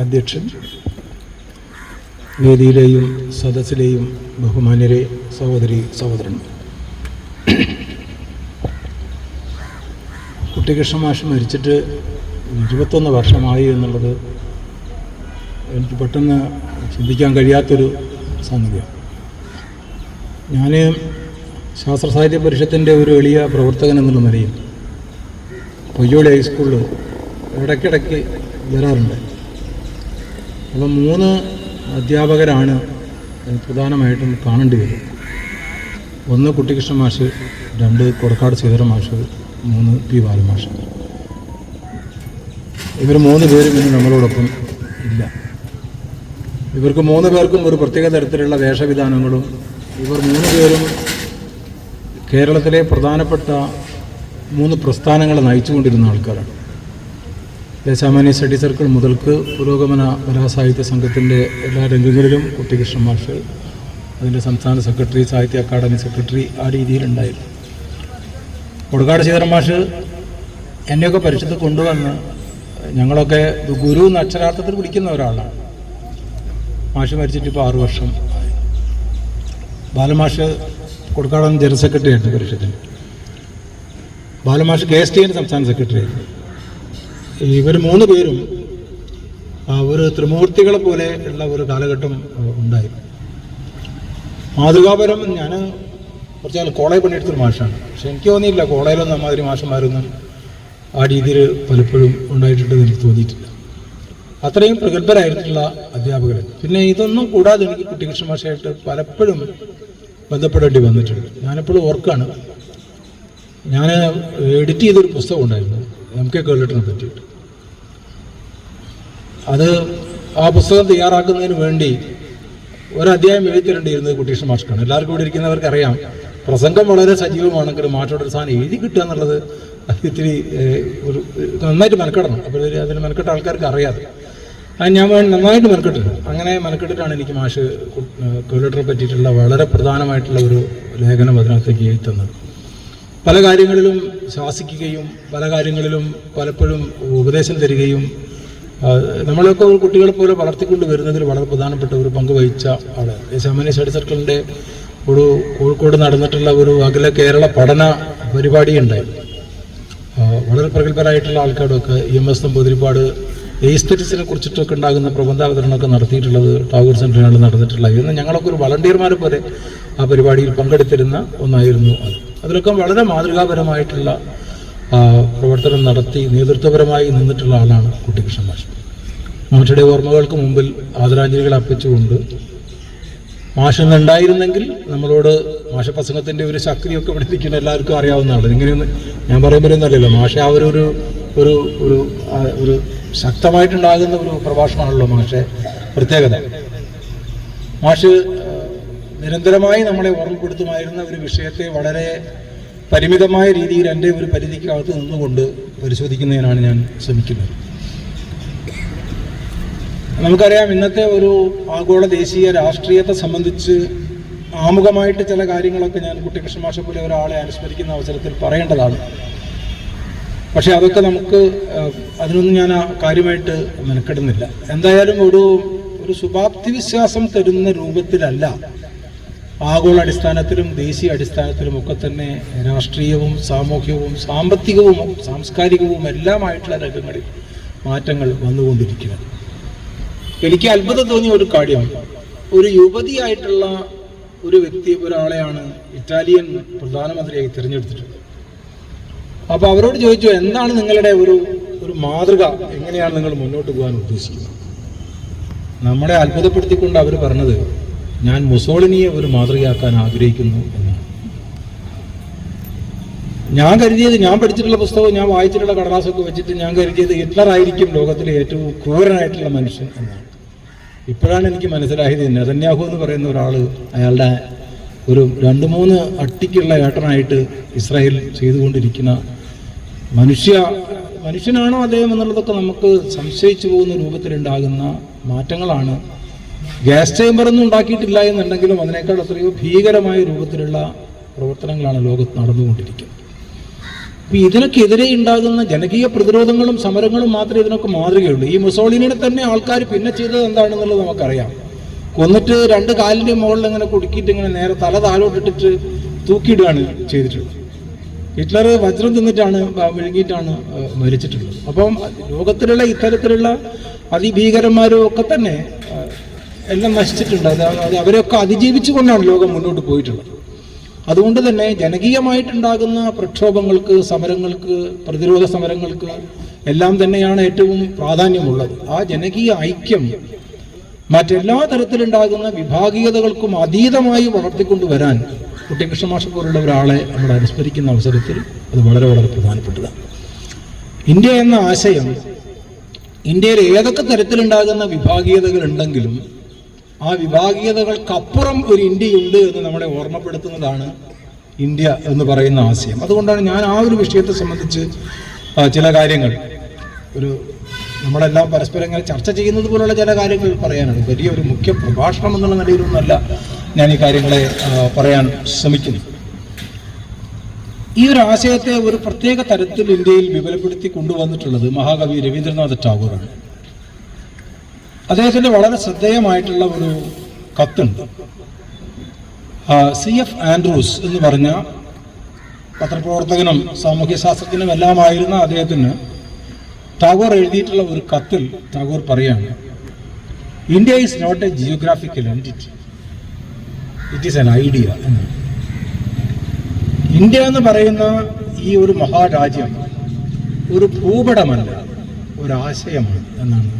അധ്യക്ഷൻ, വേദിയിലെയും സദസ്സിലെയും ബഹുമാന്യരെ, സഹോദരി സഹോദരന്മാർ, കുട്ടിക്കൃഷ്ണ മാഷ് മരിച്ചിട്ട് 21 വർഷമായി എന്നുള്ളത് എനിക്ക് പെട്ടെന്ന് ചിന്തിക്കാൻ കഴിയാത്തൊരു സംഗതിയാണ്. ഞാൻ ശാസ്ത്ര സാഹിത്യ പരിഷത്തിൻ്റെ ഒരു എളിയ പ്രവർത്തകൻ എന്നുള്ള നിലയിൽ പൊയ്യോളി ഹൈസ്കൂളിൽ ഇടയ്ക്കിടയ്ക്ക് വരാറുണ്ട്. അപ്പം 3 അധ്യാപകരാണ് പ്രധാനമായിട്ടും കാണേണ്ടി വരും. 1 കുട്ടിക്കൃഷ്ണ മാഷ്, 2 കൊടക്കാട് ശ്രീധരൻ മാഷ്, 3 പി ബാലമാഷ്. ഇവർ 3 പേരും ഇന്ന് നമ്മളോടൊപ്പം ഇല്ല. ഇവർക്ക് 3 പേർക്കും ഒരു പ്രത്യേക തരത്തിലുള്ള വേഷവിധാനങ്ങളും, ഇവർ 3 പേരും കേരളത്തിലെ പ്രധാനപ്പെട്ട 3 പ്രസ്ഥാനങ്ങളെ നയിച്ചുകൊണ്ടിരുന്ന ആൾക്കാരാണ്. ദേശാമാന്യ സ്റ്റഡി സർക്കിൾ മുതൽക്ക് പുരോഗമന കലാസാഹിത്യ സംഘത്തിൻ്റെ എല്ലാ രംഗങ്ങളിലും കുട്ടിക്കൃഷ്ണ മാഷ്, അതിൻ്റെ സംസ്ഥാന സെക്രട്ടറി, സാഹിത്യ അക്കാദമി സെക്രട്ടറി, ആ രീതിയിലുണ്ടായിരുന്നു. കൊടക്കാട് ശ്രീധരൻ മാഷ് എന്നെയൊക്കെ പരിഷത്ത് കൊണ്ടുവന്ന് ഞങ്ങളൊക്കെ ഗുരു എന്ന് അക്ഷരാർത്ഥത്തിൽ വിളിക്കുന്ന ഒരാളാണ്. മാഷ് മരിച്ചിട്ട് ഇപ്പോൾ 6 വർഷം. ബാലമാഷ് കൊടക്കാട് ജനറൽ സെക്രട്ടറി ആയിരുന്നു പരിഷത്തിന്. ബാലമാഷ് KSTN സംസ്ഥാന സെക്രട്ടറി ആയിരുന്നു. ഇവർ 3 പേരും ഒരു ത്രിമൂർത്തികളെ പോലെ ഉള്ള ഒരു കാലഘട്ടം ഉണ്ടായി. മാതൃകാപരം, ഞാൻ കുറച്ച് കാലം കോളേജ് പണിയെടുത്തൊരു മാഷാണ്. പക്ഷെ എനിക്ക് തോന്നിയില്ല കോളേജിലൊന്നും അമ്മാതിരി മാഷന്മാരൊന്നും ആ രീതിയിൽ പലപ്പോഴും ഉണ്ടായിട്ടുണ്ടെന്ന് എനിക്ക് തോന്നിയിട്ടില്ല. അത്രയും പ്രഗത്ഭരായിട്ടുള്ള അധ്യാപകർ. പിന്നെ ഇതൊന്നും കൂടാതെ എനിക്ക് കുട്ടിക്കൃഷ്ണ മാഷായിട്ട് പലപ്പോഴും ബന്ധപ്പെടേണ്ടി വന്നിട്ടുണ്ട്. ഞാനെപ്പോഴും ഓർക്കാണ്, ഞാൻ എഡിറ്റ് ചെയ്തൊരു പുസ്തകം ഉണ്ടായിരുന്നു MK കേളിട്ടിനെ പറ്റിയിട്ട്. ആ പുസ്തകം തയ്യാറാക്കുന്നതിന് വേണ്ടി ഒരധ്യായം എഴുതിത്തരേണ്ടിയിരുന്നത് കുട്ടിക്കൃഷ്ണ മാഷ്ക്കാണ്. എല്ലാവർക്കും ഇവിടെ ഇരിക്കുന്നവർക്ക് അറിയാം, പ്രസംഗം വളരെ സജീവമാണെങ്കിലും മാഷോടൊരു സാധനം എഴുതി കിട്ടുക എന്നുള്ളത് ഇത്തിരി ഒരു നന്നായിട്ട് മെനക്കെടണം. അപ്പോൾ അതിന് മെനക്കെട്ട ആൾക്കാർക്ക് അറിയാതെ ഞാൻ നന്നായിട്ട് മെനക്കെട്ടിട്ടുണ്ട്. അങ്ങനെ മെനക്കെട്ടിട്ടാണ് എനിക്ക് മാഷ് കേളിട്ടറെ പറ്റിയിട്ടുള്ള വളരെ പ്രധാനമായിട്ടുള്ള ഒരു ലേഖനം അതിനകത്തേക്ക് എഴുതി തന്നത്. പല കാര്യങ്ങളിലും ശാസിക്കുകയും പല കാര്യങ്ങളിലും പലപ്പോഴും ഉപദേശം തരികയും നമ്മളൊക്കെ ഒരു കുട്ടികളെ പോലെ വളർത്തിക്കൊണ്ട് വരുന്നതിൽ വളരെ പ്രധാനപ്പെട്ട ഒരു പങ്ക് വഹിച്ച ആൾ. ദേശാമാന്യ സ്റ്റഡി സർക്കിളിൻ്റെ ഒരു കോഴിക്കോട് നടന്നിട്ടുള്ള ഒരു അഖില കേരള പഠന പരിപാടി ഉണ്ടായി. വളരെ പ്രഗത്ഭരായിട്ടുള്ള ആൾക്കാരൊക്കെ EMS നമ്പൂതിരിപ്പാട് എസ്തെറ്റിക്സിനെ കുറിച്ചിട്ടൊക്കെ ഉണ്ടാകുന്ന പ്രബന്ധാവതരണമൊക്കെ നടത്തിയിട്ടുള്ളത് ടാഗോർ സെൻറ്ററിനാണ് നടന്നിട്ടുള്ളത്. ഇന്ന് ഞങ്ങളൊക്കെ ഒരു വളണ്ടിയർമാരെ പോലെ ആ പരിപാടിയിൽ പങ്കെടുത്തിരുന്ന ഒന്നായിരുന്നു അത്. അതിലൊക്കെ വളരെ മാതൃകാപരമായിട്ടുള്ള പ്രവർത്തനം നടത്തി നേതൃത്വപരമായി നിന്നിട്ടുള്ള ആളാണ് കുട്ടിക്കൃഷ്ണ മാഷ്. മാഷയുടെ ഓർമ്മകൾക്ക് മുമ്പിൽ ആദരാഞ്ജലികൾ അർപ്പിച്ചുകൊണ്ട്, മാഷെന്നുണ്ടായിരുന്നെങ്കിൽ നമ്മളോട് മാഷപ്രസംഗത്തിൻ്റെ ഒരു ശക്തിയൊക്കെ ഇവിടെ ഇരിക്കുന്ന എല്ലാവർക്കും അറിയാവുന്നതാണ്. ഇങ്ങനെയൊന്നും ഞാൻ പറയുമ്പോഴൊന്നുമല്ലല്ലോ, മാഷ ആ ഒരു ശക്തമായിട്ടുണ്ടാകുന്ന ഒരു പ്രഭാഷണമാണല്ലോ മാഷെ പ്രത്യേകത. മാഷ് നിരന്തരമായി നമ്മളെ ഓർമ്മപ്പെടുത്തുമായിരുന്ന ഒരു വിഷയത്തെ വളരെ പരിമിതമായ രീതിയിൽ എൻ്റെ ഒരു പരിധിക്കകത്ത് നിന്നുകൊണ്ട് പരിശോധിക്കുന്നതിനാണ് ഞാൻ ശ്രമിക്കുന്നത്. നമുക്കറിയാം, ഇന്നത്തെ ഒരു ആഗോള ദേശീയ രാഷ്ട്രീയത്തെ സംബന്ധിച്ച് ആമുഖമായിട്ട് ചില കാര്യങ്ങളൊക്കെ ഞാൻ കുട്ടിക്കൃഷ്ണ മാഷെ പോലെ ഒരാളെ അനുസ്മരിക്കുന്ന അവസരത്തിൽ പറയേണ്ടതാണ്. പക്ഷെ അതൊക്കെ അതിനൊന്നും ഞാൻ കാര്യമായിട്ട് മെനക്കെടുന്നില്ല. എന്തായാലും ഒരു ശുഭാപ്തി വിശ്വാസം തരുന്ന രൂപത്തിലല്ല ആഗോള അടിസ്ഥാനത്തിലും ദേശീയ അടിസ്ഥാനത്തിലും ഒക്കെ തന്നെ രാഷ്ട്രീയവും സാമൂഹ്യവും സാമ്പത്തികവും സാംസ്കാരികവും എല്ലാമായിട്ടുള്ള രംഗങ്ങളിൽ മാറ്റങ്ങൾ വന്നുകൊണ്ടിരിക്കുന്നത്. എനിക്ക് അത്ഭുതം തോന്നിയ ഒരു കാര്യം, ഒരു യുവതിയായിട്ടുള്ള ഒരു ഒരാളെയാണ് ഇറ്റാലിയൻ പ്രധാനമന്ത്രിയായി തിരഞ്ഞെടുത്തിട്ടുള്ളത്. അപ്പോൾ അവരോട് ചോദിച്ചു, എന്താണ് നിങ്ങളുടെ ഒരു മാതൃക, എങ്ങനെയാണ് നിങ്ങൾ മുന്നോട്ട് പോകാൻ ഉദ്ദേശിക്കുന്നത്? നമ്മളെ അത്ഭുതപ്പെടുത്തിക്കൊണ്ട് അവർ പറഞ്ഞത്, ഞാൻ മുസോളിനിയെ ഒരു മാതൃകയാക്കാൻ ആഗ്രഹിക്കുന്നു എന്നാണ്. ഞാൻ കരുതിയത്, ഞാൻ പഠിച്ചിട്ടുള്ള പുസ്തകവും ഞാൻ വായിച്ചിട്ടുള്ള കടലാസൊക്കെ വെച്ചിട്ട് ഞാൻ കരുതിയത് ഹിറ്റ്ലർ ആയിരിക്കും ലോകത്തിലെ ഏറ്റവും ക്രൂരനായിട്ടുള്ള മനുഷ്യൻ എന്നാണ്. ഇപ്പോഴാണ് എനിക്ക് മനസ്സിലായത്, നെതന്യാഹു എന്ന് പറയുന്ന ഒരാൾ അയാളുടെ ഒരു 2-3 അട്ടിക്കുള്ള ഏട്ടനായിട്ട് ഇസ്രായേൽ ചെയ്തുകൊണ്ടിരിക്കുന്ന മനുഷ്യനാണോ അദ്ദേഹം എന്നുള്ളതൊക്കെ നമുക്ക് സംശയിച്ചു പോകുന്ന രൂപത്തിലുണ്ടാകുന്ന മാറ്റങ്ങളാണ്. ഗ്യാസ് ചേമ്പറൊന്നും ഉണ്ടാക്കിയിട്ടില്ല എന്നുണ്ടെങ്കിലും അതിനേക്കാൾ എത്രയോ ഭീകരമായ രൂപത്തിലുള്ള പ്രവർത്തനങ്ങളാണ് ലോകത്ത് നടന്നുകൊണ്ടിരിക്കുന്നത്. അപ്പോൾ ഇതിനൊക്കെതിരെ ഉണ്ടാകുന്ന ജനകീയ പ്രതിരോധങ്ങളും സമരങ്ങളും മാത്രമേ ഇതിനൊക്കെ മാതൃകയുള്ളൂ. ഈ മുസോളിനിനെ തന്നെ ആൾക്കാർ പിന്നെ ചെയ്തത് എന്താണെന്നുള്ളത് നമുക്കറിയാം. കൊന്നിട്ട് 2 കാലിൻ്റെ മുകളിൽ ഇങ്ങനെ കുടുക്കിയിട്ട് ഇങ്ങനെ നേരെ തല താഴോട്ടിട്ടിട്ട് തൂക്കിയിടുകയാണ് ചെയ്തിട്ടുള്ളത്. ഹിറ്റ്ലർ വജ്രം തിന്നിട്ടാണ് വിഴുങ്ങിയിട്ടാണ് മരിച്ചിട്ടുള്ളത്. അപ്പം ലോകത്തിലുള്ള ഇത്തരത്തിലുള്ള അതിഭീകരന്മാരും ഒക്കെ തന്നെ എല്ലാം നശിച്ചിട്ടുണ്ട്. അത് അവരെയൊക്കെ അതിജീവിച്ചു കൊണ്ടാണ് ലോകം മുന്നോട്ട് പോയിട്ടുള്ളത്. അതുകൊണ്ട് തന്നെ ജനകീയമായിട്ടുണ്ടാകുന്ന പ്രക്ഷോഭങ്ങൾക്ക്, സമരങ്ങൾക്ക്, പ്രതിരോധ സമരങ്ങൾക്ക് എല്ലാം തന്നെയാണ് ഏറ്റവും പ്രാധാന്യമുള്ളത്. ആ ജനകീയ ഐക്യം മറ്റെല്ലാ തരത്തിലുണ്ടാകുന്ന വിഭാഗീയതകൾക്കും അതീതമായി വളർത്തിക്കൊണ്ടുവരാൻ കുട്ടിക്കൃഷ്ണ മാഷെ പോലുള്ള ഒരാളെ നമ്മൾ അനുസ്മരിക്കുന്ന അവസരത്തിൽ അത് വളരെ വളരെ പ്രധാനപ്പെട്ടതാണ്. ഇന്ത്യ എന്ന ആശയം, ഇന്ത്യയിൽ ഏതൊക്കെ തരത്തിലുണ്ടാകുന്ന വിഭാഗീയതകൾ ഉണ്ടെങ്കിലും ആ വിഭാഗീയതകൾക്കപ്പുറം ഒരു ഇന്ത്യയുണ്ട് എന്ന് നമ്മളെ ഓർമ്മപ്പെടുത്തുന്നതാണ് ഇന്ത്യ എന്ന് പറയുന്ന ആശയം. അതുകൊണ്ടാണ് ഞാൻ ആ ഒരു വിഷയത്തെ സംബന്ധിച്ച് ചില കാര്യങ്ങൾ നമ്മളെല്ലാം പരസ്പരം ഇങ്ങനെ ചർച്ച ചെയ്യുന്നത് പോലുള്ള ചില കാര്യങ്ങൾ പറയാനാണ്. വലിയൊരു മുഖ്യ പ്രഭാഷണം എന്നുള്ള നിലയിലൊന്നല്ല ഞാൻ ഈ കാര്യങ്ങളെ പറയാൻ ശ്രമിക്കുന്നു. ഈ ഒരു ആശയത്തെ ഒരു പ്രത്യേക തരത്തിൽ ഇന്ത്യയിൽ വിപുലപ്പെടുത്തി കൊണ്ടുവന്നിട്ടുള്ളത് മഹാകവി രവീന്ദ്രനാഥ് ടാഗോറാണ്. അദ്ദേഹത്തിൻ്റെ വളരെ ശ്രദ്ധേയമായിട്ടുള്ള ഒരു കത്തുണ്ട്. CF ആൻഡ്രൂസ് എന്ന് പറഞ്ഞ പത്രപ്രവർത്തകനും സാമൂഹ്യ ശാസ്ത്രജ്ഞനും എല്ലാമായിരുന്ന അദ്ദേഹത്തിന് ടാഗോർ എഴുതിയിട്ടുള്ള ഒരു കത്തിൽ ടാഗോർ പറയാണ്, India is not a geographical entity, it is an idea എന്ന്. ഇന്ത്യ എന്ന് പറയുന്ന ഈ ഒരു മഹാരാജ്യം ഒരു ഭൂപടമല്ല, ഒരാശയമാണ് എന്നാണ്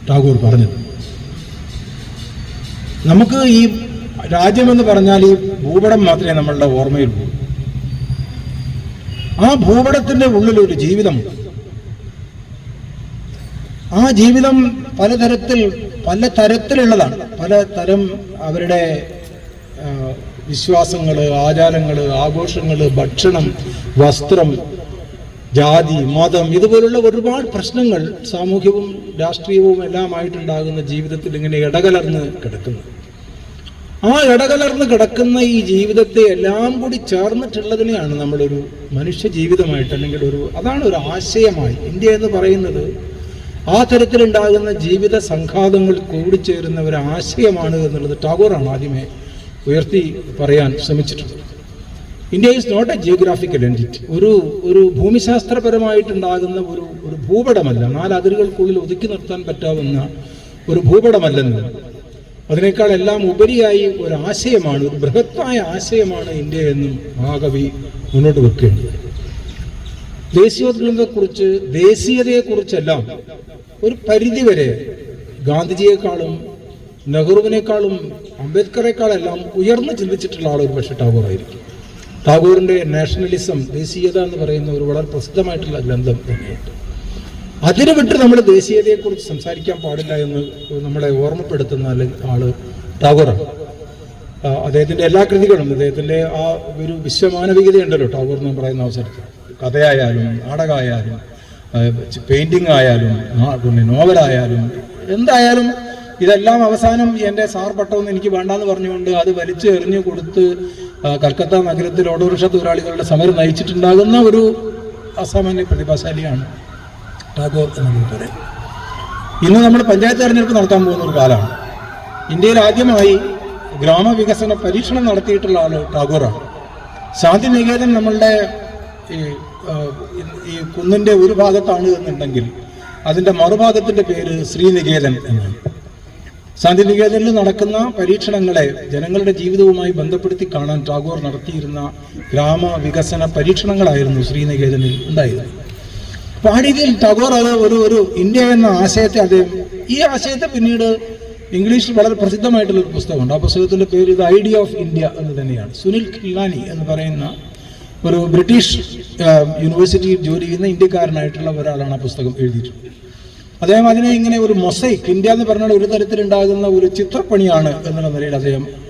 ടാഗോർ പറഞ്ഞത്. നമുക്ക് ഈ രാജ്യമെന്ന് പറഞ്ഞാൽ ഈ ഭൂപടം മാത്രമേ നമ്മളുടെ ഓർമ്മയിലുള്ളൂ. ആ ഭൂപടത്തിൻ്റെ ഉള്ളിലൊരു ജീവിതമുണ്ട്. ആ ജീവിതം പലതരത്തിലുള്ളതാണ്. പലതരം അവരുടെ വിശ്വാസങ്ങൾ, ആചാരങ്ങൾ, ആഘോഷങ്ങൾ, ഭക്ഷണം, വസ്ത്രം, ജാതി, മതം, ഇതുപോലുള്ള ഒരുപാട് പ്രശ്നങ്ങൾ സാമൂഹ്യവും രാഷ്ട്രീയവും എല്ലാമായിട്ടുണ്ടാകുന്ന ജീവിതത്തിൽ ഇങ്ങനെ ഇടകലർന്ന് കിടക്കുന്നു. ആ ഇടകലർന്ന് കിടക്കുന്ന ഈ ജീവിതത്തെ എല്ലാം കൂടി ചേർന്നിട്ടുള്ളതിനെയാണ് നമ്മളൊരു മനുഷ്യ ജീവിതമായിട്ട്, അല്ലെങ്കിൽ അതാണ് ഒരു ആശയമായി ഇന്ത്യ എന്ന് പറയുന്നത്. ആ തരത്തിലുണ്ടാകുന്ന ജീവിത സംഘാതങ്ങൾ കൂടിച്ചേരുന്ന ഒരു ആശയമാണ് എന്നുള്ളത് ടാഗോറാണ് ആദ്യമേ ഉയർത്തി പറയാൻ ശ്രമിച്ചിട്ടുള്ളത്. India is not a geographical entity, ഒരു ഭൂമിശാസ്ത്രപരമായിട്ടുണ്ടാകുന്ന ഒരു ഭൂപടമല്ല, 4 അതിരുകൾക്കുള്ളിൽ ഒതുക്കി നിർത്താൻ പറ്റാവുന്ന ഒരു ഭൂപടമല്ലെന്ന്, അതിനേക്കാൾ എല്ലാം ഉപരിയായി ഒരു ആശയമാണ്, ഒരു ബൃഹത്തായ ആശയമാണ് ഇന്ത്യ എന്നും മഹാകവി മുന്നോട്ട് വെക്കേണ്ടത്. ദേശീയോദ്ഗ്രഥത്തെക്കുറിച്ച്, ദേശീയതയെക്കുറിച്ചെല്ലാം ഒരു പരിധിവരെ ഗാന്ധിജിയെക്കാളും നെഹ്റുവിനേക്കാളും അംബേദ്കറേക്കാളെല്ലാം ഉയർന്ന് ചിന്തിച്ചിട്ടുള്ള ആൾ ഒരു പക്ഷേ ടാഗോർ ആയിരിക്കും. ടാഗോറിൻ്റെ നാഷണലിസം, ദേശീയത എന്ന് പറയുന്ന ഒരു വളരെ പ്രസിദ്ധമായിട്ടുള്ള ഗ്രന്ഥം തന്നെയുണ്ട്. അതിന് വിട്ട് നമ്മൾ ദേശീയതയെക്കുറിച്ച് സംസാരിക്കാൻ പാടില്ല എന്ന് നമ്മളെ ഓർമ്മപ്പെടുത്തുന്ന ആള് ടാഗോറാണ്. അദ്ദേഹത്തിൻ്റെ എല്ലാ കൃതികളും, അദ്ദേഹത്തിൻ്റെ ആ ഒരു വിശ്വമാനവികതയുണ്ടല്ലോ ടാഗോർ എന്ന് പറയുന്ന അവസരത്തിൽ, കഥയായാലും നാടകമായാലും പെയിൻറ്റിങ് ആയാലും പിന്നെ നോവലായാലും എന്തായാലും ഇതെല്ലാം അവസാനം എൻ്റെ സാർ പട്ടമൊന്നും എനിക്ക് വേണ്ടാന്ന് പറഞ്ഞുകൊണ്ട് അത് വലിച്ചു എറിഞ്ഞു കൊടുത്ത് കൽക്കത്ത നഗരത്തിൽ ഓട്ടോറിക്ഷ തൊഴിലാളികളുടെ സമരം നയിച്ചിട്ടുണ്ടാകുന്ന ഒരു അസാമാന്യ പ്രതിഭാശാലിയാണ് ടാഗോർ എന്ന് നമുക്ക് പറയാം. ഇന്ന് നമ്മൾ പഞ്ചായത്ത് തെരഞ്ഞെടുപ്പ് നടത്താൻ പോകുന്ന ഒരു കാലമാണ്. ഇന്ത്യയിൽ ആദ്യമായി ഗ്രാമവികസന പരീക്ഷണം നടത്തിയിട്ടുള്ള ആൾ ടാഗോറാണ്. ശാന്തിനികേതൻ നമ്മളുടെ ഈ കുന്നിൻ്റെ ഒരു ഭാഗത്താണ് എന്നുണ്ടെങ്കിൽ അതിൻ്റെ മറുഭാഗത്തിൻ്റെ പേര് ശ്രീനികേതൻ എന്നാണ്. ശാന്തിനികേതനിൽ നടക്കുന്ന പരീക്ഷണങ്ങളെ ജനങ്ങളുടെ ജീവിതവുമായി ബന്ധപ്പെടുത്തി കാണാൻ ടാഗോർ നടത്തിയിരുന്ന ഗ്രാമവികസന പരീക്ഷണങ്ങളായിരുന്നു ശ്രീനികേതനിൽ ഉണ്ടായിരുന്നത്. അപ്പോൾ ആ രീതിയിൽ ടാഗോർ അത് ഒരു ഇന്ത്യ എന്ന ആശയത്തെ ഈ ആശയത്തെ പിന്നീട് ഇംഗ്ലീഷിൽ വളരെ പ്രസിദ്ധമായിട്ടുള്ളൊരു പുസ്തകമുണ്ട്. ആ പുസ്തകത്തിൻ്റെ പേര് ദ ഐഡിയ ഓഫ് ഇന്ത്യ എന്ന് തന്നെയാണ്. സുനിൽ ഖിൽവാനി എന്ന് പറയുന്ന ഒരു ബ്രിട്ടീഷ് യൂണിവേഴ്സിറ്റിയിൽ ജോലി ചെയ്യുന്ന ഇന്ത്യക്കാരനായിട്ടുള്ള ഒരാളാണ് ആ പുസ്തകം എഴുതിയിട്ടുള്ളത്. അദ്ദേഹം അതിനെ ഇങ്ങനെ ഒരു മൊസൈക്ക്, ഇന്ത്യ എന്ന് പറഞ്ഞാൽ ഒരു തരത്തിലുണ്ടാകുന്ന ഒരു ചിത്രപ്പണിയാണ് എന്നുള്ള നിലയിൽ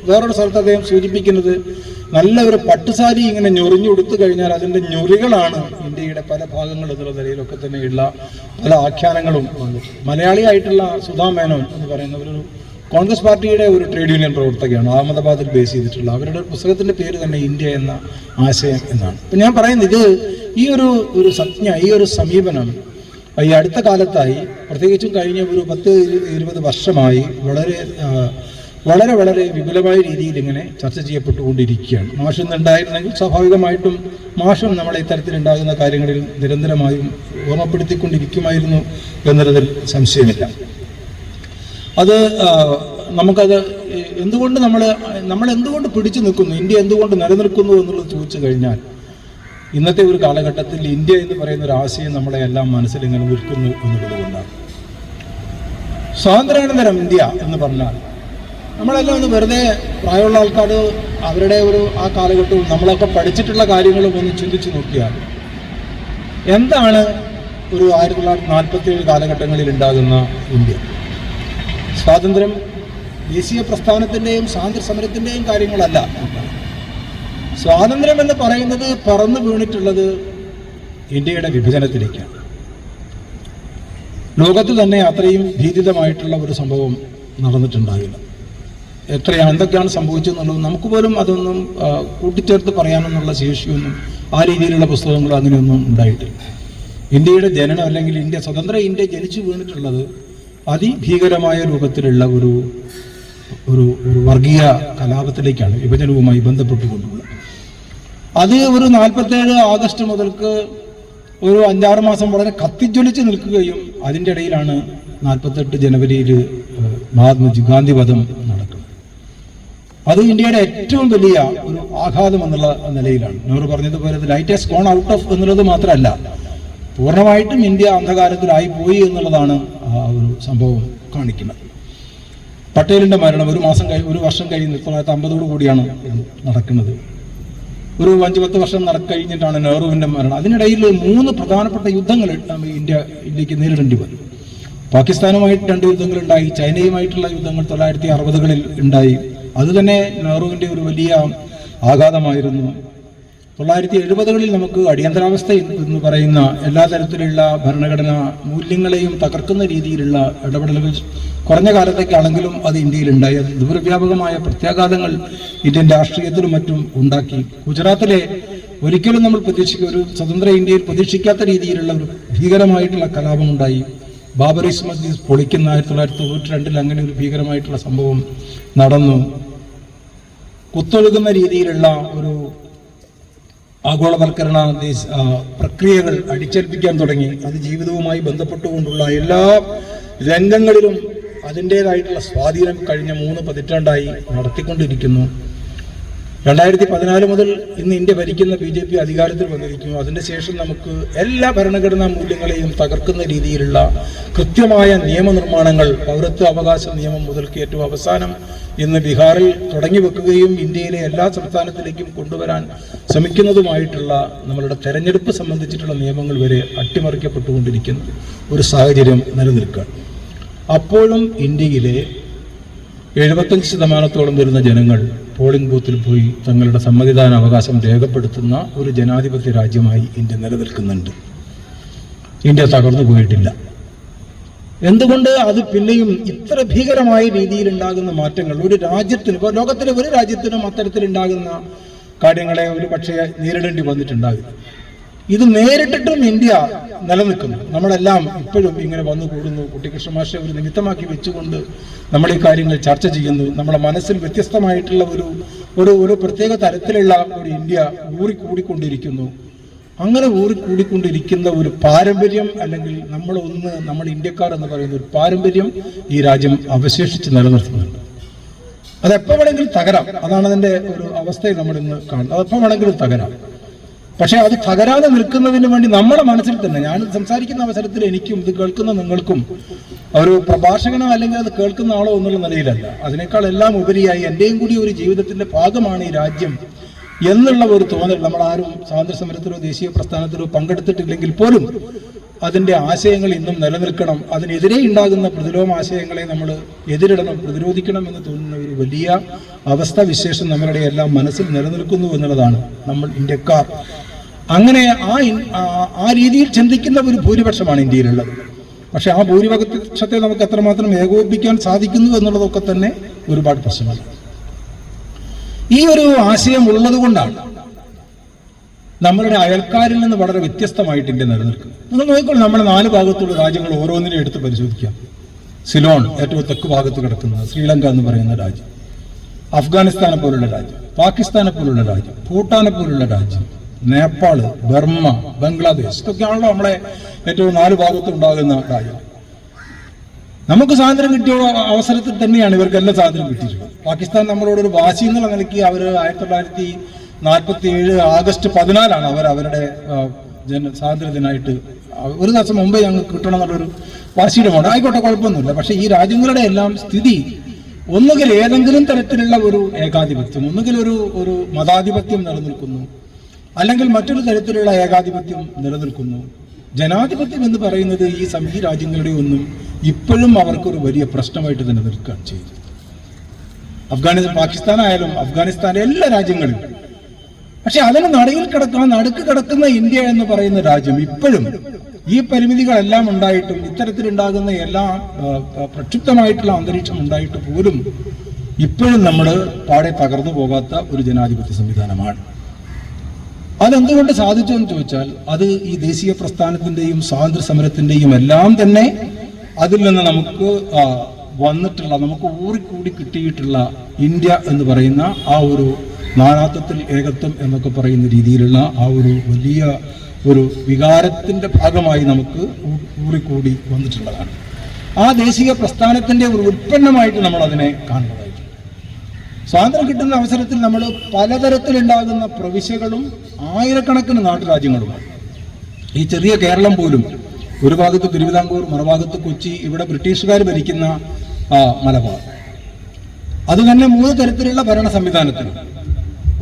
വേറൊരു സ്ഥലത്ത് അദ്ദേഹം സൂചിപ്പിക്കുന്നത് നല്ല ഒരു പട്ടുസാരി ഇങ്ങനെ ഞൊറിഞ്ഞു കൊടുത്തു കഴിഞ്ഞാൽ അതിൻ്റെ ഞൊറികളാണ് ഇന്ത്യയുടെ പല ഭാഗങ്ങൾ എന്നുള്ള നിലയിലൊക്കെ തന്നെയുള്ള പല ആഖ്യാനങ്ങളും ഉണ്ട്. മലയാളിയായിട്ടുള്ള സുധാ മേനോൻ എന്ന് പറയുന്ന ഒരു കോൺഗ്രസ് പാർട്ടിയുടെ ഒരു ട്രേഡ് യൂണിയൻ പ്രവർത്തകയാണ്, അഹമ്മദാബാദിൽ ബേസ് ചെയ്തിട്ടുള്ള. അവരുടെ പുസ്തകത്തിൻ്റെ പേര് തന്നെ ഇന്ത്യ എന്ന ആശയം എന്നാണ്. അപ്പം ഞാൻ പറയുന്നത് ഇത് ഈ ഒരു സംജ്ഞ, ഈ ഒരു സമീപനം ഈ അടുത്ത കാലത്തായി, പ്രത്യേകിച്ചും കഴിഞ്ഞ ഒരു 10-20 വർഷമായി വളരെ വിപുലമായ രീതിയിൽ ഇങ്ങനെ ചർച്ച ചെയ്യപ്പെട്ടുകൊണ്ടിരിക്കുകയാണ്. മാഷ് ഇന്നുണ്ടായിരുന്നെങ്കിൽ സ്വാഭാവികമായിട്ടും മാഷും നമ്മളെ ഇത്തരത്തിലുണ്ടാകുന്ന കാര്യങ്ങളിൽ നിരന്തരമായും ഓർമ്മപ്പെടുത്തിക്കൊണ്ടിരിക്കുമായിരുന്നു എന്നതിൽ സംശയമില്ല. അത് നമുക്കത് എന്തുകൊണ്ട് നമ്മൾ എന്തുകൊണ്ട് പിടിച്ചു നിൽക്കുന്നു, ഇന്ത്യ എന്തുകൊണ്ട് നിലനിൽക്കുന്നു എന്നുള്ളത് ചോദിച്ചു കഴിഞ്ഞാൽ, ഇന്നത്തെ ഒരു കാലഘട്ടത്തിൽ ഇന്ത്യ എന്ന് പറയുന്ന ഒരു ആശയം നമ്മളെ എല്ലാം മനസ്സിൽ ഇങ്ങനെ നിൽക്കുന്നു എന്നുള്ളത് കൊണ്ടാണ്. സ്വാതന്ത്ര്യാനന്തരം ഇന്ത്യ എന്ന് പറഞ്ഞാൽ നമ്മളെല്ലാം ഒന്ന് വെറുതെ പ്രായമുള്ള ആൾക്കാർ അവരുടെ ആ കാലഘട്ടവും നമ്മളൊക്കെ പഠിച്ചിട്ടുള്ള കാര്യങ്ങളും ഒന്ന് ചിന്തിച്ചു നോക്കിയാൽ എന്താണ് ഒരു 1947 കാലഘട്ടങ്ങളിൽ ഉണ്ടാകുന്ന ഇന്ത്യ? സ്വാതന്ത്ര്യം ദേശീയ പ്രസ്ഥാനത്തിൻ്റെയും സ്വാതന്ത്ര്യ സമരത്തിൻ്റെയും കാര്യങ്ങളല്ല. സ്വാതന്ത്ര്യം എന്ന് പറയുന്നത് പറന്നു വീണിട്ടുള്ളത് ഇന്ത്യയുടെ വിഭജനത്തിലേക്കാണ്. ലോകത്ത് തന്നെ അത്രയും ഭീതിതമായിട്ടുള്ള ഒരു സംഭവം നടന്നിട്ടുണ്ടാകില്ല. എന്തൊക്കെയാണ് സംഭവിച്ചതെന്നുള്ളത് നമുക്ക് പോലും അതൊന്നും കൂട്ടിച്ചേർത്ത് പറയാനെന്നുള്ള ശേഷിയൊന്നും ആ രീതിയിലുള്ള പുസ്തകങ്ങളോ അങ്ങനെയൊന്നും ഉണ്ടായിട്ടില്ല. ഇന്ത്യയുടെ ജനനം അല്ലെങ്കിൽ സ്വതന്ത്ര ഇന്ത്യ ജനിച്ചു വീണിട്ടുള്ളത് അതിഭീകരമായ രൂപത്തിലുള്ള ഒരു വർഗീയ കലാപത്തിലേക്കാണ്, വിഭജനവുമായി ബന്ധപ്പെട്ടുകൊണ്ടുള്ളത്. അത് ഒരു 47 ആഗസ്റ്റ് മുതൽക്ക് ഒരു 5-6 മാസം വളരെ കത്തിജ്വലിച്ച് നിൽക്കുകയും അതിൻ്റെ ഇടയിലാണ് 48 ജനുവരിയിൽ മഹാത്മജി ഗാന്ധി വധം നടക്കുന്നത്. അത് ഇന്ത്യയുടെ ഏറ്റവും വലിയ ഒരു ആഘാതം എന്നുള്ള നിലയിലാണ്. നെഹ്റു പറഞ്ഞതുപോലെ light has gone out of എന്നുള്ളത് മാത്രമല്ല, പൂർണ്ണമായിട്ടും ഇന്ത്യ അന്ധകാരത്തിലായി പോയി എന്നുള്ളതാണ് ആ ഒരു സംഭവം കാണിക്കുന്നത്. പട്ടേലിന്റെ മരണം ഒരു വർഷം കഴിഞ്ഞ് 1950 കൂടിയാണ് നടക്കുന്നത്. ഒരു 5-10 വർഷം കഴിഞ്ഞിട്ടാണ് നെഹ്റുവിന്റെ മരണം. അതിനിടയിൽ 3 പ്രധാനപ്പെട്ട യുദ്ധങ്ങൾ ഇന്ത്യക്ക് നേരിടേണ്ടി വന്നു. പാകിസ്ഥാനുമായിട്ട് 2 യുദ്ധങ്ങളുണ്ടായി, ചൈനയുമായിട്ടുള്ള യുദ്ധങ്ങൾ 1960കളിൽ ഉണ്ടായി. അത് തന്നെ നെഹ്റുവിന്റെ ഒരു വലിയ ആഘാതമായിരുന്നു. 1970കളിൽ നമുക്ക് അടിയന്തരാവസ്ഥ എന്ന് പറയുന്ന എല്ലാ തരത്തിലുള്ള ഭരണഘടനാ മൂല്യങ്ങളെയും തകർക്കുന്ന രീതിയിലുള്ള ഇടപെടലുകൾ കുറഞ്ഞ കാലത്തേക്കാണെങ്കിലും അത് ഇന്ത്യയിലുണ്ടായി. അത് ദൂരവ്യാപകമായ പ്രത്യാഘാതങ്ങൾ ഇന്ത്യൻ രാഷ്ട്രീയത്തിലും മറ്റും ഉണ്ടാക്കി. ഗുജറാത്തിലെ ഒരിക്കലും നമ്മൾ ഒരു സ്വതന്ത്ര ഇന്ത്യയിൽ പ്രതീക്ഷിക്കാത്ത രീതിയിലുള്ള ഒരു ഭീകരമായിട്ടുള്ള കലാപമുണ്ടായി. ബാബറി മസ്ജിദ് പൊളിക്കുന്ന 1992 അങ്ങനെ ഒരു ഭീകരമായിട്ടുള്ള സംഭവം നടന്നു. കുത്തൊഴുകുന്ന രീതിയിലുള്ള ഒരു ആഗോളവൽക്കരണ പ്രക്രിയകൾ അടിച്ചേൽപ്പിക്കാൻ തുടങ്ങി. അത് ജീവിതവുമായി ബന്ധപ്പെട്ടുകൊണ്ടുള്ള എല്ലാ രംഗങ്ങളിലും അതിൻ്റേതായിട്ടുള്ള സ്വാധീനം കഴിഞ്ഞ 3 പതിറ്റാണ്ടായി നടത്തിക്കൊണ്ടിരിക്കുന്നു. 2014 മുതൽ ഇന്ന് ഇന്ത്യ ഭരിക്കുന്ന BJP അധികാരത്തിൽ വന്നിരിക്കുന്നു. അതിൻ്റെ ശേഷം നമുക്ക് എല്ലാ ഭരണഘടനാ മൂല്യങ്ങളെയും തകർക്കുന്ന രീതിയിലുള്ള കൃത്യമായ നിയമനിർമ്മാണങ്ങൾ, പൗരത്വ അവകാശ നിയമം മുതൽക്ക് ഏറ്റവും അവസാനം ഇന്ന് ബീഹാറിൽ തുടങ്ങി വെക്കുകയും ഇന്ത്യയിലെ എല്ലാ സംസ്ഥാനത്തിലേക്കും കൊണ്ടുവരാൻ ശ്രമിക്കുന്നതുമായിട്ടുള്ള നമ്മളുടെ തെരഞ്ഞെടുപ്പ് സംബന്ധിച്ചിട്ടുള്ള നിയമങ്ങൾ വരെ അട്ടിമറിക്കപ്പെട്ടുകൊണ്ടിരിക്കുന്ന ഒരു സാഹചര്യം നിലനിൽക്കുക. അപ്പോഴും ഇന്ത്യയിലെ 75% വരുന്ന ജനങ്ങൾ പോളിംഗ് ബൂത്തിൽ പോയി തങ്ങളുടെ സമ്മതിദാന അവകാശം രേഖപ്പെടുത്തുന്ന ഒരു ജനാധിപത്യ രാജ്യമായി ഇന്ത്യ നിലനിൽക്കുന്നുണ്ട്. ഇന്ത്യ തകർന്നു പോയിട്ടില്ല. എന്തുകൊണ്ട് അത് പിന്നെയും ഇത്ര ഭീകരമായ രീതിയിൽ ഉണ്ടാകുന്ന മാറ്റങ്ങൾ ഒരു രാജ്യത്തിനും, ഇപ്പോൾ ലോകത്തിലെ ഒരു രാജ്യത്തിനും അത്തരത്തിലുണ്ടാകുന്ന കാര്യങ്ങളെ ഒരു പക്ഷേ നേരിടേണ്ടി വന്നിട്ടുണ്ടാകില്ല. ഇത് നേരിട്ടിട്ടും ഇന്ത്യ നിലനിൽക്കുന്നു. നമ്മളെല്ലാം ഇപ്പോഴും ഇങ്ങനെ വന്നു കൂടുന്നു. കുട്ടിക്കൃഷ്ണ മാഷെ ഒരു നിമിത്തമാക്കി വെച്ചുകൊണ്ട് നമ്മൾ ഈ കാര്യങ്ങൾ ചർച്ച ചെയ്യുന്നു. നമ്മുടെ മനസ്സിൽ വ്യത്യസ്തമായിട്ടുള്ള ഒരു പ്രത്യേക തരത്തിലുള്ള ഒരു ഇന്ത്യ ഊറിക്കൂടിക്കൊണ്ടിരിക്കുന്നു. അങ്ങനെ ഊറിക്കൂടിക്കൊണ്ടിരിക്കുന്ന ഒരു പാരമ്പര്യം, അല്ലെങ്കിൽ നമ്മൾ ഇന്ത്യക്കാർ എന്ന് പറയുന്ന ഒരു പാരമ്പര്യം ഈ രാജ്യം അവശേഷിച്ച് നിലനിർത്തുന്നുണ്ട്. അതെപ്പോൾ വേണമെങ്കിലും തകരാം. അതാണ് അതിൻ്റെ ഒരു അവസ്ഥയിൽ നമ്മൾ ഇന്ന് കാണുന്നത്. അതെപ്പോൾ വേണമെങ്കിലും തകരാം. പക്ഷെ അത് തകരാതെ നിൽക്കുന്നതിന് വേണ്ടി നമ്മുടെ മനസ്സിൽ തന്നെ, ഞാൻ സംസാരിക്കുന്ന അവസരത്തിൽ എനിക്കും ഇത് കേൾക്കുന്ന നിങ്ങൾക്കും ഒരു പ്രഭാഷകനോ അല്ലെങ്കിൽ അത് കേൾക്കുന്ന ആളോ എന്നുള്ള നിലയിലല്ല, അതിനേക്കാൾ എല്ലാം ഉപരിയായി എൻ്റെയും കൂടി ഒരു ജീവിതത്തിന്റെ ഭാഗമാണ് ഈ രാജ്യം എന്നുള്ള ഒരു തോന്നൽ. നമ്മളാരും സ്വാതന്ത്ര്യ സമരത്തിലോ ദേശീയ പ്രസ്ഥാനത്തിലോ പങ്കെടുത്തിട്ടില്ലെങ്കിൽ പോലും അതിൻ്റെ ആശയങ്ങൾ ഇന്നും നിലനിൽക്കണം. അതിനെതിരെ ഉണ്ടാകുന്ന പ്രതിലോമ ആശയങ്ങളെ നമ്മൾ എതിരിടണം, പ്രതിരോധിക്കണം എന്ന് തോന്നുന്ന ഒരു വലിയ അവസ്ഥാവിശേഷം നമ്മളുടെ എല്ലാം മനസ്സിൽ നിലനിൽക്കുന്നു എന്നുള്ളതാണ്. നമ്മൾ ഇന്ത്യക്കാർ അങ്ങനെ ആ രീതിയിൽ ചിന്തിക്കുന്ന ഒരു ഭൂരിപക്ഷമാണ് ഇന്ത്യയിലുള്ളത്. പക്ഷെ ആ ഭൂരിപക്ഷത്തെ നമുക്ക് എത്രമാത്രം ഏകോപിപ്പിക്കാൻ സാധിക്കുന്നു എന്നുള്ളതൊക്കെ തന്നെ ഒരുപാട് പ്രശ്നമാണ്. ഈ ഒരു ആശയം ഉള്ളത് കൊണ്ടാണ് നമ്മളുടെ അയൽക്കാരിൽ നിന്ന് വളരെ വ്യത്യസ്തമായിട്ട് ഇന്ത്യ നിലനിൽക്കുന്നു. നിങ്ങൾ നോക്കിക്കോളൂ, നമ്മുടെ 4 ഭാഗത്തുള്ള രാജ്യങ്ങൾ ഓരോന്നിനെയും എടുത്ത് പരിശോധിക്കാം. സിലോൺ ഏറ്റവും തെക്ക് ഭാഗത്ത് കിടക്കുന്ന ശ്രീലങ്ക എന്ന് പറയുന്ന രാജ്യം, അഫ്ഗാനിസ്ഥാനെ പോലുള്ള രാജ്യം, പാകിസ്ഥാനെ പോലുള്ള രാജ്യം, ഭൂട്ടാനെ പോലുള്ള രാജ്യം, നേപ്പാള്, ബർമ്മ, ബംഗ്ലാദേശ്, ഇതൊക്കെയാണല്ലോ നമ്മളെ ഏറ്റവും 4 ഭാഗത്ത് ഉണ്ടാകുന്ന രാജ്യം. നമുക്ക് സ്വാതന്ത്ര്യം കിട്ടിയ അവസരത്തിൽ തന്നെയാണ് ഇവർക്കെല്ലാം സ്വാതന്ത്ര്യം കിട്ടിയിട്ടുള്ളത്. പാകിസ്ഥാൻ നമ്മളോടൊരു വാശി എന്നുള്ള നിലയ്ക്ക് അവർ 1947 ആഗസ്റ്റ് 14 അവർ അവരുടെ സ്വാതന്ത്ര്യത്തിനായിട്ട് ഒരു ദിവസം മുമ്പേ ഞങ്ങൾക്ക് കിട്ടണം എന്നുള്ളൊരു വാശിയുടെ മോഡ്. ആയിക്കോട്ടെ, കുഴപ്പമൊന്നുമില്ല. പക്ഷെ ഈ രാജ്യങ്ങളുടെ എല്ലാം സ്ഥിതി ഒന്നുകിൽ ഏതെങ്കിലും തരത്തിലുള്ള ഒരു ഏകാധിപത്യം, ഒന്നുകിൽ ഒരു മതാധിപത്യം നിലനിൽക്കുന്നു, അല്ലെങ്കിൽ മറ്റൊരു തരത്തിലുള്ള ഏകാധിപത്യം നിലനിൽക്കുന്നു. ജനാധിപത്യം എന്ന് പറയുന്നത് ഈ രാജ്യങ്ങളുടെ ഒന്നും ഇപ്പോഴും അവർക്കൊരു വലിയ പ്രശ്നമായിട്ട് തന്നെ നിൽക്കുകയാണ് ചെയ്യുന്നത്. പാകിസ്ഥാനായാലും അഫ്ഗാനിസ്ഥാൻ എല്ലാ രാജ്യങ്ങളും. പക്ഷെ അതിന് നടുക്ക് കിടക്കുന്ന ഇന്ത്യ എന്ന് പറയുന്ന രാജ്യം ഇപ്പോഴും ഈ പരിമിതികളെല്ലാം ഉണ്ടായിട്ടും, ഇത്തരത്തിലുണ്ടാകുന്ന എല്ലാ പ്രക്ഷുബ്ധമായിട്ടുള്ള അന്തരീക്ഷം ഉണ്ടായിട്ട് പോലും ഇപ്പോഴും നമ്മൾ പാടെ തകർന്നു പോകാത്ത ഒരു ജനാധിപത്യ സംവിധാനമാണ്. അതെന്തുകൊണ്ട് സാധിച്ചു എന്ന് ചോദിച്ചാൽ അത് ഈ ദേശീയ പ്രസ്ഥാനത്തിന്റെയും സ്വാതന്ത്ര്യ സമരത്തിന്റെയും എല്ലാം തന്നെ അതിൽ നിന്ന് നമുക്ക് വന്നിട്ടുള്ള, നമുക്ക് ഊറിക്കൂടി കിട്ടിയിട്ടുള്ള ഇന്ത്യ എന്ന് പറയുന്ന ആ ഒരു നാനാത്വത്തിൽ ഏകത്വം എന്നൊക്കെ പറയുന്ന രീതിയിലുള്ള ആ ഒരു വലിയ ഒരു വികാരത്തിന്റെ ഭാഗമായി നമുക്ക് ഊറിക്കൂടി വന്നിട്ടുള്ളതാണ്. ആ ദേശീയ പ്രസ്ഥാനത്തിന്റെ ഒരു ഉൽപ്പന്നമായിട്ട് നമ്മൾ അതിനെ കാണുന്നതായിട്ട്. സ്വാതന്ത്ര്യം കിട്ടുന്ന അവസരത്തിൽ നമ്മൾ പലതരത്തിലുണ്ടാകുന്ന പ്രവിശ്യകളും ആയിരക്കണക്കിന് നാട്ടുരാജ്യങ്ങളുമാണ്. ഈ ചെറിയ കേരളം പോലും, ഒരു ഭാഗത്ത് തിരുവിതാംകൂർ, മറുഭാഗത്ത് കൊച്ചി, ഇവിടെ ബ്രിട്ടീഷുകാർ ഭരിക്കുന്ന മലബാർ, അത് തന്നെ 3 തരത്തിലുള്ള ഭരണ സംവിധാനത്തിൽ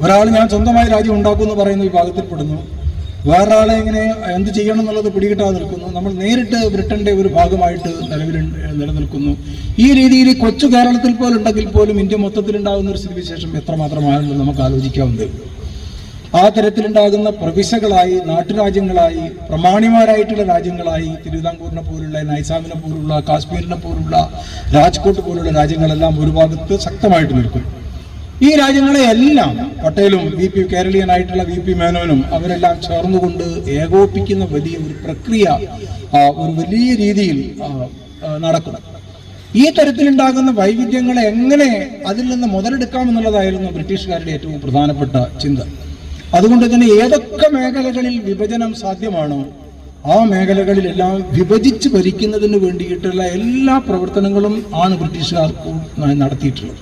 ഒരാൾ ഞാൻ സ്വന്തമായി രാജ്യം ഉണ്ടാക്കുമെന്ന് പറയുന്ന വിഭാഗത്തിൽപ്പെടുന്നു, വേറൊരാളെ ഇങ്ങനെ എന്ത് ചെയ്യണം എന്നുള്ളത് പിടികിട്ടാതെ നിൽക്കുന്നു, നമ്മൾ നേരിട്ട് ബ്രിട്ടന്റെ ഒരു ഭാഗമായിട്ട് നിലനിൽക്കുന്നു. ഈ രീതിയിൽ കൊച്ചു കേരളത്തിൽ പോലുണ്ടെങ്കിൽ പോലും ഇന്ത്യ മൊത്തത്തിലുണ്ടാകുന്ന ഒരു സ്ഥിതിവിശേഷം എത്രമാത്രമാണെന്ന് നമുക്ക് ആലോചിക്കാവുന്നതേ. ആ തരത്തിലുണ്ടാകുന്ന പ്രവിശ്യകളായി, നാട്ടുരാജ്യങ്ങളായി, പ്രമാണിമാരായിട്ടുള്ള രാജ്യങ്ങളായി തിരുവിതാംകൂറിനെ പോലുള്ള, നൈസാമിനെ പോലുള്ള, കാശ്മീരിനെ പോലുള്ള, രാജ്കോട്ട് പോലുള്ള രാജ്യങ്ങളെല്ലാം ഒരു ഭാഗത്ത് ശക്തമായിട്ട് നിൽക്കും. ഈ രാജ്യങ്ങളെ എല്ലാം പട്ടേലും കേരളീയനായിട്ടുള്ള VP മേനോനും അവരെല്ലാം ചേർന്നുകൊണ്ട് ഏകോപിപ്പിക്കുന്ന വലിയ ഒരു പ്രക്രിയ ഒരു വലിയ രീതിയിൽ നടക്കും. ഈ തരത്തിലുണ്ടാകുന്ന വൈവിധ്യങ്ങളെ എങ്ങനെ അതിൽ നിന്ന് മുതലെടുക്കാമെന്നുള്ളതായിരുന്നു ബ്രിട്ടീഷുകാരുടെ ഏറ്റവും പ്രധാനപ്പെട്ട ചിന്ത. അതുകൊണ്ട് തന്നെ ഏതൊക്കെ മേഖലകളിൽ വിഭജനം സാധ്യമാണോ ആ മേഖലകളിലെല്ലാം വിഭജിച്ച് ഭരിക്കുന്നതിന് വേണ്ടിയിട്ടുള്ള എല്ലാ പ്രവർത്തനങ്ങളും ആണ് ബ്രിട്ടീഷുകാർ നടത്തിയിട്ടുള്ളത്.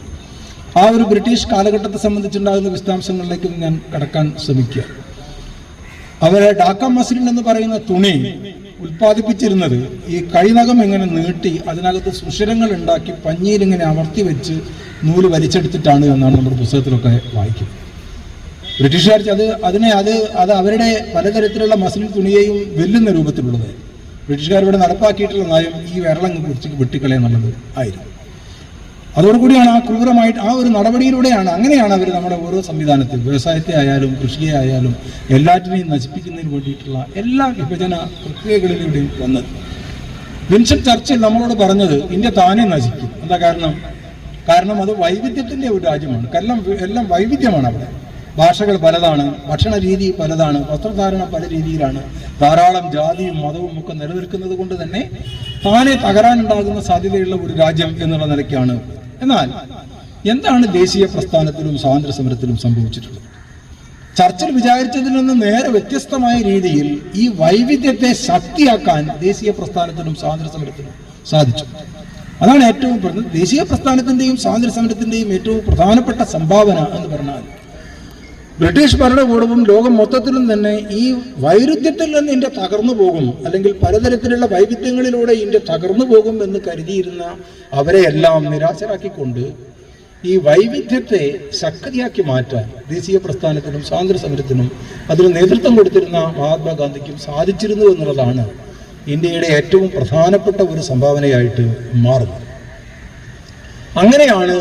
ആ ഒരു ബ്രിട്ടീഷ് കാലഘട്ടത്തെ സംബന്ധിച്ചുണ്ടാകുന്ന വിശദാംശങ്ങളിലേക്കും ഞാൻ കടക്കാൻ ശ്രമിക്കുക. അവരെ ഡാക്ക മസ്ലിൻ എന്ന് പറയുന്ന തുണി ഉൽപ്പാദിപ്പിച്ചിരുന്നത് ഈ കൈനകം ഇങ്ങനെ നീട്ടി അതിനകത്ത് സുഷിരങ്ങൾ ഉണ്ടാക്കി പഞ്ഞിയിൽ ഇങ്ങനെ അമർത്തി വെച്ച് നൂല് വലിച്ചെടുത്തിട്ടാണ് എന്നാണ് നമ്മുടെ പുസ്തകത്തിലൊക്കെ വായിക്കുന്നത്. ബ്രിട്ടീഷുകാർ അത് അവരുടെ പലതരത്തിലുള്ള മസ്ലിൻ തുണിയെയും വെല്ലുന്ന രൂപത്തിലുള്ളത്. ബ്രിട്ടീഷുകാർ ഇവിടെ നടപ്പാക്കിയിട്ടുള്ള നയം ഈ വിരളങ്ങ് കുറിച്ച് വെട്ടിക്കളയെന്നുള്ളത് ആയിരുന്നു. അതോടുകൂടിയാണ് ആ ക്രൂരമായിട്ട് ആ ഒരു നടപടിയിലൂടെയാണ്, അങ്ങനെയാണ് അവർ നമ്മുടെ ഓരോ സംവിധാനത്തിൽ, വ്യവസായത്തെ ആയാലും കൃഷിയെ ആയാലും എല്ലാറ്റിനെയും നശിപ്പിക്കുന്നതിന് വേണ്ടിയിട്ടുള്ള എല്ലാ വിഭജന പ്രക്രിയകളിലൂടെയും വന്നത്. വിൻസ്റ്റൺ ചർച്ചിൽ നമ്മളോട് പറഞ്ഞത് ഇന്ത്യ താനെ നശിക്കും. എന്താ കാരണം അത് വൈവിധ്യത്തിന്റെ ഒരു രാജ്യമാണ്. എല്ലാം വൈവിധ്യമാണ്. അവിടെ ഭാഷകൾ പലതാണ്, ഭക്ഷണ രീതി പലതാണ്, വസ്ത്രധാരണം പല രീതിയിലാണ്, ധാരാളം ജാതിയും മതവും ഒക്കെ നിലനിൽക്കുന്നത് കൊണ്ട് തന്നെ താനെ തകരാനുണ്ടാകുന്ന സാധ്യതയുള്ള ഒരു രാജ്യം എന്നുള്ള നിലയ്ക്കാണ്. എന്നാൽ എന്താണ് ദേശീയ പ്രസ്ഥാനത്തിലും സ്വാതന്ത്ര്യ സമരത്തിലും സംഭവിച്ചിട്ടുള്ളത്? ചർച്ചിൽ വിചാരിച്ചതിൽ നിന്ന് നേരെ വ്യത്യസ്തമായ രീതിയിൽ ഈ വൈവിധ്യത്തെ ശക്തിയാക്കാൻ ദേശീയ പ്രസ്ഥാനത്തിനും സ്വാതന്ത്ര്യ സമരത്തിനും സാധിച്ചു. അതാണ് ഏറ്റവും ദേശീയ പ്രസ്ഥാനത്തിന്റെയും സ്വാതന്ത്ര്യ സമരത്തിന്റെയും ഏറ്റവും പ്രധാനപ്പെട്ട സംഭാവന എന്ന് പറഞ്ഞാൽ ബ്രിട്ടീഷ് ഭരണകൂടവും ലോകം മൊത്തത്തിലും തന്നെ ഈ വൈരുദ്ധ്യത്തിൽ നിന്ന് ഇന്ത്യ തകർന്നു പോകും, അല്ലെങ്കിൽ പലതരത്തിലുള്ള വൈവിധ്യങ്ങളിലൂടെ ഇന്ത്യ തകർന്നു പോകും എന്ന് കരുതിയിരുന്ന അവരെയെല്ലാം നിരാശരാക്കിക്കൊണ്ട് ഈ വൈവിധ്യത്തെ ശക്തിയാക്കി മാറ്റാൻ ദേശീയ പ്രസ്ഥാനത്തിനും സ്വാതന്ത്ര്യ സമരത്തിനും അതിന് നേതൃത്വം കൊടുത്തിരുന്ന മഹാത്മാഗാന്ധിക്കും സാധിച്ചിരുന്നു എന്നുള്ളതാണ് ഇന്ത്യയുടെ ഏറ്റവും പ്രധാനപ്പെട്ട ഒരു സംഭാവനയായിട്ട് മാറുന്നത്. അങ്ങനെയാണ്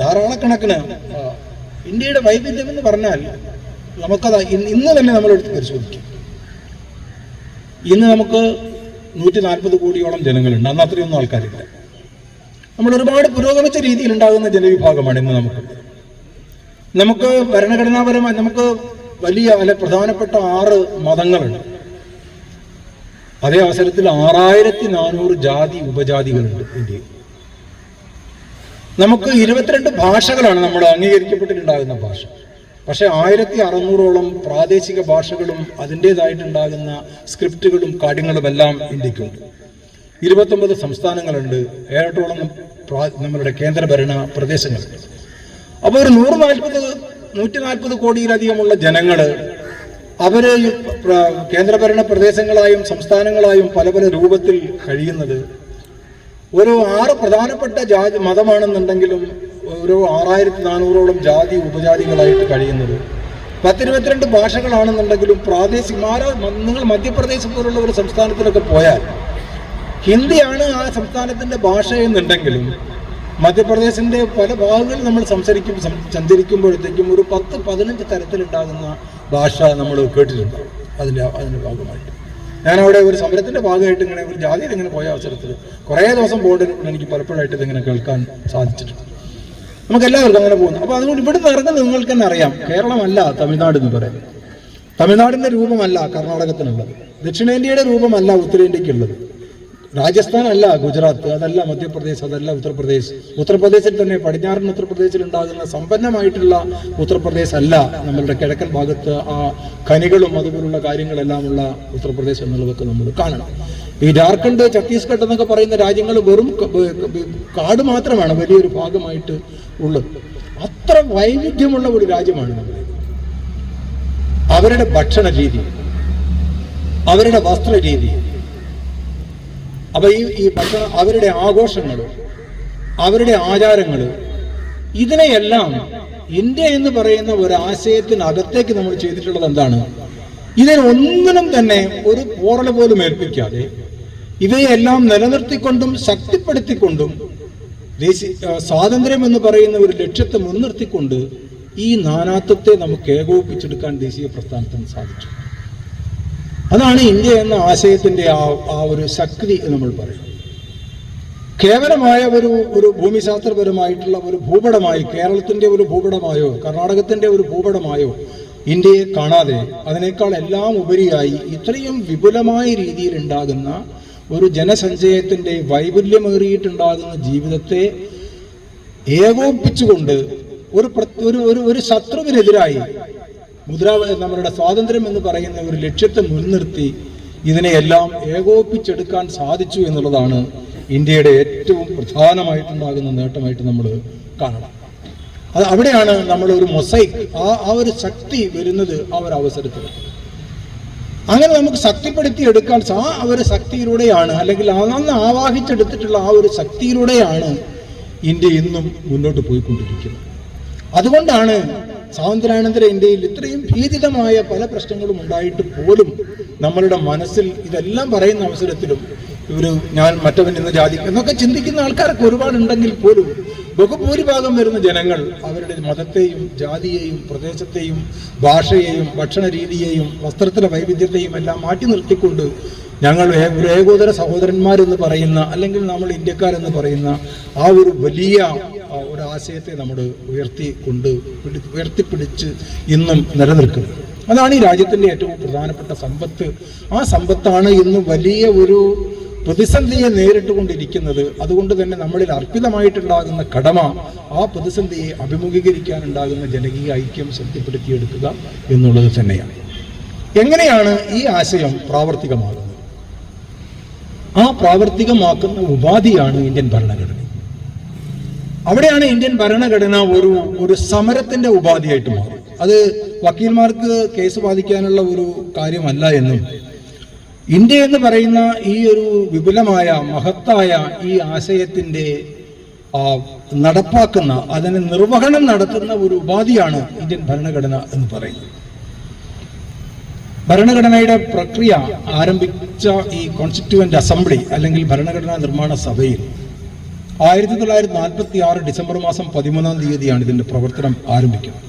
ധാരാളക്കണക്കിന് ഇന്ത്യയുടെ വൈവിധ്യം എന്ന് പറഞ്ഞാൽ നമുക്കത് ഇന്ന് തന്നെ നമ്മളെടുത്ത് പരിശോധിക്കും. ഇന്ന് നമുക്ക് 140 കോടിയോളം ജനങ്ങളുണ്ട്. അന്ന് അത്രയൊന്നും ആൾക്കാരില്ല. നമ്മൾ ഒരുപാട് പുരോഗമിച്ച രീതിയിൽ ഉണ്ടാകുന്ന ജനവിഭാഗമാണ് ഇന്ന് നമുക്ക് ഭരണഘടനാപരമായി നമുക്ക് വലിയ അല്ലെ പ്രധാനപ്പെട്ട 6 മതങ്ങളുണ്ട്. അതേ അവസരത്തിൽ 6400 ജാതി ഉപജാതികളുണ്ട് ഇന്ത്യയിൽ. നമുക്ക് 22 ഭാഷകളാണ് നമ്മൾ അംഗീകരിക്കപ്പെട്ടിട്ടുണ്ടാകുന്ന ഭാഷ. പക്ഷെ 1600ഓളം പ്രാദേശിക ഭാഷകളും അതിൻ്റെതായിട്ടുണ്ടാകുന്ന സ്ക്രിപ്റ്റുകളും കാര്യങ്ങളും എല്ലാം ഇന്ത്യക്കുണ്ട്. 29 സംസ്ഥാനങ്ങളുണ്ട്, 7ഓളം നമ്മളുടെ കേന്ദ്രഭരണ പ്രദേശങ്ങളുണ്ട്. അപ്പോൾ ഒരു 140 കോടിയിലധികമുള്ള ജനങ്ങൾ അവർ കേന്ദ്രഭരണ പ്രദേശങ്ങളായും സംസ്ഥാനങ്ങളായും പല പല രൂപത്തിൽ കഴിയുന്നത് ഒരു 6 പ്രധാനപ്പെട്ട ജാതി മതമാണെന്നുണ്ടെങ്കിലും ഒരു 6400ഓളം ജാതി ഉപജാതികളായിട്ട് കഴിയുന്നത്. 10-22 ഭാഷകളാണെന്നുണ്ടെങ്കിലും നിങ്ങൾ മധ്യപ്രദേശ് പോലുള്ള ഒരു സംസ്ഥാനത്തിലൊക്കെ പോയാൽ ഹിന്ദിയാണ് ആ സംസ്ഥാനത്തിൻ്റെ ഭാഷ എന്നുണ്ടെങ്കിലും മധ്യപ്രദേശിൻ്റെ പല ഭാഗങ്ങളിൽ നമ്മൾ സഞ്ചരിക്കുമ്പോഴത്തേക്കും ഒരു 10-15 തരത്തിലുണ്ടാകുന്ന ഭാഷ നമ്മൾ കേട്ടിട്ടുണ്ടാകും. അതിൻ്റെ ഭാഗമായിട്ട് ഞാനവിടെ ഒരു സമരത്തിൻ്റെ ഭാഗമായിട്ട് ഇങ്ങനെ ഒരു ജാതിയിൽ ഇങ്ങനെ പോയ അവസരത്തിൽ കുറേ ദിവസം പോകേണ്ടത് എനിക്ക് പലപ്പോഴായിട്ട് ഇതിങ്ങനെ കേൾക്കാൻ സാധിച്ചിട്ടുണ്ട്. നമുക്കെല്ലാവർക്കും അങ്ങനെ പോകുന്നു. അപ്പോൾ അതുകൊണ്ട് ഇവിടുന്ന് ഇറങ്ങുന്നത് നിങ്ങൾക്ക് തന്നെ അറിയാം, കേരളമല്ല തമിഴ്നാട് എന്ന് പറയുന്നത്. തമിഴ്നാടിൻ്റെ രൂപമല്ല കർണാടകത്തിനുള്ളത്, ദക്ഷിണേന്ത്യയുടെ രൂപമല്ല ഉത്തരേന്ത്യക്കുള്ളത്, രാജസ്ഥാൻ അല്ല ഗുജറാത്ത്, അതല്ല മധ്യപ്രദേശ്, അതല്ല ഉത്തർപ്രദേശ്. ഉത്തർപ്രദേശിൽ തന്നെ പടിഞ്ഞാറൻ ഉത്തർപ്രദേശിൽ ഉണ്ടാകുന്ന സമ്പന്നമായിട്ടുള്ള ഉത്തർപ്രദേശ് അല്ല നമ്മളുടെ കിഴക്കൻ ഭാഗത്ത് ആ ഖനികളും അതുപോലുള്ള കാര്യങ്ങളെല്ലാമുള്ള ഉത്തർപ്രദേശ് എന്നുള്ളതൊക്കെ നമ്മൾ കാണണം. ഈ ജാർഖണ്ഡ്, ഛത്തീസ്ഗഡ് എന്നൊക്കെ പറയുന്ന രാജ്യങ്ങൾ വെറും കാട് മാത്രമാണ് വലിയൊരു ഭാഗമായിട്ട് ഉള്ളത്. അത്ര വൈവിധ്യമുള്ള ഒരു രാജ്യമാണ് നമ്മൾ. അവരുടെ ഭക്ഷണ രീതി, അവരുടെ വസ്ത്ര രീതി, അപ്പൊ ഈ ഭക്ഷണ, അവരുടെ ആഘോഷങ്ങൾ, അവരുടെ ആചാരങ്ങൾ, ഇതിനെയെല്ലാം ഇന്ത്യ എന്ന് പറയുന്ന ഒരു ആശയത്തിനകത്തേക്ക് നമ്മൾ ചെയ്തിട്ടുള്ളത് എന്താണ്? ഇതിനൊന്നിനും തന്നെ ഒരു പോറൽ പോലും ഏൽപ്പിക്കാതെ ഇവയെല്ലാം നിലനിർത്തിക്കൊണ്ടും ശക്തിപ്പെടുത്തിക്കൊണ്ടും സ്വാതന്ത്ര്യം എന്ന് പറയുന്ന ഒരു ലക്ഷ്യത്തെ മുൻനിർത്തിക്കൊണ്ട് ഈ നാനാത്വത്തെ നമുക്ക് ഏകോപിപ്പിച്ചെടുക്കാൻ ദേശീയ പ്രസ്ഥാനത്തിന് സാധിച്ചു. അതാണ് ഇന്ത്യ എന്ന ആശയത്തിന്റെ ആ ഒരു ശക്തി എന്ന് നമ്മൾ പറയും. കേവലമായ ഒരു ഭൂമിശാസ്ത്രപരമായിട്ടുള്ള ഒരു ഭൂപടമായി, കേരളത്തിന്റെ ഒരു ഭൂപടമായോ കർണാടകത്തിന്റെ ഒരു ഭൂപടമായോ ഇന്ത്യയെ കാണാതെ അതിനേക്കാൾ എല്ലാം ഉപരിയായി ഇത്രയും വിപുലമായ രീതിയിൽ ഉണ്ടാകുന്ന ഒരു ജനസഞ്ചയത്തിന്റെ വൈപുല്യമേറിയിട്ടുണ്ടാകുന്ന ജീവിതത്തെ ഏകോപിപ്പിച്ചുകൊണ്ട് ഒരു ശത്രുവിനെതിരായി നമ്മളുടെ സ്വാതന്ത്ര്യം എന്ന് പറയുന്ന ഒരു ലക്ഷ്യത്തെ മുൻനിർത്തി ഇതിനെയെല്ലാം ഏകോപിപ്പിച്ചെടുക്കാൻ സാധിച്ചു എന്നുള്ളതാണ് ഇന്ത്യയുടെ ഏറ്റവും പ്രധാനമായിട്ടുണ്ടാകുന്ന നേട്ടമായിട്ട് നമ്മൾ കാണണം. അത് അവിടെയാണ് നമ്മളൊരു മൊസൈക്ക്, ആ ഒരു ശക്തി വരുന്നത് ആ ഒരു അവസരത്തിൽ. അങ്ങനെ നമുക്ക് ശക്തിപ്പെടുത്തി എടുക്കാൻ ആ ഒരു ശക്തിയിലൂടെയാണ്, അല്ലെങ്കിൽ അന്ന് ആവാഹിച്ചെടുത്തിട്ടുള്ള ആ ഒരു ശക്തിയിലൂടെയാണ് ഇന്ത്യ ഇന്നും മുന്നോട്ട് പോയിക്കൊണ്ടിരിക്കുന്നത്. അതുകൊണ്ടാണ് സ്വാതന്ത്ര്യാനന്തര ഇന്ത്യയിൽ ഇത്രയും ഭീതിതമായ പല പ്രശ്നങ്ങളും ഉണ്ടായിട്ട് പോലും നമ്മളുടെ മനസ്സിൽ ഇതെല്ലാം പറയുന്ന അവസരത്തിലും ഞാൻ മറ്റവൻ എന്ന ജാതി എന്നൊക്കെ ചിന്തിക്കുന്ന ആൾക്കാരൊക്കെ ഒരുപാടുണ്ടെങ്കിൽ പോലും ബഹുഭൂരിഭാഗം വരുന്ന ജനങ്ങൾ അവരുടെ മതത്തെയും ജാതിയെയും പ്രദേശത്തെയും ഭാഷയെയും ഭക്ഷണ രീതിയെയും വസ്ത്രത്തിലെ വൈവിധ്യത്തെയും എല്ലാം മാറ്റി നിർത്തിക്കൊണ്ട് ഞങ്ങൾ ഏകോദര സഹോദരന്മാരെന്ന് പറയുന്ന, അല്ലെങ്കിൽ നമ്മൾ ഇന്ത്യക്കാരെന്ന് പറയുന്ന ആ ഒരു വലിയ ഒരു ആശയത്തെ നമ്മൾ ഉയർത്തിപ്പിടിച്ച് ഇന്നും നിലനിൽക്കുന്നത്. അതാണ് ഈ രാജ്യത്തിൻ്റെ ഏറ്റവും പ്രധാനപ്പെട്ട സമ്പത്ത്. ആ സമ്പത്താണ് ഇന്ന് വലിയ ഒരു പ്രതിസന്ധിയെ നേരിട്ടുകൊണ്ടിരിക്കുന്നത്. അതുകൊണ്ട് തന്നെ നമ്മളിൽ അർപ്പിതമായിട്ടുണ്ടാകുന്ന കടമ ആ പ്രതിസന്ധിയെ അഭിമുഖീകരിക്കാനുണ്ടാകുന്ന ജനകീയ ഐക്യം ശക്തിപ്പെടുത്തിയെടുക്കുക എന്നുള്ളത് തന്നെയാണ്. എങ്ങനെയാണ് ഈ ആശയം പ്രാവർത്തികമാകുന്നത്? ആ പ്രാവർത്തികമാക്കുന്ന ഉപാധിയാണ് ഇന്ത്യൻ ഭരണഘടന. അവിടെയാണ് ഇന്ത്യൻ ഭരണഘടന ഒരു സമരത്തിന്റെ ഉപാധിയായിട്ട് മാറും. അത് വക്കീൽമാർക്ക് കേസ് വാദിക്കാനുള്ള ഒരു കാര്യമല്ല എന്നും, ഇന്ത്യ എന്ന് പറയുന്ന ഈ ഒരു വിപുലമായ മഹത്തായ ഈ ആശയത്തിന്റെ നടപ്പാക്കുന്ന, അതിന് നിർവഹണം നടത്തുന്ന ഒരു ഉപാധിയാണ് ഇന്ത്യൻ ഭരണഘടന എന്ന് പറയുന്നത്. ഭരണഘടനയുടെ പ്രക്രിയ ആരംഭിച്ച ഈ കോൺസ്റ്റിറ്റ്യൂവന്റ് അസംബ്ലി അല്ലെങ്കിൽ ഭരണഘടനാ നിർമ്മാണ സഭയിൽ 1946 ഡിസംബർ മാസം 13-ാം തീയതിയാണ് ഇതിന്റെ പ്രവർത്തനം ആരംഭിക്കുന്നത്.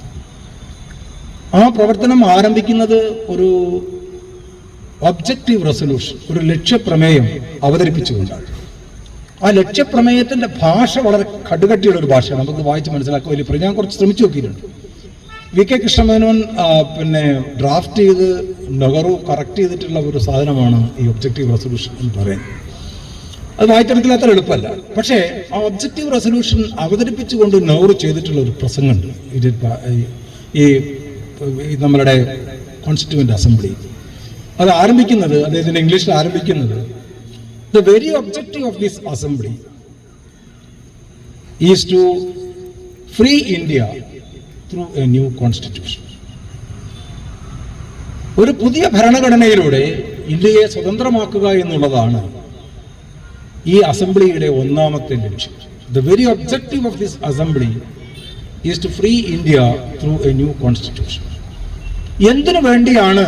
ആ പ്രവർത്തനം ആരംഭിക്കുന്നത് ഒരു ഒബ്ജക്റ്റീവ് റെസൊല്യൂഷൻ, ഒരു ലക്ഷ്യപ്രമേയം അവതരിപ്പിച്ചുകൊണ്ടാണ്. ആ ലക്ഷ്യപ്രമേയത്തിന്റെ ഭാഷ വളരെ കടുകട്ടിയുള്ള ഒരു ഭാഷയാണ്. നമുക്ക് വായിച്ച് മനസ്സിലാക്കാൻ വലിയ ഞാൻ കുറച്ച് ശ്രമിച്ചു നോക്കിയിട്ടുണ്ട്. വി.കെ. കൃഷ്ണമേനോൻ പിന്നെ ഡ്രാഫ്റ്റ് ചെയ്ത് നെഹ്റു കറക്റ്റ് ചെയ്തിട്ടുള്ള ഒരു സാധനമാണ് ഈ ഒബ്ജക്റ്റീവ് റെസൊല്യൂഷൻ എന്ന് പറയുന്നത്. അത് വായിച്ചെടുക്കൽ അത്ര എളുപ്പമല്ല. പക്ഷേ ആ ഒബ്ജക്റ്റീവ് റെസൊല്യൂഷൻ അവതരിപ്പിച്ചുകൊണ്ട് നെഹ്റു ചെയ്തിട്ടുള്ള ഒരു പ്രസംഗമുണ്ട് ഈ നമ്മളുടെ കോൺസ്റ്റിറ്റ്യൂവന്റ് അസംബ്ലി. അത് ആരംഭിക്കുന്നത്, അദ്ദേഹത്തിന്റെ ഇംഗ്ലീഷിൽ ആരംഭിക്കുന്നത്, the very objective of this assembly is to free India through a new constitution. ഒരു പുതിയ ഭരണഘടനയിലൂടെ ഇന്ത്യയെ സ്വതന്ത്രമാക്കുക എന്നുള്ളതാണ് ഈ അസംബ്ലിയുടെ ഒന്നാമത്തെ ലക്ഷ്യം. The very objective of this assembly is to free India through a new constitution. എന്തിനു വേണ്ടിയാണ്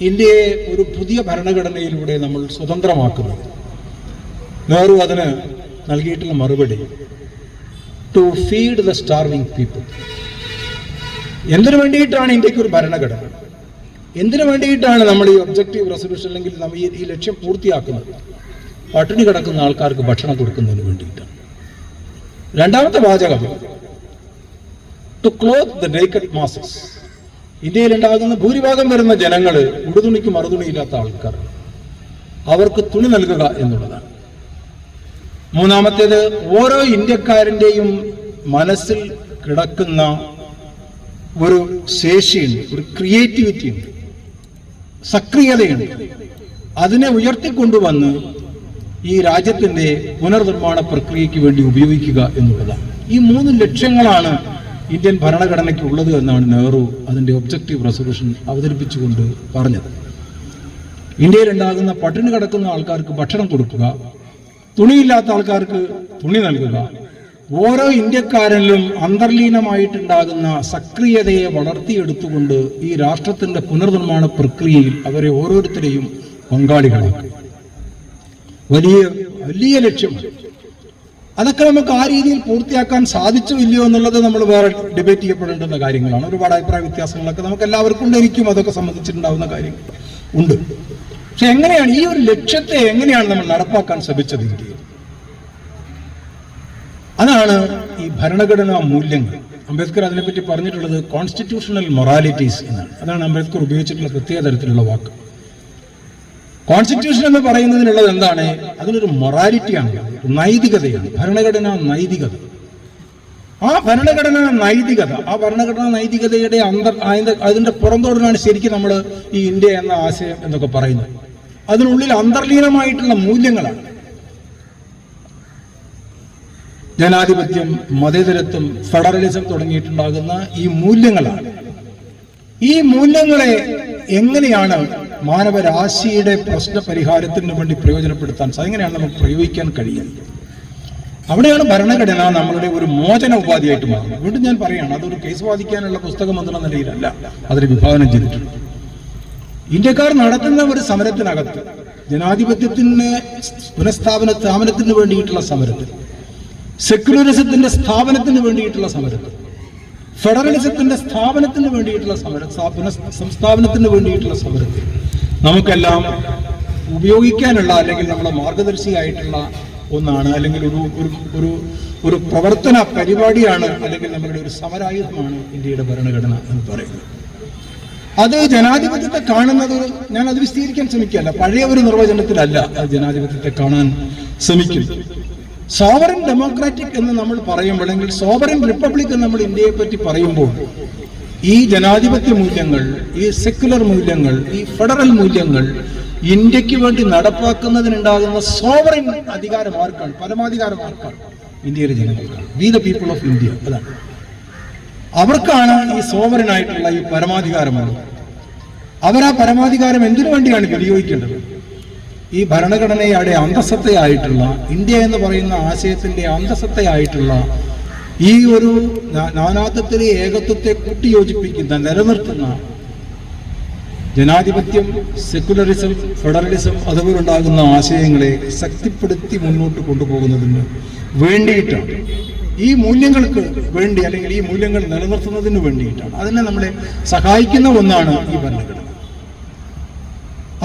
ഇന്ത്യയെ ഒരു പുതിയ ഭരണഘടനയിലൂടെ നമ്മൾ സ്വതന്ത്രമാക്കുന്നത്? നെഹ്റു അതിന് നൽകിയിട്ടുള്ള മറുപടി, to feed the starving people. എന്തിനു വേണ്ടിയിട്ടാണ് ഇന്ത്യക്ക് ഒരു ഭരണഘടന? എന്തിനു വേണ്ടിയിട്ടാണ് നമ്മൾ ഈ ഒബ്ജക്റ്റീവ് റെസൊല്യൂഷൻ അല്ലെങ്കിൽ നമ്മൾ ഈ ലക്ഷ്യം പൂർത്തിയാക്കുന്നത്? പട്ടിണി കിടക്കുന്ന ആൾക്കാർക്ക് ഭക്ഷണം കൊടുക്കുന്നതിന് വേണ്ടിയിട്ടാണ്. രണ്ടാമത്തെ വാചകം, to clothe the naked masses. ഇന്ത്യയിൽ ഉണ്ടാകുന്ന ഭൂരിഭാഗം വരുന്ന ജനങ്ങൾ ഉടുതുണിക്ക് മറുതുണിയില്ലാത്ത ആൾക്കാർ, അവർക്ക് തുണി നൽകുക എന്നുള്ളതാണ്. മൂന്നാമത്തേത്, ഓരോ ഇന്ത്യക്കാരൻ്റെയും മനസ്സിൽ കിടക്കുന്ന ഒരു ശേഷിയുണ്ട്, ഒരു ക്രിയേറ്റിവിറ്റി ഉണ്ട്, സക്രിയതയുണ്ട്. അതിനെ ഉയർത്തിക്കൊണ്ടുവന്ന് ഈ രാജ്യത്തിന്റെ പുനർനിർമ്മാണ പ്രക്രിയയ്ക്ക് വേണ്ടി ഉപയോഗിക്കുക എന്നുള്ളതാണ്. ഈ 3 ലക്ഷ്യങ്ങളാണ് ഇന്ത്യൻ ഭരണഘടനയ്ക്ക് ഉള്ളത് എന്നാണ് നെഹ്റു അതിന്റെ ഒബ്ജക്റ്റീവ് റെസൊല്യൂഷൻ അവതരിപ്പിച്ചുകൊണ്ട് പറഞ്ഞത്. ഇന്ത്യയിൽ ഉണ്ടാകുന്ന പട്ടിണി കിടക്കുന്ന ആൾക്കാർക്ക് ഭക്ഷണം കൊടുക്കുക, തുണിയില്ലാത്ത ആൾക്കാർക്ക് തുണി നൽകുക, ഓരോ ഇന്ത്യക്കാരനിലും അന്തർലീനമായിട്ടുണ്ടാകുന്ന സക്രിയതയെ വളർത്തിയെടുത്തുകൊണ്ട് ഈ രാഷ്ട്രത്തിന്റെ പുനർനിർമ്മാണ പ്രക്രിയയിൽ അവരെ ഓരോരുത്തരെയും പങ്കാളികളാക്കുക. വലിയ വലിയ ലക്ഷ്യമാണ്. അതൊക്കെ നമുക്ക് ആ രീതിയിൽ പൂർത്തിയാക്കാൻ സാധിച്ചോ ഇല്ലയോ എന്നുള്ളത് നമ്മൾ വേറെ ഡിബേറ്റ് ചെയ്യപ്പെടേണ്ടുന്ന കാര്യങ്ങളാണ്. ഒരുപാട് അഭിപ്രായ വ്യത്യാസങ്ങളൊക്കെ നമുക്ക് എല്ലാവർക്കും ഉണ്ട്, എനിക്കും അതൊക്കെ സംബന്ധിച്ചിട്ടുണ്ടാവുന്ന കാര്യങ്ങൾ ഉണ്ട്. പക്ഷെ എങ്ങനെയാണ് ഈ ഒരു ലക്ഷ്യത്തെ എങ്ങനെയാണ് നമ്മൾ നടപ്പാക്കാൻ ശ്രമിച്ചത് ഇന്ത്യയിൽ? അതാണ് ഈ ഭരണഘടനാ മൂല്യങ്ങൾ. അംബേദ്കർ അതിനെപ്പറ്റി പറഞ്ഞിട്ടുള്ളത് കോൺസ്റ്റിറ്റ്യൂഷണൽ മൊറാലിറ്റീസ് എന്നാണ്. അതാണ് അംബേദ്കർ ഉപയോഗിച്ചിട്ടുള്ള പ്രത്യേക തരത്തിലുള്ള വാക്ക്. കോൺസ്റ്റിറ്റ്യൂഷൻ എന്ന് പറയുന്നതിനുള്ളത് എന്താണ്? അതിനൊരു മൊറാലിറ്റിയാണ്, നൈതികതയാണ്, ഭരണഘടനാ നൈതികത. ആ ഭരണഘടനാ നൈതികതയുടെ അതിന്റെ പുറന്തോടിനാണ് ശരിക്കും നമ്മൾ ഈ ഇന്ത്യ എന്ന ആശയം എന്നൊക്കെ പറയുന്നത്. അതിനുള്ളിൽ അന്തർലീനമായിട്ടുള്ള മൂല്യങ്ങളാണ്. ജനാധിപത്യം, മതേതരത്വം, ഫെഡറലിസം തുടങ്ങിയിട്ടുണ്ടാകുന്ന ഈ മൂല്യങ്ങളാണ്. ഈ മൂല്യങ്ങളെ എങ്ങനെയാണ് മാനവരാശിയുടെ പ്രശ്ന പരിഹാരത്തിന് വേണ്ടി പ്രയോജനപ്പെടുത്താൻ എങ്ങനെയാണ് നമുക്ക് പ്രയോഗിക്കാൻ കഴിയുന്നത്? അവിടെയാണ് ഭരണഘടന നമ്മളുടെ ഒരു മോചന ഉപാധിയായിട്ട് മാറുന്നത്. വീണ്ടും ഞാൻ പറയുകയാണ്, അതൊരു കേസ് വാദിക്കാനുള്ള പുസ്തകം എന്നുള്ള നിലയിലല്ല അതിന് വിഭാവനം ചെയ്തിട്ടുണ്ട്. ഇന്ത്യക്കാർ നടത്തുന്ന ഒരു സമരത്തിനകത്ത്, ജനാധിപത്യത്തിന് പുനഃസ്ഥാപനത്തിന് വേണ്ടിയിട്ടുള്ള സമരത്തിൽ, സെക്യുലറിസത്തിന്റെ സ്ഥാപനത്തിന് വേണ്ടിയിട്ടുള്ള സമരത്തിൽ, ഫെഡറലിസത്തിന്റെ സ്ഥാപനത്തിന് വേണ്ടിയിട്ടുള്ള സംസ്ഥാപനത്തിന് വേണ്ടിയിട്ടുള്ള സമരത്തിൽ നമുക്കെല്ലാം ഉപയോഗിക്കാനുള്ള അല്ലെങ്കിൽ നമ്മുടെ മാർഗദർശിയായിട്ടുള്ള ഒന്നാണ്, അല്ലെങ്കിൽ ഒരു പ്രവർത്തന പരിപാടിയാണ്, അല്ലെങ്കിൽ നമ്മുടെ ഒരു സമരായുധമാണ് ഇന്ത്യയുടെ ഭരണഘടന എന്ന് പറയുന്നത്. അത് ജനാധിപത്യത്തെ കാണുന്നത്, ഞാൻ അത് വിശദീകരിക്കാൻ ശ്രമിക്കുകയല്ല, പഴയ ഒരു നിർവചനത്തിലല്ല അത് ജനാധിപത്യത്തെ കാണാൻ ശ്രമിക്കുന്നു. സോവറിൻ ഡെമോക്രാറ്റിക് എന്ന് നമ്മൾ പറയുമ്പോൾ, അല്ലെങ്കിൽ സോവറിൻ റിപ്പബ്ലിക് എന്ന് നമ്മൾ ഇന്ത്യയെ പറ്റി പറയുമ്പോൾ, ഈ ജനാധിപത്യ മൂല്യങ്ങൾ, ഈ സെക്യുലർ മൂല്യങ്ങൾ, ഈ ഫെഡറൽ മൂല്യങ്ങൾ ഇന്ത്യക്ക് വേണ്ടി നടപ്പാക്കുന്നതിനുണ്ടാകുന്ന സോവറിൻ അധികാരം ആർക്കാണ്? പരമാധികാരം ആർക്കാണ്? ഇന്ത്യയിലെ ജനങ്ങൾക്കാണ്. We the people of India. അതാണ്, അവർക്കാണ് ഈ സോവറിനായിട്ടുള്ള ഈ പരമാധികാരമുള്ളത്. അവർ ആ പരമാധികാരം എന്തിനു വേണ്ടിയാണ് വിനിയോഗിക്കേണ്ടത്? ഈ ഭരണഘടനയുടെ അന്തസത്തയായിട്ടുള്ള, ഇന്ത്യ എന്ന് പറയുന്ന ആശയത്തിന്റെ അന്തസത്തയായിട്ടുള്ള ഈ ഒരു നാനാത്വത്തിലെ ഏകത്വത്തെ കൂട്ടിയോജിപ്പിക്കുന്ന, നിലനിർത്തുന്ന ജനാധിപത്യം, സെക്യുലറിസം, ഫെഡറലിസം അതുപോലുണ്ടാകുന്ന ആശയങ്ങളെ ശക്തിപ്പെടുത്തി മുന്നോട്ട് കൊണ്ടുപോകുന്നതിന് വേണ്ടിയിട്ടാണ്, ഈ മൂല്യങ്ങൾക്ക് വേണ്ടി, അല്ലെങ്കിൽ ഈ മൂല്യങ്ങൾ നിലനിർത്തുന്നതിന് വേണ്ടിയിട്ടാണ്. അതിനെ നമ്മളെ സഹായിക്കുന്ന ഒന്നാണ് ഈ ഭരണഘടന.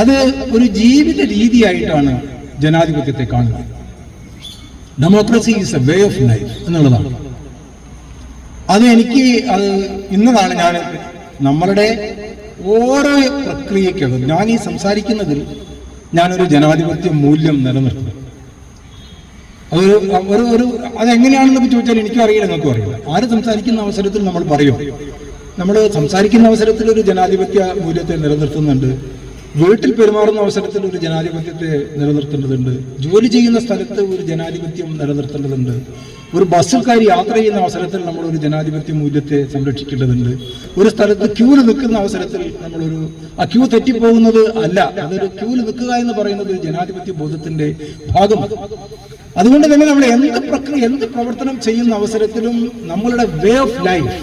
അത് ഒരു ജീവിത രീതിയായിട്ടാണ് ജനാധിപത്യത്തെ കാണുന്നത്. Democracy is a way of life എന്നുള്ളതാണ്. അത് ഇന്നതാണ് ഞാൻ നമ്മളുടെ ഓരോ പ്രക്രിയയ്ക്കതും ഞാൻ ഈ സംസാരിക്കുന്നതിൽ ഞാനൊരു ജനാധിപത്യ മൂല്യം നിലനിർത്തുന്നു. അതെങ്ങനെയാണെന്നൊക്കെ ചോദിച്ചാൽ എനിക്കും അറിയില്ല, നിങ്ങൾക്കും അറിയില്ല. ആര് സംസാരിക്കുന്ന അവസരത്തിൽ നമ്മൾ പറയും, നമ്മൾ സംസാരിക്കുന്ന അവസരത്തിൽ ഒരു ജനാധിപത്യ മൂല്യത്തെ നിലനിർത്തുന്നുണ്ട്, വീട്ടിൽ പെരുമാറുന്ന അവസരത്തിൽ ഒരു ജനാധിപത്യത്തെ നിലനിർത്തേണ്ടതുണ്ട്, ജോലി ചെയ്യുന്ന സ്ഥലത്ത് ഒരു ജനാധിപത്യം നിലനിർത്തേണ്ടതുണ്ട്, ഒരു ബസ്സിൽ കയറി യാത്ര ചെയ്യുന്ന അവസരത്തിൽ നമ്മൾ ഒരു ജനാധിപത്യ മൂല്യത്തെ സംരക്ഷിക്കേണ്ടതുണ്ട്, ഒരു സ്ഥലത്ത് ക്യൂല് നിൽക്കുന്ന അവസരത്തിൽ നമ്മളൊരു ക്യൂ തെറ്റിപ്പോകുന്നത് അല്ല, അതൊരു ക്യൂല് നിൽക്കുക എന്ന് പറയുന്നത് ഒരു ജനാധിപത്യ ബോധത്തിന്റെ ഭാഗമാണ്. അതുകൊണ്ട് തന്നെ നമ്മൾ എന്ത് പ്രവർത്തനം ചെയ്യുന്ന അവസരത്തിലും നമ്മളുടെ വേ ഓഫ് ലൈഫ്,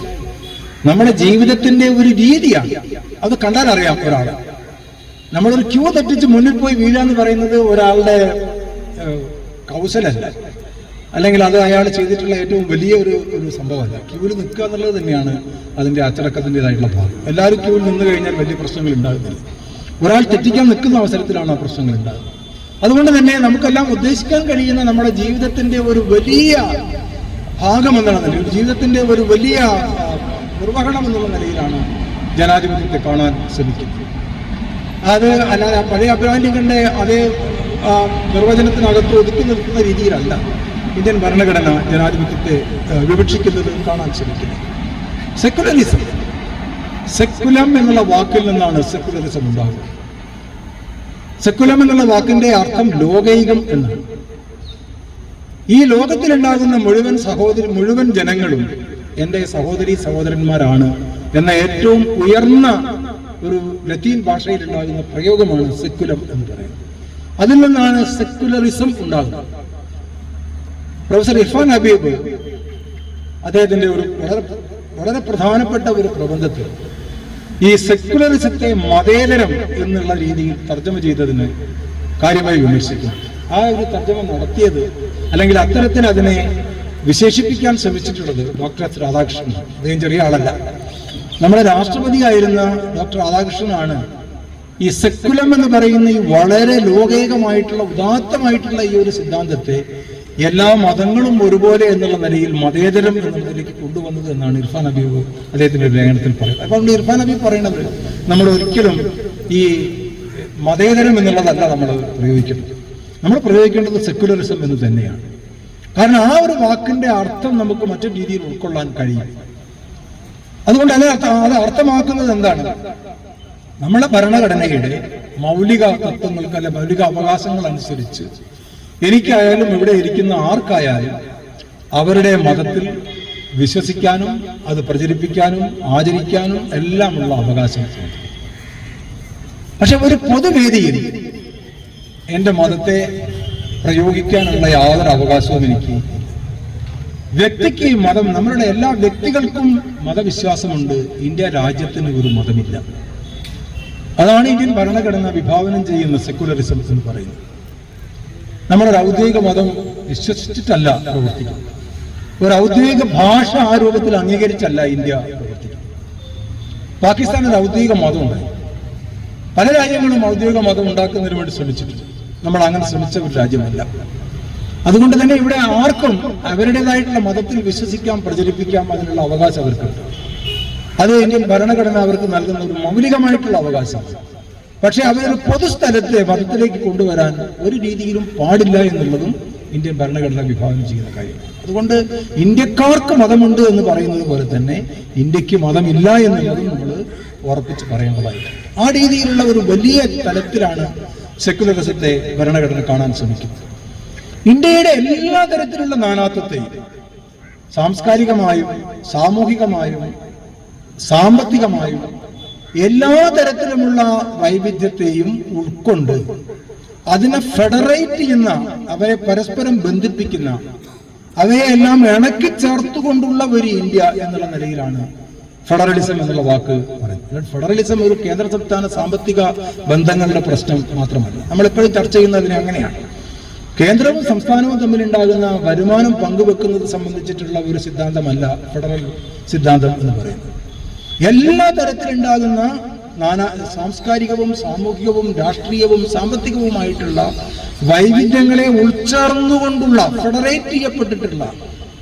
നമ്മുടെ ജീവിതത്തിന്റെ ഒരു രീതിയാണ്. അത് കണ്ടാൽ അറിയാം ഒരാളെ. നമ്മളൊരു ക്യൂ തെറ്റിച്ച് മുന്നിൽ പോയി വീഴാന്ന് പറയുന്നത് ഒരാളുടെ കൗശലല്ല, അല്ലെങ്കിൽ അത് അയാൾ ചെയ്തിട്ടുള്ള ഏറ്റവും വലിയ ഒരു സംഭവമല്ല. ക്യൂവിൽ നിൽക്കുക എന്നുള്ളത് തന്നെയാണ് അതിന്റെ അച്ചടക്കത്തിൻ്റെതായിട്ടുള്ള ഭാഗം. എല്ലാവരും ക്യൂവിൽ നിന്ന് കഴിഞ്ഞാൽ വലിയ പ്രശ്നങ്ങൾ ഉണ്ടാകുന്നില്ല. ഒരാൾ തെറ്റിക്കാൻ നിൽക്കുന്ന അവസരത്തിലാണ് ആ പ്രശ്നങ്ങൾ ഉണ്ടാകുന്നത്. അതുകൊണ്ട് തന്നെ നമുക്കെല്ലാം ഉദ്ദേശിക്കാൻ കഴിയുന്ന നമ്മുടെ ജീവിതത്തിന്റെ ഒരു വലിയ ഭാഗം എന്നുള്ള നിലയിൽ, ജീവിതത്തിന്റെ ഒരു വലിയ നിർവഹണം എന്നുള്ള നിലയിലാണ് ജനാധിപത്യത്തെ കാണാൻ ശ്രമിക്കുന്നത്. അത് അല്ലാതെ പഴയ അബ്രഹാം ലിങ്കന്റെ അതേ നിർവചനത്തിനകത്ത് ഒതുക്കി നിർത്തുന്ന രീതിയിലല്ല ഇന്ത്യൻ ഭരണഘടന ജനാധിപത്യത്തെ വിവക്ഷിക്കുന്നത് കാണാൻ ശ്രമിക്കുന്നത്. സെക്യുലറിസം, സെക്യുലം എന്നുള്ള വാക്കിൽ നിന്നാണ് സെക്യുലറിസം ഉണ്ടാകുന്നത്. സെക്യുലം എന്നുള്ള വാക്കിന്റെ അർത്ഥം ലോകൈകം എന്നാണ്. ഈ ലോകത്തിലുണ്ടാകുന്ന മുഴുവൻ ജനങ്ങളും എൻ്റെ സഹോദരീ സഹോദരന്മാരാണ് എന്ന ഏറ്റവും ഉയർന്ന ഒരു ലത്തീൻ ഭാഷയിലുണ്ടാകുന്ന പ്രയോഗമാണ് സെക്യുലം എന്ന് പറയുന്നത്. അതിൽ നിന്നാണ് സെക്യുലറിസം ഉണ്ടാകുന്നത്. പ്രൊഫസർ ഇർഫാൻ ഹബീബ് അദ്ദേഹത്തിന്റെ ഒരു വളരെ പ്രധാനപ്പെട്ട ഒരു പ്രബന്ധത്തിൽ ഈ സെക്യുലറിസത്തെ മതേതരം എന്നുള്ള രീതിയിൽ തർജ്ജമ ചെയ്തതിന് കാര്യമായി വിമർശിക്കുന്നു. ആ ഒരു തർജ്ജമ നടത്തിയത്, അല്ലെങ്കിൽ അത്തരത്തിൽ അതിനെ വിശേഷിപ്പിക്കാൻ ശ്രമിച്ചിട്ടുള്ളത് ഡോക്ടർ എസ് രാധാകൃഷ്ണൻ. അദ്ദേഹം ചെറിയ ആളല്ല. നമ്മുടെ രാഷ്ട്രപതിയായിരുന്ന ഡോക്ടർ രാധാകൃഷ്ണനാണ് ഈ സെക്യുലം എന്ന് പറയുന്ന ഈ വളരെ ലോകൈകമായിട്ടുള്ള ഉദാത്തമായിട്ടുള്ള ഈ ഒരു സിദ്ധാന്തത്തെ എല്ലാ മതങ്ങളും ഒരുപോലെ എന്നുള്ള നിലയിൽ മതേതരം എന്നുള്ളതിലേക്ക് കൊണ്ടുവന്നത് എന്നാണ് ഇർഫാൻ ഹബീബ് അദ്ദേഹത്തിന്റെ ഒരു ലേഖനത്തിൽ പറയുന്നത്. അതുകൊണ്ട് ഇർഫാൻ ഹബീബ് പറയുന്നത് നമ്മൾ ഒരിക്കലും ഈ മതേതരം എന്നുള്ളതല്ല നമ്മൾ പ്രയോഗിക്കേണ്ടത്. നമ്മൾ പ്രയോഗിക്കേണ്ടത് സെക്യുലറിസം എന്ന് തന്നെയാണ്. കാരണം ആ ഒരു വാക്കിന്റെ അർത്ഥം നമുക്ക് മറ്റൊരു രീതിയിൽ ഉൾക്കൊള്ളാൻ കഴിയും. അതുകൊണ്ട് അത് അർത്ഥമാക്കുന്നത് എന്താണ്? നമ്മളെ ഭരണഘടനയുടെ മൗലിക തത്വങ്ങൾക്ക് അല്ലെ മൗലിക അവകാശങ്ങൾ അനുസരിച്ച് എനിക്കായാലും ഇവിടെ ഇരിക്കുന്ന ആർക്കായാലും അവരുടെ മതത്തിൽ വിശ്വസിക്കാനും അത് പ്രചരിപ്പിക്കാനും ആചരിക്കാനും എല്ലാമുള്ള അവകാശം. പക്ഷെ ഒരു പൊതുവേദിയിൽ എൻ്റെ മതത്തെ പ്രയോഗിക്കാനുള്ള യാതൊരു അവകാശവും എനിക്ക്. വ്യക്തിക്ക് മതം, നമ്മളുടെ എല്ലാ വ്യക്തികൾക്കും മതവിശ്വാസമുണ്ട്. ഇന്ത്യ രാജ്യത്തിന് ഒരു മതമില്ല. അതാണ് ഇന്ത്യൻ ഭരണഘടന വിഭാവനം ചെയ്യുന്ന സെക്യുലറിസം എന്ന് പറയുന്നത്. നമ്മളൊരു ഔദ്യോഗിക മതം വിശ്വസിച്ചിട്ടല്ല പ്രവർത്തിക്കുന്നത്. ഒരു ഔദ്യോഗിക ഭാഷ ആ രൂപത്തിൽ അംഗീകരിച്ചല്ല ഇന്ത്യ പ്രവർത്തിക്കുന്നത്. പാകിസ്ഥാൻ ഒരു ഔദ്യോഗിക മതമുണ്ടായി. പല രാജ്യങ്ങളും ഔദ്യോഗിക മതം ഉണ്ടാക്കുന്നതിന് വേണ്ടി ശ്രമിച്ചിട്ടുണ്ട്. നമ്മൾ അങ്ങനെ ശ്രമിച്ച ഒരു രാജ്യമല്ല. അതുകൊണ്ട് തന്നെ ഇവിടെ ആർക്കും അവരുടേതായിട്ടുള്ള മതത്തിൽ വിശ്വസിക്കാം, പ്രചരിപ്പിക്കാം, അതിനുള്ള അവകാശം അവർക്കുണ്ട്. അത് ഇന്ത്യൻ ഭരണഘടന അവർക്ക് നൽകുന്ന ഒരു മൗലികമായിട്ടുള്ള അവകാശമാണ്. പക്ഷെ അവരൊരു പൊതുസ്ഥലത്തെ മതത്തിലേക്ക് കൊണ്ടുവരാൻ ഒരു രീതിയിലും പാടില്ല എന്നുള്ളതും ഇന്ത്യൻ ഭരണഘടന വിഭാവനം ചെയ്യുന്ന കാര്യമാണ്. അതുകൊണ്ട് ഇന്ത്യക്കാർക്ക് മതമുണ്ട് എന്ന് പറയുന്നത് പോലെ തന്നെ ഇന്ത്യക്ക് മതമില്ല എന്നുള്ളതും നമ്മൾ ഉറപ്പിച്ച് പറയേണ്ടതായിട്ട്. ആ രീതിയിലുള്ള ഒരു വലിയ തലത്തിലാണ് സെക്യുലറിസത്തെ ഭരണഘടന കാണാൻ ശ്രമിക്കുന്നത്. ഇന്ത്യയുടെ എല്ലാ തരത്തിലുള്ള നാനാത്വത്തെയും സാംസ്കാരികമായും സാമൂഹികമായും സാമ്പത്തികമായും എല്ലാ തരത്തിലുമുള്ള വൈവിധ്യത്തെയും ഉൾക്കൊണ്ട് അതിനെ ഫെഡറേറ്റ് ചെയ്യുന്ന, അവയെ പരസ്പരം ബന്ധിപ്പിക്കുന്ന, അവയെല്ലാം ഇണക്കി ചേർത്തുകൊണ്ടുള്ള ഒരു ഇന്ത്യ എന്നുള്ള നിലയിലാണ് ഫെഡറലിസം എന്നുള്ള വാക്ക് പറയുന്നത്. ഫെഡറലിസം ഒരു കേന്ദ്ര സംസ്ഥാന സാമ്പത്തിക ബന്ധങ്ങളുടെ പ്രശ്നം മാത്രമല്ല. നമ്മളെപ്പോഴും ചർച്ച ചെയ്യുന്നതിന് അങ്ങനെയാണ്. കേന്ദ്രവും സംസ്ഥാനവും തമ്മിലുണ്ടാകുന്ന വരുമാനം പങ്കുവെക്കുന്നത് സംബന്ധിച്ചിട്ടുള്ള ഒരു സിദ്ധാന്തമല്ല ഫെഡറൽ സിദ്ധാന്തം എന്ന് പറയുന്നത്. എല്ലാ തരത്തിലുണ്ടാകുന്ന സാംസ്കാരികവും സാമൂഹികവും രാഷ്ട്രീയവും സാമ്പത്തികവുമായിട്ടുള്ള വൈവിധ്യങ്ങളെ ഉൾച്ചേർന്നുകൊണ്ടുള്ള ഫെഡറേറ്റ് ചെയ്യപ്പെട്ടിട്ടുള്ള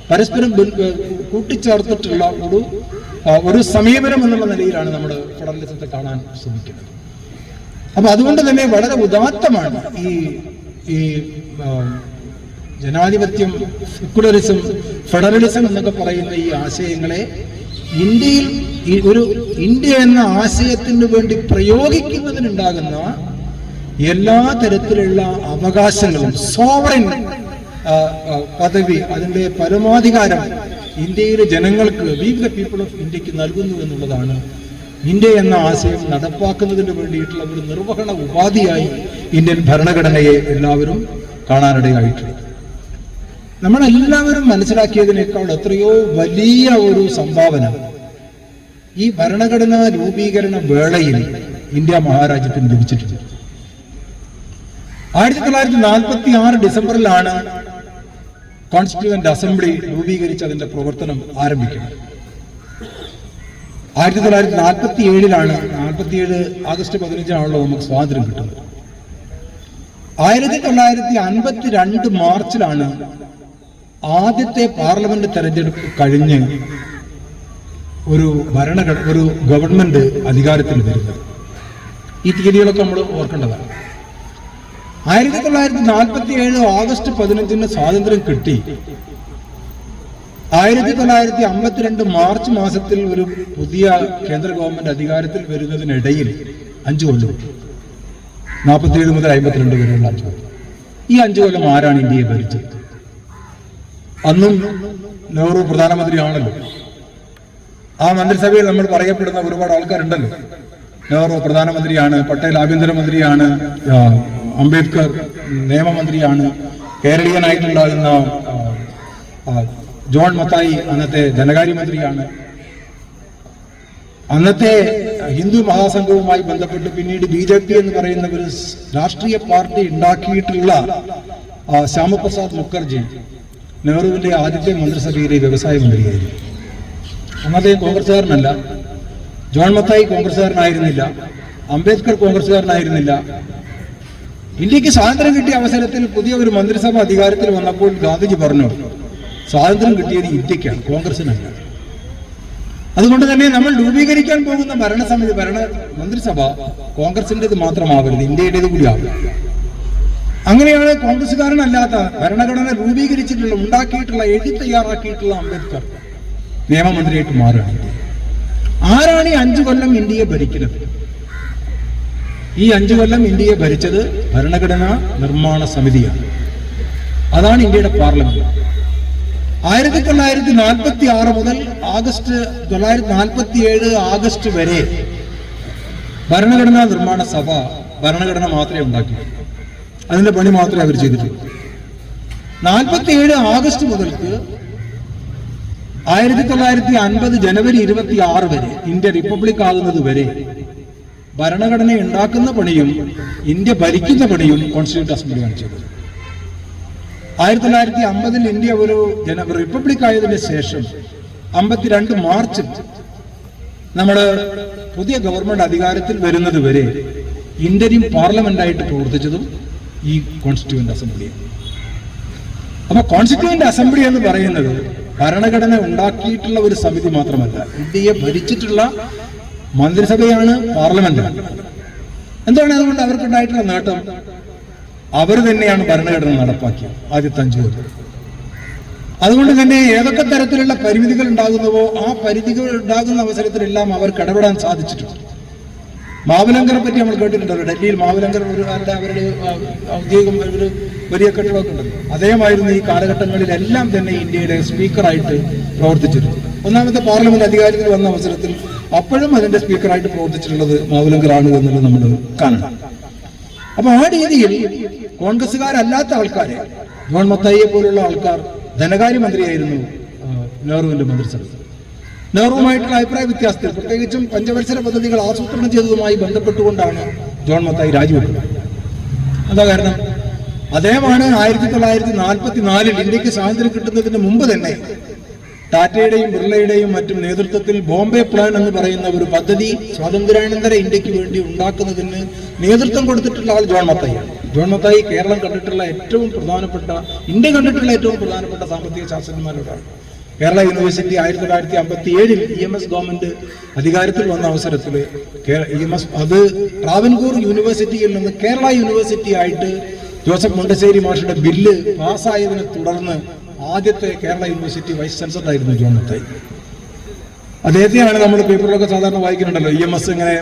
പരസ്പരം കൂട്ടിച്ചേർത്തിട്ടുള്ള ഒരു സമീപനം എന്നുള്ള നിലയിലാണ് നമ്മൾ ഫെഡറലിസത്തെ കാണാൻ ശ്രമിക്കുന്നത്. അപ്പൊ അതുകൊണ്ട് തന്നെ വളരെ ഉദാത്തമാണ് ഈ ജനാധിപത്യം, സെക്യുലറിസം, ഫെഡറലിസം എന്നൊക്കെ പറയുന്ന ഈ ആശയങ്ങളെ ഇന്ത്യയിൽ ഇന്ത്യ എന്ന ആശയത്തിന് വേണ്ടി പ്രയോഗിക്കുന്നതിനുണ്ടാകുന്ന എല്ലാ തരത്തിലുള്ള അവകാശങ്ങളും, സോവറിൻ പദവി, അതിന്റെ പരമാധികാരം ഇന്ത്യയിലെ ജനങ്ങൾക്ക്, വി ദ പീപ്പിൾ ഓഫ് ഇന്ത്യക്ക് നൽകുന്നു എന്നുള്ളതാണ് ഇന്ത്യ എന്ന ആശയം നടപ്പാക്കുന്നതിന് വേണ്ടിയിട്ടുള്ള ഒരു നിർവഹണ ഉപാധിയായി ഇന്ത്യൻ ഭരണഘടനയെ എല്ലാവരും കാണാനിടയായിട്ടുണ്ട്. നമ്മളെല്ലാവരും മനസ്സിലാക്കിയതിനേക്കാൾ എത്രയോ വലിയ ഒരു സംഭാവന ഈ ഭരണഘടനാ രൂപീകരണ വേളയിൽ ഇന്ത്യ മഹാരാജ്യത്തിന് ലഭിച്ചിട്ടുണ്ട്. 1946 ഡിസംബറിലാണ് കോൺസ്റ്റിറ്റ്യൂവന്റ് അസംബ്ലി രൂപീകരിച്ച് അതിന്റെ പ്രവർത്തനം ആരംഭിക്കുന്നത്. 1947 ആഗസ്റ്റ് 15 നമുക്ക് സ്വാതന്ത്ര്യം കിട്ടുന്നത്. 1952 മാർച്ചിലാണ് ആദ്യത്തെ പാർലമെന്റ് തെരഞ്ഞെടുപ്പ് കഴിഞ്ഞ് ഒരു ഗവൺമെന്റ് അധികാരത്തിൽ വരുന്നത്. ഈ തീയതികളൊക്കെ നമ്മൾ ഓർക്കേണ്ടതാണ്. 1947 ആഗസ്റ്റ് 15 സ്വാതന്ത്ര്യം കിട്ടി. 1952 മാർച്ച് മാസത്തിൽ ഒരു പുതിയ കേന്ദ്ര ഗവൺമെന്റ് അധികാരത്തിൽ വരുന്നതിനിടയിൽ 5 കൊല്ലം, 47 മുതൽ 52 വരെയുള്ള 5 കൊല്ലം. ഈ 5 കൊല്ലം ആരാണ് ഇന്ത്യയെ ഭരിച്ചത്? അന്നും നെഹ്റു പ്രധാനമന്ത്രിയാണല്ലോ. ആ മന്ത്രിസഭയിൽ നമ്മൾ പറയപ്പെടുന്ന ഒരുപാട് ആൾക്കാരുണ്ടല്ലോ. നെഹ്റു പ്രധാനമന്ത്രിയാണ്, പട്ടേൽ ആഭ്യന്തരമന്ത്രിയാണ്, അംബേദ്കർ നിയമമന്ത്രിയാണ്, കേരളീയനായിട്ടുണ്ടാകുന്ന ജോൺ മത്തായി അന്നത്തെ ധനകാര്യമന്ത്രിയാണ്. അന്നത്തെ ഹിന്ദു മഹാസംഘവുമായി ബന്ധപ്പെട്ട് പിന്നീട് BJP എന്ന് പറയുന്ന ഒരു രാഷ്ട്രീയ പാർട്ടി ഉണ്ടാക്കിയിട്ടുള്ള ശ്യാമപ്രസാദ് മുഖർജി നെഹ്റുവിന്റെ ആദ്യത്തെ മന്ത്രിസഭയിലെ വ്യവസായ മന്ത്രിയായിരുന്നു. അന്നത്തെ കോൺഗ്രസ്സുകാരനല്ല. ജോൺ മത്തായി കോൺഗ്രസ്സുകാരനായിരുന്നില്ല. അംബേദ്കർ കോൺഗ്രസ്സുകാരനായിരുന്നില്ല. ഇന്ത്യക്ക് സ്വാതന്ത്ര്യം കിട്ടിയ അവസരത്തിൽ പുതിയ ഒരു മന്ത്രിസഭ അധികാരത്തിൽ വന്നപ്പോൾ ഗാന്ധിജി പറഞ്ഞു, സ്വാതന്ത്ര്യം കിട്ടിയത് ഇന്ത്യക്കാണ്, കോൺഗ്രസിനല്ല. അതുകൊണ്ട് തന്നെ നമ്മൾ രൂപീകരിക്കാൻ പോകുന്ന മന്ത്രിസഭ കോൺഗ്രസിൻ്റെത് മാത്രമാവരുത്, ഇന്ത്യയുടേത് കൂടി ആവരുത്. അങ്ങനെയാണ് കോൺഗ്രസ്സുകാരനല്ലാത്ത ഭരണഘടന രൂപീകരിച്ചിട്ടുള്ള, ഉണ്ടാക്കിയിട്ടുള്ള, എഴുതി തയ്യാറാക്കിയിട്ടുള്ള അംബേദ്കർ നിയമമന്ത്രിയായിട്ട് മാറുകയാണ്. ആരാണ് ഈ 5 കൊല്ലം ഇന്ത്യയെ ഭരിക്കുന്നത്? ഈ 5 കൊല്ലം ഇന്ത്യയെ ഭരിച്ചത് ഭരണഘടനാ നിർമ്മാണ സമിതിയാണ്. അതാണ് ഇന്ത്യയുടെ പാർലമെന്റ്. 1946 മുതൽ 1947 ആഗസ്റ്റ് വരെ ഭരണഘടനാ നിർമ്മാണ സഭ ഭരണഘടന മാത്രമേ ഉണ്ടാക്കി, അതിന്റെ പണി മാത്രമേ അവർ ചെയ്തിട്ടുള്ളൂ. 47 ആഗസ്റ്റ് മുതൽക്ക് 1950 ജനുവരി 26 വരെ, ഇന്ത്യ റിപ്പബ്ലിക് ആകുന്നത് വരെ ഭരണഘടന ഉണ്ടാക്കുന്ന പണിയും ഇന്ത്യ ഭരിക്കുന്ന പണിയും കോൺസ്റ്റിറ്റ്യൂന്റ് അസംബ്ലിയാണ് ചെയ്തത്. 1950 ഇന്ത്യ ഒരു റിപ്പബ്ലിക് ആയതിനു ശേഷം 52 മാർച്ചിൽ നമ്മുടെ പുതിയ ഗവൺമെന്റ് അധികാരത്തിൽ വരുന്നത് വരെ ഇന്ത്യയും പാർലമെന്റായിട്ട് പ്രവർത്തിച്ചതും ഈ കോൺസ്റ്റിറ്റ്യൂവന്റ് അസംബ്ലിയാണ്. അപ്പൊ കോൺസ്റ്റിറ്റ്യൂവന്റ് അസംബ്ലി എന്ന് പറയുന്നത് ഭരണഘടന ഉണ്ടാക്കിയിട്ടുള്ള ഒരു സമിതി മാത്രമല്ല, ഇന്ത്യയെ ഭരിച്ചിട്ടുള്ള മന്ത്രിസഭയാണ്, പാർലമെന്റാണ്. എന്താണ് അതുകൊണ്ട് അവർക്കുണ്ടായിട്ടുള്ള നേട്ടം? അവർ തന്നെയാണ് ഭരണഘടന നടപ്പാക്കിയത് ആദ്യത്തെ 5 കൊല്ലം. അതുകൊണ്ട് തന്നെ ഏതൊക്കെ തരത്തിലുള്ള പരിമിതികൾ ഉണ്ടാകുന്നുവോ ആ പരിമിതികൾ ഉണ്ടാകുന്ന അവസരത്തിലെല്ലാം അവർക്ക് ഇടപെടാൻ സാധിച്ചിട്ടുണ്ട്. മാവലങ്കറെ പറ്റി നമ്മൾ കേട്ടിട്ടുണ്ടല്ലോ. ഡൽഹിയിൽ മാവലങ്കർ അവരുടെ ഔദ്യോഗികം ഒരു വലിയ കെട്ടിടമൊക്കെ ഉണ്ടല്ലോ. അദ്ദേഹമായിരുന്നു ഈ കാലഘട്ടങ്ങളിലെല്ലാം തന്നെ ഇന്ത്യയുടെ സ്പീക്കറായിട്ട് പ്രവർത്തിച്ചിരുന്നു. ഒന്നാമത്തെ പാർലമെന്റ് അധികാരത്തിൽ വന്ന അവസരത്തിൽ അപ്പോഴും അതിന്റെ സ്പീക്കറായിട്ട് പ്രവർത്തിച്ചിട്ടുള്ളത് മാവലങ്കറാണ് എന്നുള്ളത് നമ്മൾ കാണണം. അപ്പൊ ആ രീതിയിൽ കോൺഗ്രസ്സുകാരല്ലാത്ത ആൾക്കാരെ, ജോൺ മത്തായിയെ പോലുള്ള ആൾക്കാർ ധനകാര്യമന്ത്രിയായിരുന്നു നെഹ്റുവിന്റെ മന്ത്രിസഭ. നെഹ്റുവുമായിട്ടുള്ള അഭിപ്രായ വ്യത്യാസത്തിൽ, പ്രത്യേകിച്ചും പഞ്ചവത്സര പദ്ധതികൾ ആസൂത്രണം ചെയ്തതുമായി ബന്ധപ്പെട്ടുകൊണ്ടാണ് ജോൺ മത്തായി രാജിവെക്കുന്നത്. എന്താ കാരണം? അദ്ദേഹമാണ് 1944 ഇന്ത്യക്ക് സ്വാതന്ത്ര്യം കിട്ടുന്നതിന് മുമ്പ് തന്നെ ടാറ്റയുടെയും ബിർളയുടെയും മറ്റും നേതൃത്വത്തിൽ ബോംബെ പ്ലാൻ എന്ന് പറയുന്ന ഒരു പദ്ധതി സ്വാതന്ത്ര്യാനന്തര ഇന്ത്യക്ക് വേണ്ടി ഉണ്ടാക്കുന്നതിന് നേതൃത്വം കൊടുത്തിട്ടുള്ള ആൾ ജോൺ മത്തായിയാണ്. ജോൺ മത്തായി കേരളം കണ്ടിട്ടുള്ള ഏറ്റവും പ്രധാനപ്പെട്ട, ഇന്ത്യ കണ്ടിട്ടുള്ള ഏറ്റവും പ്രധാനപ്പെട്ട സാമ്പത്തിക ശാസ്ത്രജ്ഞന്മാരോടാണ്. കേരള യൂണിവേഴ്സിറ്റി 1957 EMS ഗവൺമെന്റ് അധികാരത്തിൽ വന്ന അവസരത്തിൽ EMS അത് ട്രാവൻകൂർ യൂണിവേഴ്സിറ്റിയിൽ നിന്ന് കേരള യൂണിവേഴ്സിറ്റി ആയിട്ട് ജോസഫ് മുണ്ടശ്ശേരി മാഷുടെ ബില്ല് പാസ്സായതിനെ തുടർന്ന് ആദ്യത്തെ കേരള യൂണിവേഴ്സിറ്റി വൈസ് ചാൻസലർ ആയിരുന്നു ജോൺ മത്തായി. അദ്ദേഹത്തെയാണ് നമ്മൾ പേപ്പറിലൊക്കെ സാധാരണ വായിക്കുന്നുണ്ടല്ലോ, EMS ഇങ്ങനെ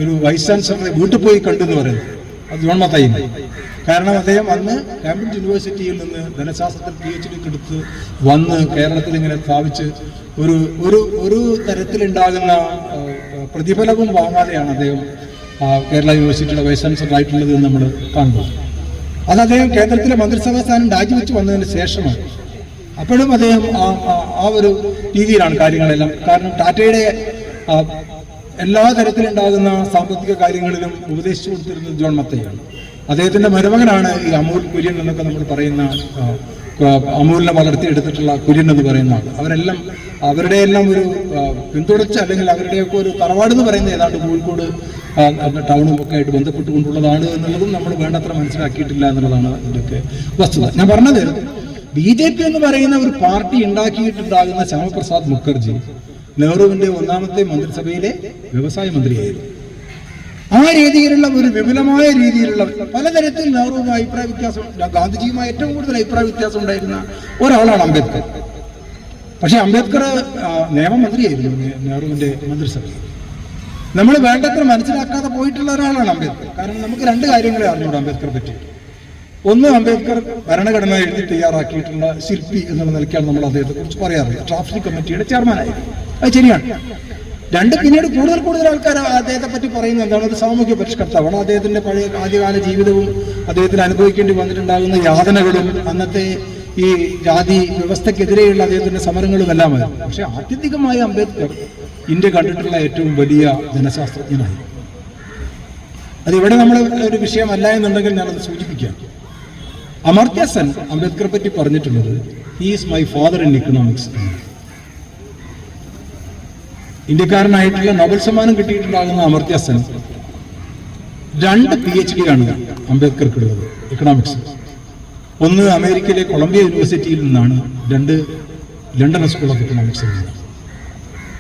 ഒരു വൈസ് ചാൻസലറെ വീട്ടിൽ പോയി കണ്ടെന്ന് പറയുന്നത്. അത് ജോൺ മത്തായി. കാരണം അദ്ദേഹം അന്ന് കാംബ്രിഡ്ജ് യൂണിവേഴ്സിറ്റിയിൽ നിന്ന് ധനശാസ്ത്രത്തിൽ PhD എടുത്ത് വന്ന് കേരളത്തിൽ ഇങ്ങനെ സ്ഥാപിച്ച് ഒരു തരത്തിലുണ്ടാകുന്ന പ്രതിഫലവും വാങ്ങാതെയാണ് അദ്ദേഹം കേരള യൂണിവേഴ്സിറ്റിയുടെ വൈസ് ചാൻസലർ ആയിട്ടുള്ളത് എന്ന് നമ്മൾ കാണുന്നത്. അത് അദ്ദേഹം കേന്ദ്രത്തിലെ മന്ത്രിസഭാ സ്ഥാനം രാജിവെച്ച് വന്നതിന് ശേഷമാണ്. അപ്പോഴും അദ്ദേഹം ആ ഒരു രീതിയിലാണ് കാര്യങ്ങളെല്ലാം. കാരണം ടാറ്റയുടെ എല്ലാ തരത്തിലുണ്ടാകുന്ന സാമ്പത്തിക കാര്യങ്ങളിലും ഉപദേശിച്ചു കൊടുത്തിരുന്നത് ജോൺ മത്തായിയാണ്. അദ്ദേഹത്തിന്റെ മരുമകനാണ് ഈ അമൂൽ കുര്യൻ എന്നൊക്കെ നമ്മൾ പറയുന്ന, അമൂലിനെ വളർത്തിയെടുത്തിട്ടുള്ള കുര്യൻ എന്ന് പറയുന്ന ആൾ. അവരെല്ലാം അവരുടെ എല്ലാം ഒരു പിന്തുടർച്ച, അല്ലെങ്കിൽ അവരുടെയൊക്കെ ഒരു തറവാട് എന്ന് പറയുന്നത് ഏതാണ്ട് കോഴിക്കോട് ടൗണും ഒക്കെ ആയിട്ട് ബന്ധപ്പെട്ടുകൊണ്ടുള്ളതാണ് എന്നുള്ളതും നമ്മൾ വേണ്ടത്ര മനസ്സിലാക്കിയിട്ടില്ല എന്നുള്ളതാണ് ഇതിൻ്റെയൊക്കെ വസ്തുത. ഞാൻ പറഞ്ഞത്, BJP എന്ന് പറയുന്ന ഒരു പാർട്ടി ഉണ്ടാക്കിയിട്ടുണ്ടാകുന്ന ശ്യാമപ്രസാദ് മുഖർജി നെഹ്റുവിന്റെ 1ാമത്തെ മന്ത്രിസഭയിലെ വ്യവസായ മന്ത്രിയായിരുന്നു. ആ രീതിയിലുള്ള ഒരു വിപുലമായ രീതിയിലുള്ള പലതരത്തിൽ നെഹ്റുവുമായി അഭിപ്രായ വ്യത്യാസം, ഗാന്ധിജിയുമായി ഏറ്റവും കൂടുതൽ അഭിപ്രായ വ്യത്യാസം ഉണ്ടായിരുന്ന ഒരാളാണ് അംബേദ്കർ. പക്ഷെ അംബേദ്കർ നിയമമന്ത്രിയായിരുന്നു നെഹ്റുവിന്റെ മന്ത്രിസഭയിൽ. നമ്മൾ വേണ്ടത്ര മനസ്സിലാക്കാതെ പോയിട്ടുള്ള ഒരാളാണ് അംബേദ്കർ. കാരണം നമുക്ക് 2 കാര്യങ്ങളെ അറിഞ്ഞൂടെ അംബേദ്കറെ പറ്റി. ഒന്ന്, അംബേദ്കർ ഭരണഘടന എഴുതി തയ്യാറാക്കിയിട്ടുള്ള ശില്പി എന്നുള്ള നിലയ്ക്കാണ് നമ്മൾ അദ്ദേഹത്തെ കുറിച്ച് പറയാറുള്ളത്. ഡ്രാഫ്റ്റിംഗ് കമ്മിറ്റിയുടെ ചെയർമാനായിരുന്നു, അത് ശരിയാണ്. 2, പിന്നീട് കൂടുതൽ ആൾക്കാർ അദ്ദേഹത്തെ പറ്റി പറയുന്നത് എന്താണ്, ഒരു സാമൂഹ്യ പരിഷ്കർത്താവാണ്. അദ്ദേഹത്തിന്റെ പഴയ ആദ്യകാല ജീവിതവും അദ്ദേഹത്തിന് അനുഭവിക്കേണ്ടി വന്നിട്ടുണ്ടാകുന്ന യാതനകളും അന്നത്തെ ഈ ജാതി വ്യവസ്ഥക്കെതിരെയുള്ള അദ്ദേഹത്തിന്റെ സമരങ്ങളും എല്ലാമായിരുന്നു. പക്ഷെ ആത്യന്തികമായി അംബേദ്കർ ഇന്ത്യ കണ്ടിട്ടുള്ള ഏറ്റവും വലിയ ജനശാസ്ത്രജ്ഞനായി. അതിവിടെ നമ്മൾ ഒരു വിഷയമല്ല എന്നുണ്ടെങ്കിൽ ഞാനത് സൂചിപ്പിക്കാം. അമർത്യ സെൻ അംബേദ്കറെ പറ്റി പറഞ്ഞിട്ടുള്ളത്, he is my father in economics. ഇന്ത്യക്കാരനായിട്ടുള്ള നോബൽ സമ്മാനം കിട്ടിയിട്ടുണ്ടാകുന്ന അമർത്യ സെൻ 2 PhD ആണ് അംബേദ്കർക്കുള്ളത് ഇക്കണോമിക്സ്. ഒന്ന് അമേരിക്കയിലെ കൊളംബിയ യൂണിവേഴ്സിറ്റിയിൽ നിന്നാണ്, 2 ലണ്ടൻ സ്കൂൾ ഓഫ് ഇക്കണോമിക്സിൽ നിന്നാണ്.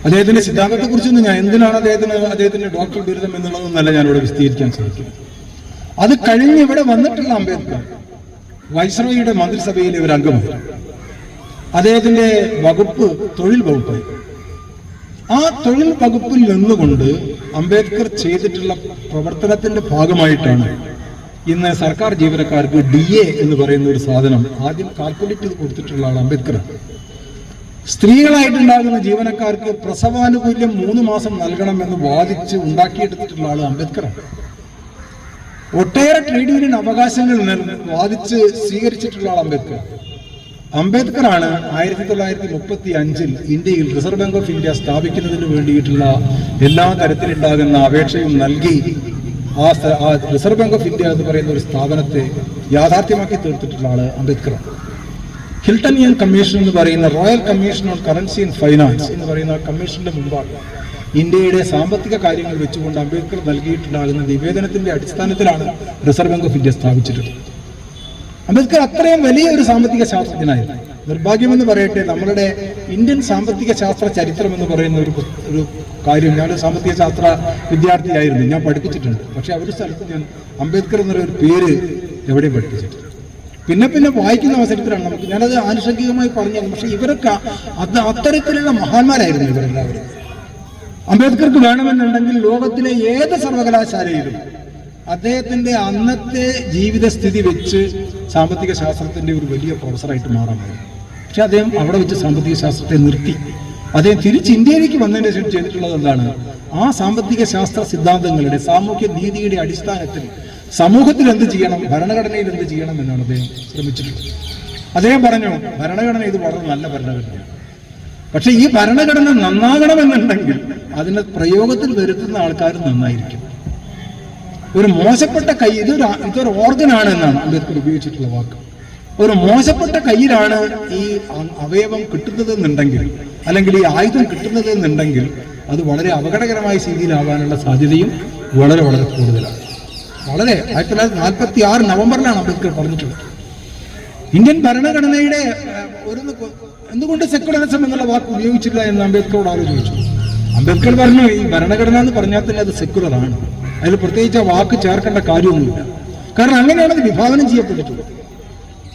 അദ്ദേഹത്തിന്റെ സിദ്ധാന്തത്തെ കുറിച്ചൊന്നും ഞാൻ എന്തിനാണ് അദ്ദേഹത്തിന്റെ ഡോക്ടർ ബിരുദം എന്നുള്ളതൊന്നല്ല ഞാനിവിടെ വിശദീകരിക്കാൻ ശ്രമിക്കുന്നത്. അത് കഴിഞ്ഞ് ഇവിടെ വന്നിട്ടുള്ള അംബേദ്കർ വൈസ്രോയിയുടെ മന്ത്രിസഭയിലെ ഒരു അംഗമായി. അദ്ദേഹത്തിന്റെ വകുപ്പ് തൊഴിൽ വകുപ്പായി. ആ തൊഴിൽ വകുപ്പിൽ നിന്നുകൊണ്ട് അംബേദ്കർ ചെയ്തിട്ടുള്ള പ്രവർത്തനത്തിന്റെ ഭാഗമായിട്ടാണ് ഇന്ന് സർക്കാർ ജീവനക്കാർക്ക് DA എന്ന് പറയുന്ന ഒരു സാധനം ആദ്യം കാൽക്കുലേറ്റ് ചെയ്ത് കൊടുത്തിട്ടുള്ള ആൾ അംബേദ്കറാണ്. സ്ത്രീകളായിട്ടുണ്ടാകുന്ന ജീവനക്കാർക്ക് പ്രസവാനുകൂല്യം 3 മാസം നൽകണമെന്ന് വാദിച്ച് ഉണ്ടാക്കിയെടുത്തിട്ടുള്ള ആൾ അംബേദ്കറാണ്. ഒട്ടേറെ ട്രേഡ് യൂണിയൻ അവകാശങ്ങൾ വാദിച്ച് സ്വീകരിച്ചിട്ടുള്ള ആൾ അംബേദ്കറാണ് 1935 ഇന്ത്യയിൽ റിസർവ് ബാങ്ക് ഓഫ് ഇന്ത്യ സ്ഥാപിക്കുന്നതിന് വേണ്ടിയിട്ടുള്ള എല്ലാ തരത്തിലുണ്ടാകുന്ന അപേക്ഷയും നൽകി ആ റിസർവ് ബാങ്ക് ഓഫ് ഇന്ത്യ എന്ന് പറയുന്ന ഒരു സ്ഥാപനത്തെ യാഥാർത്ഥ്യമാക്കി തീർത്തിട്ടുള്ള ആള് അംബേദ്കറാണ്. ഹിൽട്ടൺ യങ് കമ്മീഷൻ എന്ന് പറയുന്ന royal commission on currency and finance എന്ന് പറയുന്ന കമ്മീഷന്റെ മുമ്പാണ് ഇന്ത്യയുടെ സാമ്പത്തിക കാര്യങ്ങൾ വെച്ചുകൊണ്ട് അംബേദ്കർ നൽകിയിട്ടുണ്ടാകുന്ന നിവേദനത്തിന്റെ അടിസ്ഥാനത്തിലാണ് റിസർവ് ബാങ്ക് ഓഫ് ഇന്ത്യ സ്ഥാപിച്ചിട്ടുള്ളത്. അംബേദ്കർ അത്രയും വലിയ ഒരു സാമ്പത്തിക ശാസ്ത്രജ്ഞനായിരുന്നു. നിർഭാഗ്യമെന്ന് പറയട്ടെ, നമ്മളുടെ ഇന്ത്യൻ സാമ്പത്തിക ശാസ്ത്ര ചരിത്രം എന്ന് പറയുന്ന ഒരു കാര്യം, ഞാൻ സാമ്പത്തിക ശാസ്ത്ര വിദ്യാർത്ഥിയായിരുന്നു, ഞാൻ പഠിപ്പിച്ചിട്ടുണ്ട്. പക്ഷെ ഒരു സ്ഥലത്ത് ഞാൻ അംബേദ്കർ എന്നൊരു പേര് എവിടെയും പഠിപ്പിച്ചിട്ടുണ്ട്. പിന്നെ വായിക്കുന്ന അവസരത്തിലാണ് നമുക്ക്, ഞാനത് ആനുഷംഗികമായി പറഞ്ഞു. പക്ഷെ ഇവരൊക്കെ അത്തരത്തിലുള്ള മഹാന്മാരായിരുന്നു ഇവരെല്ലാവരും. അംബേദ്കർക്ക് വേണമെന്നുണ്ടെങ്കിൽ ലോകത്തിലെ ഏത് സർവകലാശാലയിലും അദ്ദേഹത്തിന്റെ അന്നത്തെ ജീവിത സ്ഥിതി വെച്ച് സാമ്പത്തിക ശാസ്ത്രത്തിന്റെ ഒരു വലിയ പ്രൊഫസറായിട്ട് മാറാമായിരുന്നു. പക്ഷെ അദ്ദേഹം അവിടെ വെച്ച് സാമ്പത്തിക ശാസ്ത്രത്തെ നിർത്തി. അദ്ദേഹം തിരിച്ച് ഇന്ത്യയിലേക്ക് വന്നതിന് ശേഷം ചെയ്തിട്ടുള്ളത് എന്താണ്, ആ സാമ്പത്തിക ശാസ്ത്ര സിദ്ധാന്തങ്ങളുടെ സാമൂഹ്യ നീതിയുടെ അടിസ്ഥാനത്തിൽ സമൂഹത്തിൽ എന്ത് ചെയ്യണം, ഭരണഘടനയിൽ എന്ത് ചെയ്യണം എന്നാണ് അദ്ദേഹം ശ്രമിച്ചിട്ടുള്ളത്. അദ്ദേഹം പറഞ്ഞു, ഭരണഘടന ഇത് വളരെ നല്ല ഭരണഘടനയാണ്. പക്ഷെ ഈ ഭരണഘടന നന്നാകണമെന്നുണ്ടെങ്കിൽ അതിനെ പ്രയോഗത്തിൽ വരുത്തുന്ന ആൾക്കാർ നന്നായിരിക്കും. ഒരു മോശപ്പെട്ട കൈ, ഇതൊരു ഓർഗനാണ് എന്നാണ് അംബേദ്കർ ഉപയോഗിച്ചിട്ടുള്ള വാക്ക്. ഒരു മോശപ്പെട്ട കയ്യിലാണ് ഈ അവയവം കിട്ടുന്നത് എന്നുണ്ടെങ്കിൽ, അല്ലെങ്കിൽ ഈ ആയുധം കിട്ടുന്നത് എന്നുണ്ടെങ്കിൽ, അത് വളരെ അപകടകരമായ രീതിയിലാവാനുള്ള സാധ്യതയും വളരെ വളരെ കൂടുതലാണ്. വളരെ 1946 നവംബറിലാണ് അംബേദ്കർ പറഞ്ഞിട്ടുള്ളത്. ഇന്ത്യൻ ഭരണഘടനയുടെ എന്തുകൊണ്ട് സെക്യുലറിസം എന്നുള്ള വാക്ക് ഉപയോഗിച്ചില്ല എന്ന് അംബേദ്കറോട് ആലോചിച്ചു. അംബേദ്കർ പറഞ്ഞു, ഈ ഭരണഘടന എന്ന് പറഞ്ഞാൽ തന്നെ അത് സെക്യുലറാണ്, അതിൽ പ്രത്യേകിച്ച് ആ വാക്ക് ചേർക്കേണ്ട കാര്യമൊന്നുമില്ല, കാരണം അങ്ങനെയാണ് അത് വിഭാവനം ചെയ്യപ്പെട്ടിട്ടുള്ളത്.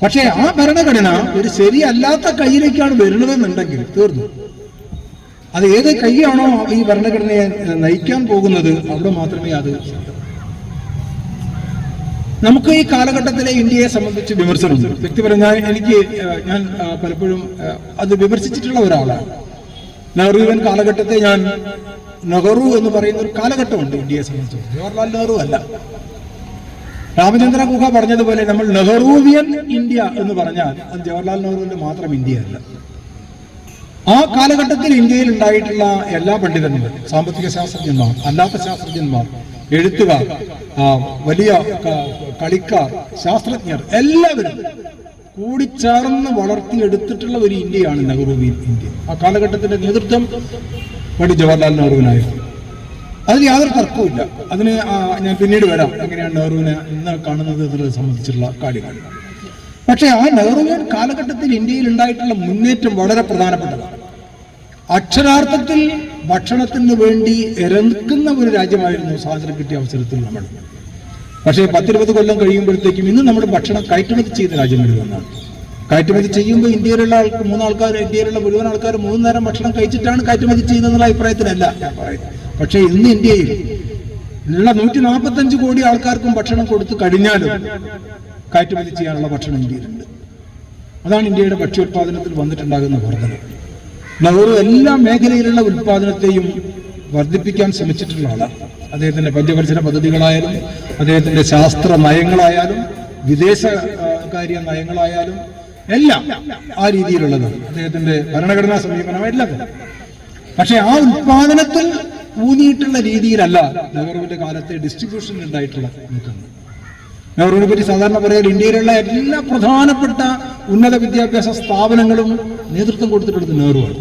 പക്ഷേ ആ ഭരണഘടന ഒരു ശരിയല്ലാത്ത കൈയിലേക്കാണ് വരുന്നതെന്നുണ്ടെങ്കിൽ തീർന്നു. അത് ഏത് കൈയാണോ ഈ ഭരണഘടനയെ നയിക്കാൻ പോകുന്നത് അവിടെ മാത്രമേ അത് നമുക്ക് ഈ കാലഘട്ടത്തിലെ ഇന്ത്യയെ സംബന്ധിച്ച് വിമർശനമുണ്ട്. വ്യക്തിപരമായി ഞാൻ പലപ്പോഴും അത് വിമർശിച്ചിട്ടുള്ള ഒരാളാണ്. നെഹ്റുവിൻ കാലഘട്ടത്തെ ഞാൻ നെഹ്റു എന്ന് പറയുന്ന ഒരു കാലഘട്ടമുണ്ട് ഇന്ത്യയെ സംബന്ധിച്ച്, ജവഹർലാൽ നെഹ്റു അല്ല. രാമചന്ദ്ര ഗുഹ പറഞ്ഞതുപോലെ നമ്മൾ നെഹ്റുവിയൻ ഇന്ത്യ എന്ന് പറഞ്ഞാൽ അത് ജവഹർലാൽ നെഹ്റുവിന്റെ മാത്രം ഇന്ത്യ അല്ല. ആ കാലഘട്ടത്തിൽ ഇന്ത്യയിൽ ഉണ്ടായിട്ടുള്ള എല്ലാ പണ്ഡിതന്മാരും, സാമ്പത്തിക ശാസ്ത്രജ്ഞന്മാർ, അല്ലാത്ത ശാസ്ത്രജ്ഞന്മാർ, എഴുത്തുകാർ, വലിയ കളിക്കാർ, ശാസ്ത്രജ്ഞർ എല്ലാവരും കൂടിച്ചേർന്ന് വളർത്തിയെടുത്തിട്ടുള്ള ഒരു ഇന്ത്യയാണ് നെഹ്റുവിയൻ ഇന്ത്യ. ആ കാലഘട്ടത്തിന്റെ നേതൃത്വം പണ്ഡിറ്റ് ജവഹർലാൽ നെഹ്റുവിനായിരുന്നു. അതിന് യാതൊരു തർക്കവുമില്ല. അതിന് ഞാൻ പിന്നീട് വരാം എങ്ങനെയാണ് നെഹ്റുവിനെ ഇന്ന് കാണുന്നത് എന്നത് സംബന്ധിച്ചുള്ള കാര്യങ്ങൾ. പക്ഷെ ആ നെഹ്റുവിയൻ കാലഘട്ടത്തിൽ ഇന്ത്യയിൽ ഉണ്ടായിട്ടുള്ള മുന്നേറ്റം വളരെ പ്രധാനപ്പെട്ടതാണ്. അക്ഷരാർത്ഥത്തിൽ ഭക്ഷണത്തിന് വേണ്ടി ഇറക്കുന്ന ഒരു രാജ്യമായിരുന്നു സ്വാതന്ത്ര്യം കിട്ടിയ അവസരത്തിൽ നമ്മൾ. പക്ഷേ 10-20 കൊല്ലം കഴിയുമ്പോഴത്തേക്കും ഇന്ന് നമ്മുടെ ഭക്ഷണം കയറ്റുമതി ചെയ്ത രാജ്യങ്ങളിൽ ഒന്നാണ്. കയറ്റുമതി ചെയ്യുമ്പോൾ ഇന്ത്യയിലുള്ള ഇന്ത്യയിലുള്ള മുഴുവൻ ആൾക്കാർ 3 നേരം ഭക്ഷണം കഴിച്ചിട്ടാണ് കയറ്റുമതി ചെയ്യുന്നതെന്നുള്ള അഭിപ്രായത്തിലല്ല ഞാൻ പറയുന്നത്. പക്ഷേ ഇന്ന് ഇന്ത്യയിൽ ഉള്ള 145 കോടി ആൾക്കാർക്കും ഭക്ഷണം കൊടുത്തു കഴിഞ്ഞാലും കയറ്റുമതി ചെയ്യാനുള്ള ഭക്ഷണം ഇന്ത്യയിലുണ്ട്. അതാണ് ഇന്ത്യയുടെ ഭക്ഷ്യോത്പാദനത്തിൽ വന്നിട്ടുണ്ടാകുന്ന വർധന. നെഹ്റു എല്ലാ മേഖലയിലുള്ള ഉത്പാദനത്തെയും വർദ്ധിപ്പിക്കാൻ ശ്രമിച്ചിട്ടുള്ള ആളാണ്. അദ്ദേഹത്തിന്റെ പഞ്ചവത്സര പദ്ധതികളായാലും അദ്ദേഹത്തിന്റെ ശാസ്ത്ര നയങ്ങളായാലും വിദേശകാര്യ നയങ്ങളായാലും എല്ലാം ആ രീതിയിലുള്ളതാണ്. അദ്ദേഹത്തിന്റെ ഭരണഘടനാ സമീപനമെല്ലാം. പക്ഷെ ആ ഉത്പാദനത്തിൽ ഊന്നിയിട്ടുള്ള രീതിയിലല്ല നെഹ്റുവിന്റെ കാലത്തെ ഡിസ്ട്രിബ്യൂഷൻ ഉണ്ടായിട്ടുള്ള നിൽക്കുന്നത്. നെഹ്റുവിനെ പറ്റി സാധാരണ പറയാൻ ഇന്ത്യയിലുള്ള എല്ലാ പ്രധാനപ്പെട്ട ഉന്നത വിദ്യാഭ്യാസ സ്ഥാപനങ്ങളും നേതൃത്വം കൊടുത്തിട്ടുള്ളത് നെഹ്റുവാണ്.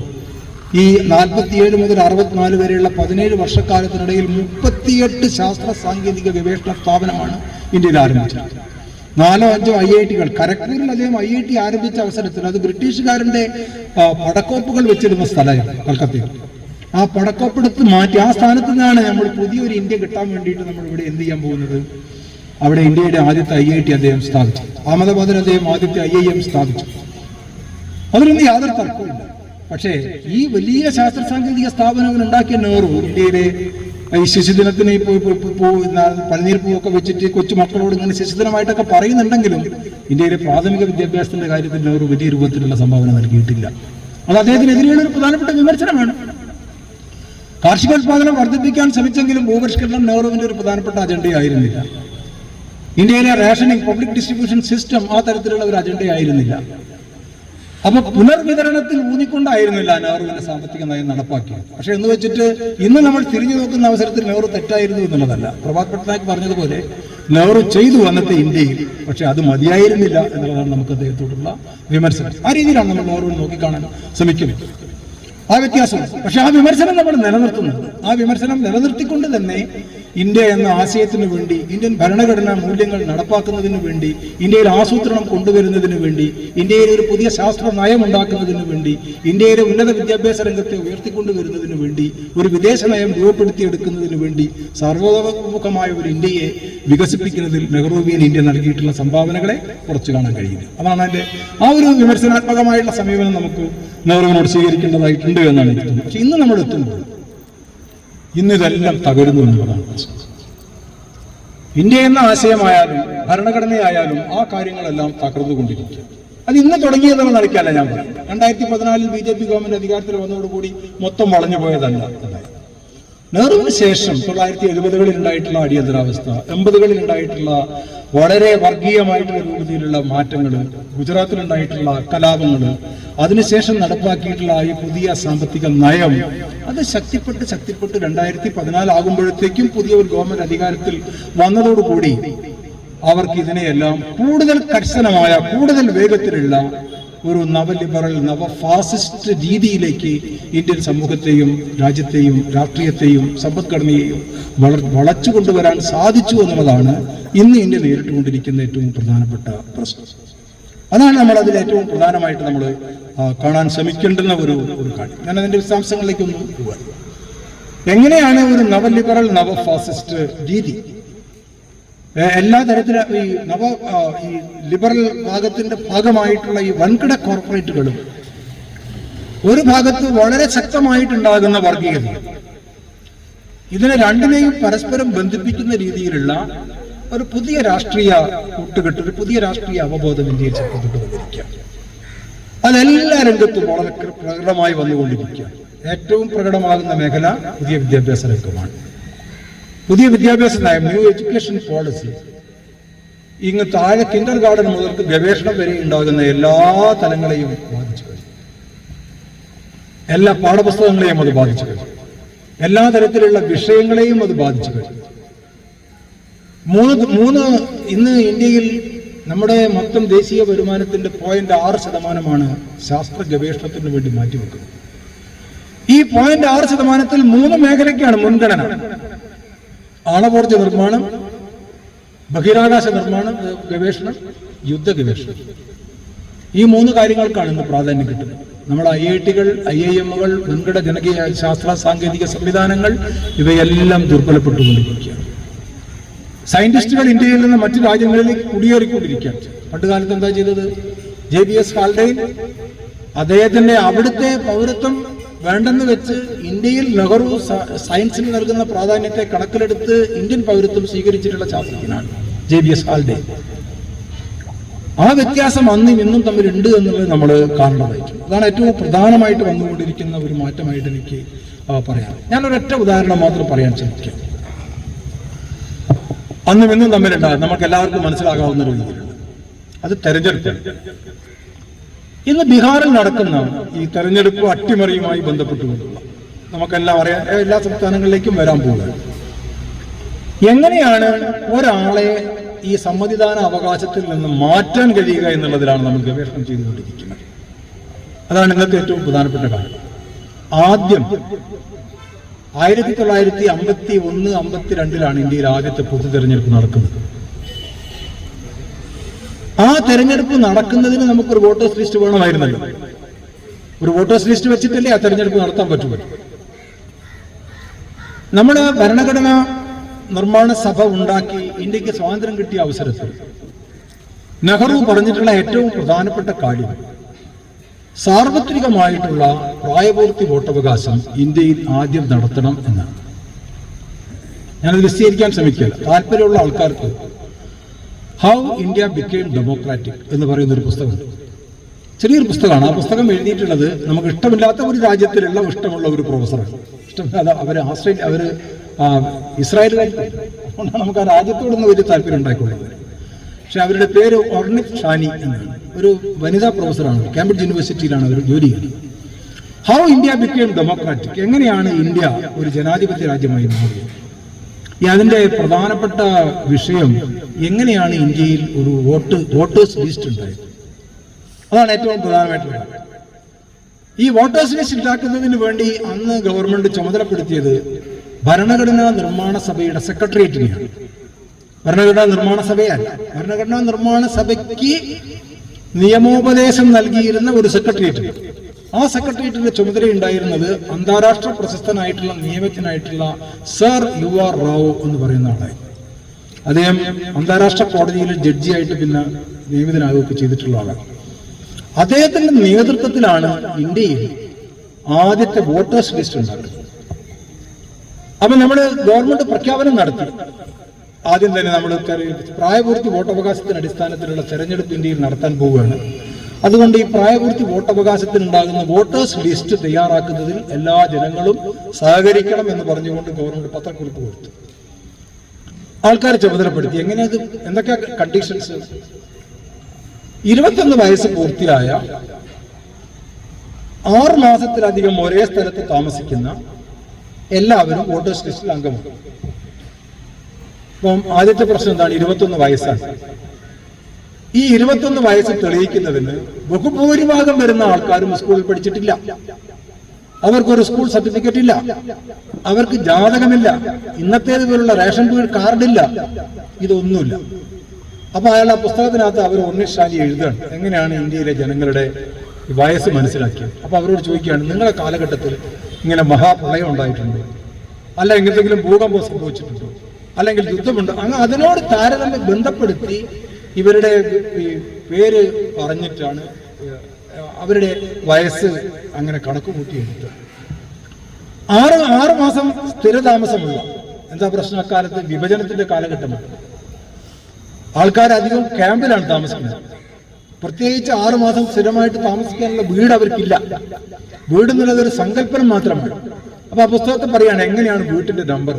ഈ 47 മുതൽ 64 വരെയുള്ള 17 വർഷക്കാലത്തിനിടയിൽ 38 ശാസ്ത്ര സാങ്കേതിക ഗവേഷണ സ്ഥാപനമാണ് ഇന്ത്യയിൽ ആരംഭിച്ചത്. 4-5 IIT-കൾ. ഖരഗ്പൂരിൽ അദ്ദേഹം IIT ആരംഭിച്ച അവസരത്തിൽ അത് ബ്രിട്ടീഷുകാരന്റെ പടക്കോപ്പുകൾ വെച്ചിരുന്ന സ്ഥലമായിരുന്നു കൽക്കത്തയിൽ. ആ പടക്കോപ്പെടുത്ത് മാറ്റി ആ സ്ഥാനത്ത് നിന്നാണ് നമ്മൾ പുതിയൊരു ഇന്ത്യ കിട്ടാൻ വേണ്ടിയിട്ട് നമ്മൾ ഇവിടെ എന്ത് ചെയ്യാൻ പോകുന്നത്. അവിടെ ഇന്ത്യയുടെ ആദ്യത്തെ IIT അദ്ദേഹം സ്ഥാപിച്ചു. അഹമ്മദാബാദിൽ അദ്ദേഹം ആദ്യത്തെ IIM സ്ഥാപിച്ചു. അതിലൊന്നും യാതൊരു തർക്കവുമില്ല. പക്ഷേ ഈ വലിയ ശാസ്ത്ര സാങ്കേതിക സ്ഥാപനങ്ങൾ ഉണ്ടാക്കിയ നെഹ്റു ഇന്ത്യയിലെ ഈ ശിശുദിനത്തിന് പനിനീർ പൂവൊക്കെ വെച്ചിട്ട് കൊച്ചുമക്കളോട് ഇങ്ങനെ ശിശുദിനമായിട്ടൊക്കെ പറയുന്നുണ്ടെങ്കിലും ഇന്ത്യയിലെ പ്രാഥമിക വിദ്യാഭ്യാസത്തിന്റെ കാര്യത്തിൽ നെഹ്റു വലിയ രൂപത്തിലുള്ള സംഭാവന നൽകിയിട്ടില്ല. അത് അദ്ദേഹത്തിനെതിരെയുള്ള ഒരു പ്രധാനപ്പെട്ട വിമർശനമാണ്. കാർഷികോത്പാദനം വർദ്ധിപ്പിക്കാൻ ശ്രമിച്ചെങ്കിലും ഭൂപരിഷ്കരണം നെഹ്റുവിന്റെ ഒരു പ്രധാനപ്പെട്ട അജണ്ടയായിരുന്നില്ല. ഇന്ത്യയിലെ റേഷനിങ്, പബ്ലിക് ഡിസ്ട്രിബ്യൂഷൻ സിസ്റ്റം ആ തരത്തിലുള്ള ഒരു അജണ്ടയായിരുന്നില്ല. അപ്പൊ പുനർവിതരണത്തിൽ ഊന്നിക്കൊണ്ടായിരുന്നില്ല നെഹ്റുവിന്റെ സാമ്പത്തിക നയം നടപ്പാക്കിയത്. പക്ഷെ എന്ന് വെച്ചിട്ട് ഇന്ന് നമ്മൾ തിരിഞ്ഞു നോക്കുന്ന അവസരത്തിൽ നെഹ്റു തെറ്റായിരുന്നു എന്നുള്ളതല്ല. പ്രഭാത് പട്നായിക് പറഞ്ഞതുപോലെ നെഹ്റു ചെയ്തു അന്നത്തെ ഇന്ത്യയിൽ, പക്ഷെ അത് മതിയായിരുന്നില്ല എന്നുള്ളതാണ് നമുക്ക് അദ്ദേഹത്തോടുള്ള വിമർശനം. ആ രീതിയിലാണ് നമ്മൾ നെഹ്റുവിനെ നോക്കിക്കാണാൻ ശ്രമിക്കുന്നത്. ആ വ്യത്യാസമുണ്ട്. പക്ഷെ ആ വിമർശനം നമ്മൾ നിലനിർത്തുന്നുണ്ട്. ആ വിമർശനം നിലനിർത്തിക്കൊണ്ട് തന്നെ ഇന്ത്യ എന്ന ആശയത്തിന് വേണ്ടി, ഇന്ത്യൻ ഭരണഘടനാ മൂല്യങ്ങൾ നടപ്പാക്കുന്നതിന് വേണ്ടി, ഇന്ത്യയിൽ ആസൂത്രണം കൊണ്ടുവരുന്നതിന് വേണ്ടി, ഇന്ത്യയിൽ ഒരു പുതിയ ശാസ്ത്ര നയം ഉണ്ടാക്കുന്നതിന് വേണ്ടി, ഇന്ത്യയിലെ ഉന്നത വിദ്യാഭ്യാസ രംഗത്തെ ഉയർത്തിക്കൊണ്ടുവരുന്നതിന് വേണ്ടി, ഒരു വിദേശ നയം രൂപപ്പെടുത്തിയെടുക്കുന്നതിന് വേണ്ടി സർവതോമുഖമായ ഒരു ഇന്ത്യയെ വികസിപ്പിക്കുന്നതിൽ നെഹ്റുവിയൻ ഇന്ത്യ നൽകിയിട്ടുള്ള സംഭാവനകളെ കുറച്ചു കാണാൻ കഴിയില്ല. അതാണ് അതിന്റെ ആ ഒരു വിമർശനാത്മകമായുള്ള സമീപനം നമുക്ക് നെഹ്റുവിനോട് സ്വീകരിക്കേണ്ടതായിട്ടുണ്ട് എന്നാണ് എനിക്ക് തോന്നുന്നത്. പക്ഷെ ഇന്ന് നമ്മൾ എത്തുന്നത് ഇതെല്ലാം തകരുന്നു എന്നുള്ളതാണ്. ഇന്ത്യ എന്ന ആശയമായാലും ഭരണഘടനയായാലും ആ കാര്യങ്ങളെല്ലാം തകർന്നുകൊണ്ടിരിക്കുക. അത് ഇന്ന് തുടങ്ങിയതെന്ന് നിലയ്ക്കല്ല ഞാൻ പറയും. 2014 BJP ഗവൺമെന്റ് അധികാരത്തിൽ വന്നതോടുകൂടി മൊത്തം വളഞ്ഞു പോയതല്ല. നെഹ്റുവിന് ശേഷം 1970-കളിൽ ഉണ്ടായിട്ടുള്ള അടിയന്തരാവസ്ഥ, 80-കളിൽ ഉണ്ടായിട്ടുള്ള വളരെ വർഗീയമായിട്ടുള്ള രൂപത്തിലുള്ള മാറ്റങ്ങൾ, ഗുജറാത്തിലുണ്ടായിട്ടുള്ള കലാപങ്ങൾ, അതിനുശേഷം നടപ്പാക്കിയിട്ടുള്ള ഈ പുതിയ സാമ്പത്തിക നയം, അത് ശക്തിപ്പെട്ട് 2014 ആകുമ്പോഴത്തേക്കും പുതിയ ഒരു ഗവൺമെന്റ് അധികാരത്തിൽ വന്നതോടുകൂടി അവർക്ക് ഇതിനെയെല്ലാം കൂടുതൽ കർശനമായ, കൂടുതൽ വേഗത്തിലുള്ള ഒരു നവലിബറൽ ഫാസിസ്റ്റ് രീതിയിലേക്ക് ഇന്ത്യൻ സമൂഹത്തെയും രാജ്യത്തെയും രാഷ്ട്രീയത്തെയും സമ്പദ്ഘടനയെയും വളച്ചു കൊണ്ടുവരാൻ സാധിച്ചു എന്നുള്ളതാണ് ഇന്ന് ഇന്ത്യ നേരിട്ടുകൊണ്ടിരിക്കുന്ന ഏറ്റവും പ്രധാനപ്പെട്ട പ്രശ്നം. അതാണ് നമ്മൾ അതിൽ ഏറ്റവും പ്രധാനമായിട്ട് നമ്മൾ കാണാൻ ശ്രമിക്കേണ്ടുന്ന ഒരു കാര്യം. ഞാൻ അതിന്റെ വിശദാംശങ്ങളിലേക്കൊന്നും പോകാൻ, എങ്ങനെയാണ് ഒരു നവലിബറൽ ഫാസിസ്റ്റ് രീതി എല്ലാ തരത്തിലും ഈ ലിബറൽ ഭാഗത്തിന്റെ ഭാഗമായിട്ടുള്ള ഈ വൻകിട കോർപ്പറേറ്റുകളും ഒരു ഭാഗത്ത് വളരെ ശക്തമായിട്ടുണ്ടാകുന്ന വർഗീയത, ഇതിനെ രണ്ടിനെയും പരസ്പരം ബന്ധിപ്പിക്കുന്ന രീതിയിലുള്ള ഒരു പുതിയ രാഷ്ട്രീയ കൂട്ടുകെട്ട്, ഒരു പുതിയ രാഷ്ട്രീയ അവബോധം ഇന്ത്യയിൽ ശക്തിപ്പെട്ടു വന്നിരിക്കുക. അതെല്ലാ രംഗത്തും വളരെ പ്രകടമായി വന്നുകൊണ്ടിരിക്കുക. ഏറ്റവും പ്രകടമാകുന്ന മേഖല പുതിയ വിദ്യാഭ്യാസ രംഗമാണ്. പുതിയ വിദ്യാഭ്യാസ നയം, ന്യൂ എഡ്യൂക്കേഷൻ പോളിസി, ഇങ്ങ് താഴെ കിൻഡർ ഗാർഡൻ മുതൽക്ക് ഗവേഷണം വരെ ഉണ്ടാകുന്ന എല്ലാ തലങ്ങളെയും ബാധിച്ചു കഴിഞ്ഞു. എല്ലാ പാഠപുസ്തകങ്ങളെയും അത് ബാധിച്ചു കഴിഞ്ഞു. എല്ലാ തരത്തിലുള്ള വിഷയങ്ങളെയും അത് ബാധിച്ചു കഴിഞ്ഞു. ഇന്ന് ഇന്ത്യയിൽ നമ്മുടെ മൊത്തം ദേശീയ വരുമാനത്തിന്റെ 0.6% ശാസ്ത്ര ഗവേഷണത്തിന് വേണ്ടി മാറ്റിവെക്കുന്നത്. ഈ 0.6%-ൽ 3 മേഖലയ്ക്കാണ് മുൻഗണന. ആണവോർജ നിർമ്മാണം, ബഹിരാകാശ നിർമ്മാണം, ഗവേഷണം, യുദ്ധ ഗവേഷണം. ഈ 3 കാര്യങ്ങൾക്കാണ് ഇന്ന് പ്രാധാന്യം കിട്ടുന്നത്. നമ്മൾ IIT-കൾ, IIM-കൾ, വൻകിട ജനകീയ ശാസ്ത്ര സാങ്കേതിക സംവിധാനങ്ങൾ ഇവയെല്ലാം ദുർബലപ്പെട്ടുകൊണ്ടിരിക്കുകയാണ്. സയന്റിസ്റ്റുകൾ ഇന്ത്യയിൽ നിന്ന് മറ്റു രാജ്യങ്ങളിലേക്ക് കുടിയേറിക്കൊണ്ടിരിക്കുകയാണ്. പണ്ടുകാലത്ത് എന്താ ചെയ്തത്? JBS ഹാൽഡെയ്ൻ അദ്ദേഹത്തിന്റെ അവിടുത്തെ പൗരത്വം വേണ്ടെന്ന് വെച്ച് ഇന്ത്യയിൽ നെഹ്റു സയൻസിന് നൽകുന്ന പ്രാധാന്യത്തെ കണക്കിലെടുത്ത് ഇന്ത്യൻ പൗരത്വം സ്വീകരിച്ചിട്ടുള്ള ശാസ്ത്രജ്ഞനാണ് JBS ഹാൽഡെയ്ൻ. ആ വ്യത്യാസം അന്നും ഇന്നും തമ്മിലുണ്ട് എന്നുള്ളത് നമ്മൾ കാണേണ്ടതായിട്ടുണ്ട്. അതാണ് ഏറ്റവും പ്രധാനമായിട്ട് വന്നുകൊണ്ടിരിക്കുന്ന ഒരു മാറ്റമായിട്ട് എനിക്ക് പറയാം. ഞാനൊരൊറ്റ ഉദാഹരണം മാത്രം പറയാൻ ശ്രമിക്കാം. അന്നും ഇന്നും തമ്മിലുണ്ടാകും, നമുക്ക് എല്ലാവർക്കും മനസ്സിലാകാവുന്ന രീതിയിലുണ്ട്. അത് തെരഞ്ഞെടുപ്പാണ്. ഇന്ന് ബീഹാറിൽ നടക്കുന്ന ഈ തെരഞ്ഞെടുപ്പ് അട്ടിമറിയുമായി ബന്ധപ്പെട്ടുകൊണ്ടുള്ള, നമുക്കെല്ലാം അറിയാം, എല്ലാ സംസ്ഥാനങ്ങളിലേക്കും വരാൻ പോകുന്നത്. എങ്ങനെയാണ് ഒരാളെ ഈ സമ്മതിദാന അവകാശത്തിൽ നിന്ന് മാറ്റാൻ കഴിയുക എന്നുള്ളതിലാണ് നമ്മൾ ഗവേഷണം ചെയ്തുകൊണ്ടിരിക്കുന്നത്. അതാണ് ഇന്നത്തെ ഏറ്റവും പ്രധാനപ്പെട്ട കാര്യം. ആദ്യം 1951-52 ഇന്ത്യയിൽ ആദ്യത്തെ പൊതു തെരഞ്ഞെടുപ്പ് നടക്കുന്നത്. ആ തെരഞ്ഞെടുപ്പ് നടക്കുന്നതിന് നമുക്കൊരു വോട്ടേഴ്സ് ലിസ്റ്റ് വേണമായിരുന്നല്ലോ. ഒരു വോട്ടേഴ്സ് ലിസ്റ്റ് വെച്ചിട്ടല്ലേ ആ തെരഞ്ഞെടുപ്പ് നടത്താൻ പറ്റുള്ളൂ. നമ്മുടെ ഭരണഘടനാ നിർമ്മാണ സഭ ഉണ്ടാക്കി ഇന്ത്യക്ക് സ്വാതന്ത്ര്യം കിട്ടിയ അവസരത്തിൽ നെഹ്റു പറഞ്ഞിട്ടുള്ള ഏറ്റവും പ്രധാനപ്പെട്ട കാര്യം സാർവത്രികമായിട്ടുള്ള പ്രായപൂർത്തി വോട്ടവകാശം ഇന്ത്യയിൽ ആദ്യം നടത്തണം എന്നാണ്. ഞാനത് വിശദീകരിക്കാൻ ശ്രമിക്കില്ല. താല്പര്യമുള്ള ആൾക്കാർക്ക് ഹൗ ഇന്ത്യ ബിക്കേം ഡെമോക്രാറ്റിക് എന്ന് പറയുന്ന ഒരു പുസ്തകമുണ്ട്. ചെറിയൊരു പുസ്തകമാണ്. ആ പുസ്തകം എഴുതിയിട്ടുള്ളത് നമുക്ക് ഇഷ്ടമില്ലാത്ത ഒരു രാജ്യത്തിലുള്ള ഇഷ്ടമുള്ള ഒരു പ്രൊഫസറാണ്. ഇഷ്ടമില്ലാതെ അവര് ഇസ്രായേലുകാർക്ക്, അതുകൊണ്ടാണ് നമുക്ക് ആ രാജ്യത്തോടൊന്നും വലിയ താല്പര്യം ഉണ്ടായിക്കൊള്ളുന്നത്. പക്ഷെ അവരുടെ പേര് ഒർണിത് ഷാനി എന്നാണ്. ഒരു വനിതാ പ്രൊഫസറാണ്. കാംബ്രിഡ്ജ് യൂണിവേഴ്സിറ്റിയിലാണ് അവർ ജോലി ചെയ്യുന്നത്. ഹൗ ഇന്ത്യ ബിക്കേം ഡെമോക്രാറ്റിക്, എങ്ങനെയാണ് ഇന്ത്യ ഒരു ജനാധിപത്യ രാജ്യമായി മാറിയത്. അതിന്റെ പ്രധാനപ്പെട്ട വിഷയം എങ്ങനെയാണ് ഇന്ത്യയിൽ ഒരു വോട്ടേഴ്സ് ലിസ്റ്റ് ഉണ്ടായത്. അതാണ് ഏറ്റവും പ്രധാനമായിട്ടുള്ളത്. ഈ വോട്ടേഴ്സ് ലിസ്റ്റ് ഉണ്ടാക്കുന്നതിന് വേണ്ടി അന്ന് ഗവൺമെന്റ് ചുമതലപ്പെടുത്തിയത് ഭരണഘടനാ നിർമ്മാണ സഭയുടെ സെക്രട്ടേറിയറ്റിനെയാണ്. ഭരണഘടനാ നിർമ്മാണ സഭയല്ല, ഭരണഘടനാ നിർമ്മാണ സഭയ്ക്ക് നിയമോപദേശം നൽകിയിരുന്ന ഒരു സെക്രട്ടേറിയറ്റ്. ആ സെക്രട്ടേറിയറ്റിന്റെ ചുമതല ഉണ്ടായിരുന്നത് അന്താരാഷ്ട്ര പ്രശസ്തനായിട്ടുള്ള നിയമജ്ഞനായിട്ടുള്ള സർ UR റാവു എന്ന് പറയുന്ന ആളായി. അദ്ദേഹം അന്താരാഷ്ട്ര കോടതിയിൽ ജഡ്ജിയായിട്ട് പിന്നെ നിയമിതനാകുകയൊക്കെ ചെയ്തിട്ടുള്ള ആളാണ്. അദ്ദേഹത്തിന്റെ നേതൃത്വത്തിലാണ് ഇന്ത്യയിൽ ആദ്യത്തെ വോട്ടേഴ്സ് ലിസ്റ്റ് ഉണ്ടാക്കുന്നത്. അപ്പൊ നമ്മള് ഗവൺമെന്റ് പ്രഖ്യാപനം നടത്തി. ആദ്യം തന്നെ നമ്മൾ പ്രായപൂർത്തി വോട്ടവകാശത്തിന്റെ അടിസ്ഥാനത്തിലുള്ള തെരഞ്ഞെടുപ്പ് ഇന്ത്യയിൽ നടത്താൻ പോവുകയാണ്. അതുകൊണ്ട് ഈ പ്രായപൂർത്തി വോട്ടവകാശത്തിനുണ്ടാകുന്ന വോട്ടേഴ്സ് ലിസ്റ്റ് തയ്യാറാക്കുന്നതിൽ എല്ലാ ജനങ്ങളും സഹകരിക്കണം എന്ന് പറഞ്ഞുകൊണ്ട് ഗവൺമെന്റ് പത്രക്കുറിപ്പ് കൊടുത്തു. ആൾക്കാരെ ചുമതലപ്പെടുത്തി. എങ്ങനെയത്, എന്തൊക്കെയാ കണ്ടീഷൻസ്? 21 വയസ്സ് പൂർത്തിയായ 6 മാസത്തിലധികം ഒരേ സ്ഥലത്ത് താമസിക്കുന്ന എല്ലാവരും വോട്ടേഴ്സ് ലിസ്റ്റിൽ അംഗമാണ്. അപ്പം ആദ്യത്തെ പ്രശ്നം എന്താണ്? 21 വയസ്സാണ്. ഈ 21 വയസ്സ് തെളിയിക്കുന്നതിന് ബഹുഭൂരിഭാഗം വരുന്ന ആൾക്കാരും സ്കൂളിൽ പഠിച്ചിട്ടില്ല. അവർക്കൊരു സ്കൂൾ സർട്ടിഫിക്കറ്റ് ഇല്ല, അവർക്ക് ജാതകമില്ല, ഇന്നത്തേതുപോലുള്ള റേഷൻ കാർഡില്ല, ഇതൊന്നുമില്ല. അപ്പൊ അയാൾ ആ പുസ്തകത്തിനകത്ത് അവർ ഒന്നിശാലി എഴുതുകയാണ് എങ്ങനെയാണ് ഇന്ത്യയിലെ ജനങ്ങളുടെ വയസ്സ് മനസ്സിലാക്കിയത്. അപ്പൊ അവരോട് ചോദിക്കുകയാണ്, നിങ്ങളുടെ കാലഘട്ടത്തിൽ ഇങ്ങനെ മഹാപ്രളയം ഉണ്ടായിട്ടുണ്ടോ, അല്ല എന്തെങ്കിലും ഭൂകമ്പം സംഭവിച്ചിട്ടുണ്ടോ, അല്ലെങ്കിൽ യുദ്ധമുണ്ടോ? അങ്ങ് അതിനോട് താരതമ്യം ബന്ധപ്പെടുത്തി ഇവരുടെ പേര് പറഞ്ഞിട്ടാണ് അവരുടെ വയസ്സ് അങ്ങനെ കണക്ക് കൂട്ടിയെടുത്തത്. 6 മാസം സ്ഥിരതാമസമുള്ള, എന്താ പ്രശ്നം, അക്കാലത്ത് വിഭജനത്തിന്റെ കാലഘട്ടമാണ്. ആൾക്കാരധികം ക്യാമ്പിലാണ് താമസിക്കുന്നത്. പ്രത്യേകിച്ച് 6 മാസം സ്ഥിരമായിട്ട് താമസിക്കാനുള്ള വീട് അവർക്കില്ല. വീട് എന്നുള്ളത് ഒരു സങ്കല്പനം മാത്രമാണ്. അപ്പൊ ആ പുസ്തകത്തിൽ പറയാണ് എങ്ങനെയാണ് വീട്ടിന്റെ നമ്പർ.